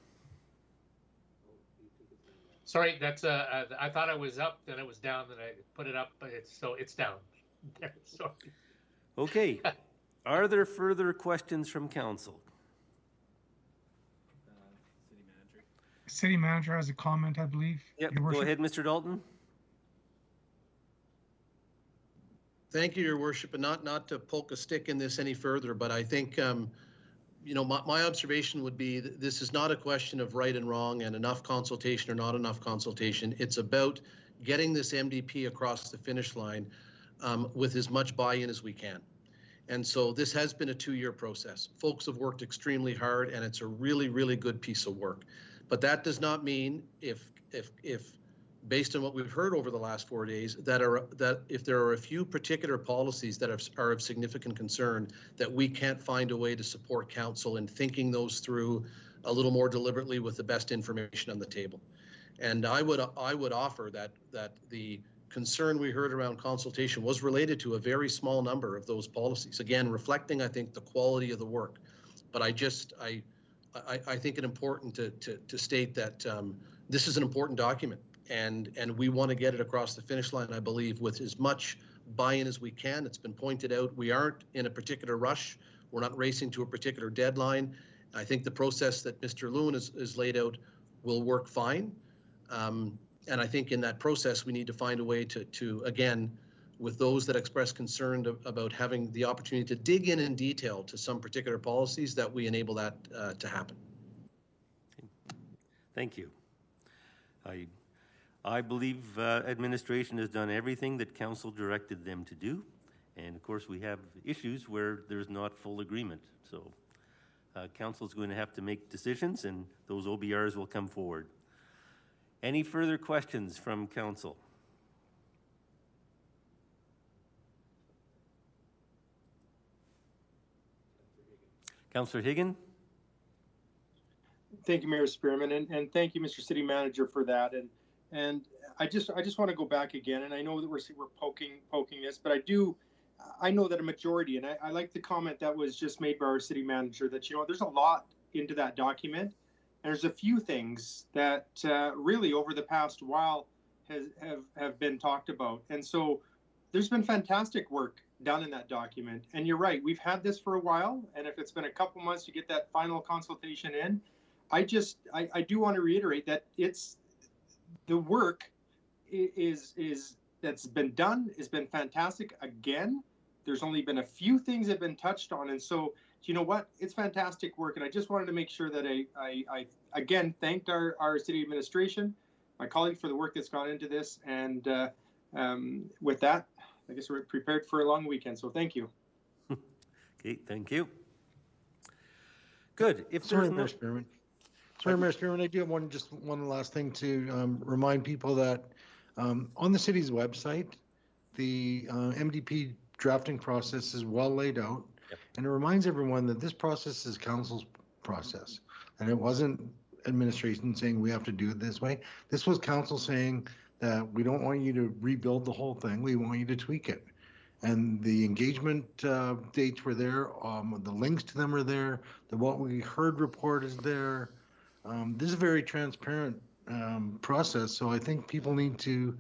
Sorry, that's I thought it was up, then it was down, then I put it up, but it's down. Sorry. Okay, are there further questions from council? City manager has a comment, I believe. Yep, go ahead, Mr. Dalton. Thank you, Your Worship, and not to poke a stick in this any further, but I think, you know, my observation would be that this is not a question of right and wrong and enough consultation or not enough consultation. It's about getting this MDP across the finish line with as much buy-in as we can. And so this has been a 2-year process. Folks have worked extremely hard, and it's a really, really good piece of work. But that does not mean if based on what we've heard over the last 4 days, that if there are a few particular policies that are of significant concern, that we can't find a way to support council in thinking those through a little more deliberately with the best information on the table. And I would offer that the concern we heard around consultation was related to a very small number of those policies. Again, reflecting, I think, the quality of the work. But I think it important to state that this is an important document. And we want to get it across the finish line, I believe, with as much buy-in as we can. It's been pointed out, we aren't in a particular rush. We're not racing to a particular deadline. I think the process that Mr. Lewin has laid out will work fine. And I think in that process, we need to find a way to again, with those that express concern about having the opportunity to dig in detail to some particular policies, that we enable that to happen. Thank you. I believe administration has done everything that council directed them to do. And of course, we have issues where there's not full agreement. So council is going to have to make decisions, and those OBRs will come forward. Any further questions from council? Councillor Higgin. Thank you, Mayor Spearman, and thank you, Mr. City Manager, for that. And I just want to go back again, and I know that we're poking this, but I know that a majority, and I like the comment that was just made by our city manager, that, you know, there's a lot into that document, and there's a few things that really over the past while have been talked about. And so there's been fantastic work done in that document. And you're right, we've had this for a while, and if it's been a couple months to get that final consultation in, I do want to reiterate that the work is that's been done has been fantastic. Again, there's only been a few things that have been touched on, and so you know what? It's fantastic work, and I just wanted to make sure that I again thanked our city administration, my colleague, for the work that's gone into this, and with that, I guess we're prepared for a long weekend. So thank you. Okay, thank you. Good. If Sorry, there's no, Mayor Spearman. Sorry, Mayor Spearman, I do have one last thing to remind people that on the city's website, the MDP drafting process is well laid out. Yep. And it reminds everyone that this process is council's process. And it wasn't administration saying we have to do it this way. This was council saying that we don't want you to rebuild the whole thing. We want you to tweak it. And the engagement dates were there. The links to them are there. The what we heard report is there. This is a very transparent process. So I think people need to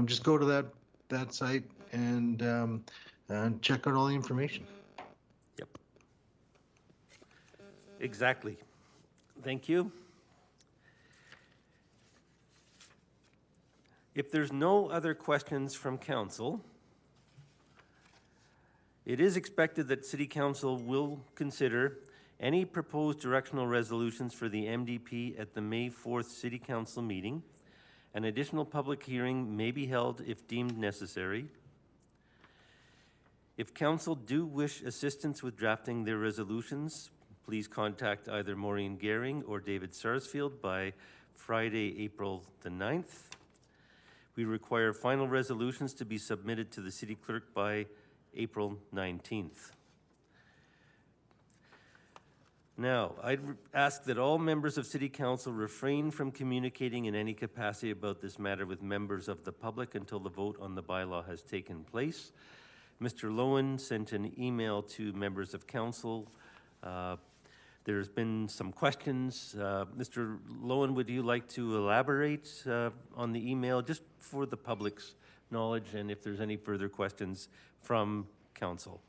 just go to that site and check out all the information. Yep. Exactly. Thank you. If there's no other questions from council, it is expected that City Council will consider any proposed directional resolutions for the MDP at the May 4th City Council meeting. An additional public hearing may be held if deemed necessary. If council do wish assistance with drafting their resolutions, please contact either Maureen Gehring or David Sarsfield by Friday, April the 9th. We require final resolutions to be submitted to the city clerk by April 19th. Now, I'd ask that all members of City Council refrain from communicating in any capacity about this matter with members of the public until the vote on the bylaw has taken place. Mr. Lowen sent an email to members of council. There's been some questions. Mr. Lowen, would you like to elaborate on the email just for the public's knowledge and if there's any further questions from council?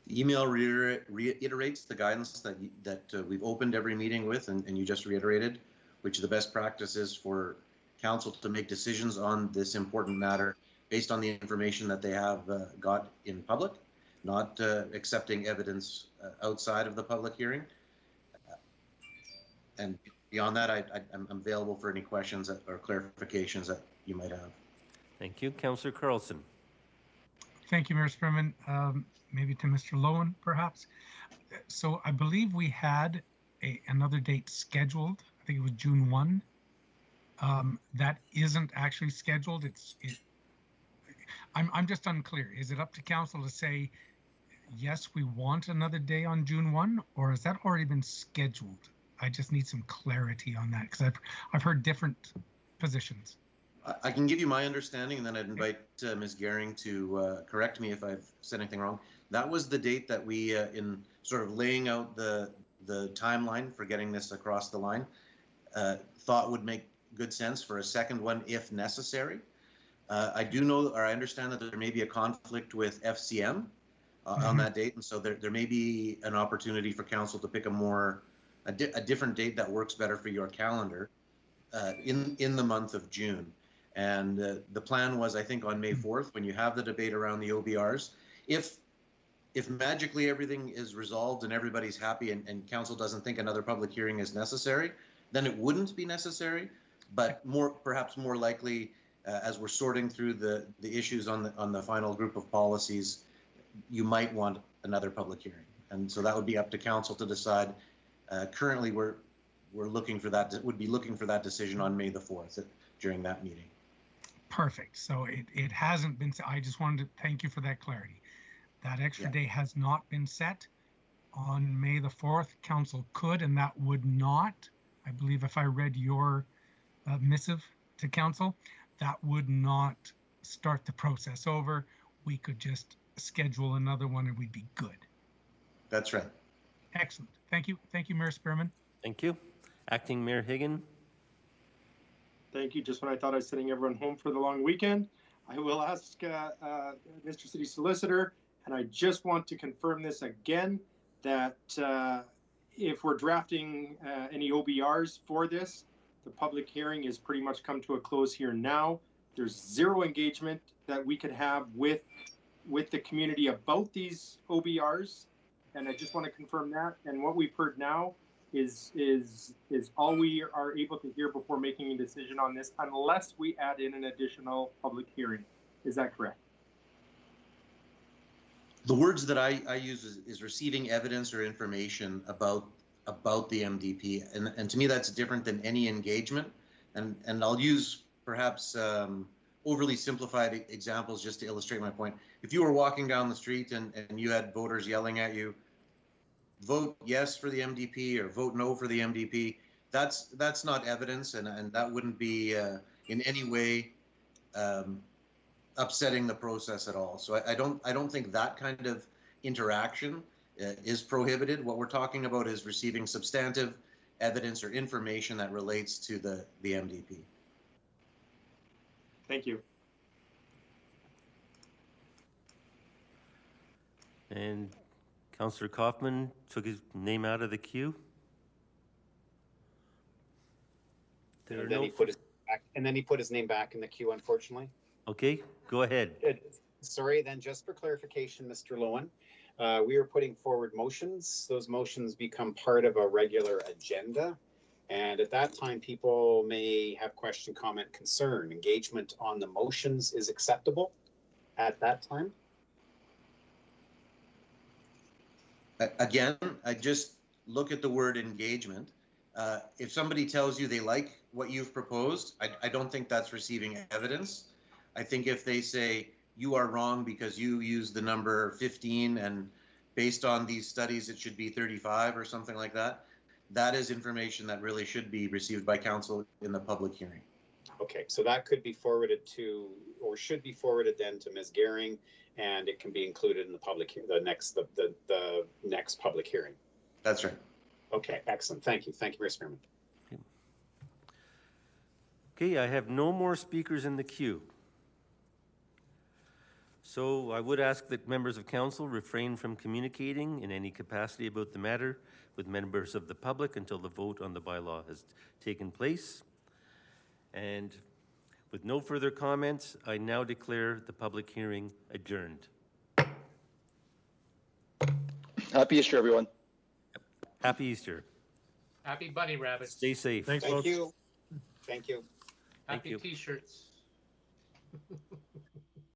The email reiterates the guidance that we've opened every meeting with and you just reiterated, which the best practice is for council to make decisions on this important matter based on the information that they have got in public, not accepting evidence outside of the public hearing. And beyond that, I'm available for any questions or clarifications that you might have. Thank you. Councillor Carlson. Thank you, Mayor Spearman. Maybe to Mr. Lowen, perhaps. So I believe we had another date scheduled. I think it was June 1. That isn't actually scheduled. I'm just unclear. Is it up to council to say, yes, we want another day on June 1, or has that already been scheduled? I just need some clarity on that because I've heard different positions. I can give you my understanding, and then I'd invite Ms. Gehring to correct me if I've said anything wrong. That was the date that we, in sort of laying out the timeline for getting this across the line, thought would make good sense for a second one if necessary. I do know, or I understand that there may be a conflict with FCM on that date, and so there may be an opportunity for council to pick a different date that works better for your calendar in the month of June. And the plan was, I think, on May 4th, when you have the debate around the OBRs, if magically everything is resolved and everybody's happy and council doesn't think another public hearing is necessary, then it wouldn't be necessary. But perhaps more likely, as we're sorting through the issues on the final group of policies, you might want another public hearing. And so that would be up to council to decide. Currently, we're looking for that. Would be looking for that decision on May the 4th during that meeting. Perfect. So it hasn't been. I just wanted to thank you for that clarity. That extra day has not been set on May the 4th. Council could, and that would not. I believe if I read your missive to council, that would not start the process over. We could just schedule another one and we'd be good. That's right. Excellent. Thank you. Thank you, Mayor Spearman. Thank you. Acting Mayor Higgin. Thank you. Just when I thought I was sending everyone home for the long weekend, I will ask Mr. City Solicitor, and I just want to confirm this again, that if we're drafting any OBRs for this, the public hearing is pretty much come to a close here now. there's zero engagement that we could have with the community about these OBRs, and I just want to confirm that. And what we've heard now is all we are able to hear before making a decision on this, unless we add in an additional public hearing. Is that correct? The words that I use is receiving evidence or information about the MDP, and to me that's different than any engagement. And I'll use perhaps overly simplified examples just to illustrate my point. If you were walking down the street and you had voters yelling at you, vote yes for the MDP or vote no for the MDP, that's not evidence, and that wouldn't be in any way upsetting the process at all. So I don't think that kind of interaction is prohibited. What we're talking about is receiving substantive evidence or information that relates to the MDP. Thank you. And Councillor Kaufman took his name out of the queue. There are And then no he put his name back in the queue, unfortunately. Okay, go ahead. Sorry, then just for clarification, Mr. Lowen, we are putting forward motions. Those motions become part of a regular agenda. And at that time, people may have question, comment, concern. Engagement on the motions is acceptable at that time. Again, I just look at the word engagement. If somebody tells you they like what you've proposed, I don't think that's receiving evidence. I think if they say you are wrong because you use the number 15 and based on these studies it should be 35 or something like that, that is information that really should be received by council in the public hearing. Okay, so that could be forwarded to, or should be forwarded then to Ms. Gehring, and it can be included in the public, the next public hearing. That's right. Okay, excellent. Thank you. Thank you, Mr. Spearman. Okay, I have no more speakers in the queue. So I would ask that members of council refrain from communicating in any capacity about the matter with members of the public until the vote on the bylaw has taken place. And with no further comments, I now declare the public hearing adjourned. Happy Easter, everyone. Happy Easter. Happy bunny rabbits. Stay safe. Thank you. Thank you. Happy t-shirts.